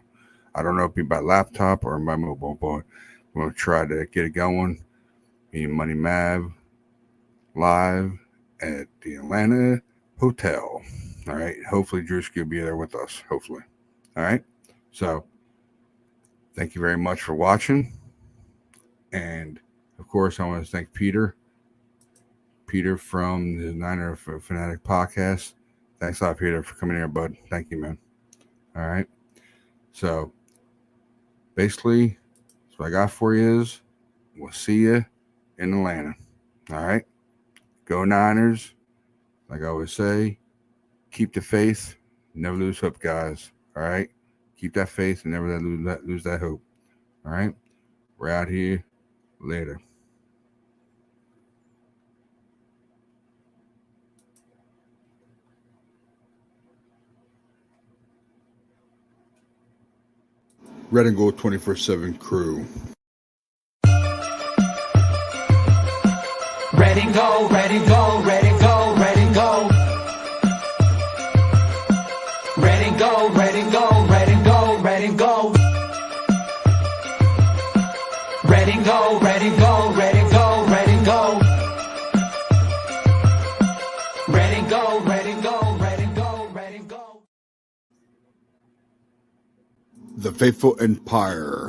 I don't know if it'll be by laptop or by mobile, but I'm gonna try to get it going. Me and Money Mav live at the Atlanta hotel. All right. Hopefully Drewski will be there with us. Hopefully. All right. So thank you very much for watching. And of course, I want to thank Peter from the Niner Fanatic podcast. Thanks a lot, Peter, for coming here, bud. Thank you, man. All right. So basically, what I got for you is we'll see you in Atlanta. All right. Go Niners. Like I always say, keep the faith. Never lose hope, guys. All right. Keep that faith and never lose that hope. All right. We're out here. Later. Red and Gold 24/7 crew. Red and gold, red and gold, red and gold, red and gold. Red and gold, red and gold, red and gold, red and gold. Red and gold, red and gold, red and gold, red and gold. Red and gold, red and gold, red and gold, red and gold. The Faithful Empire.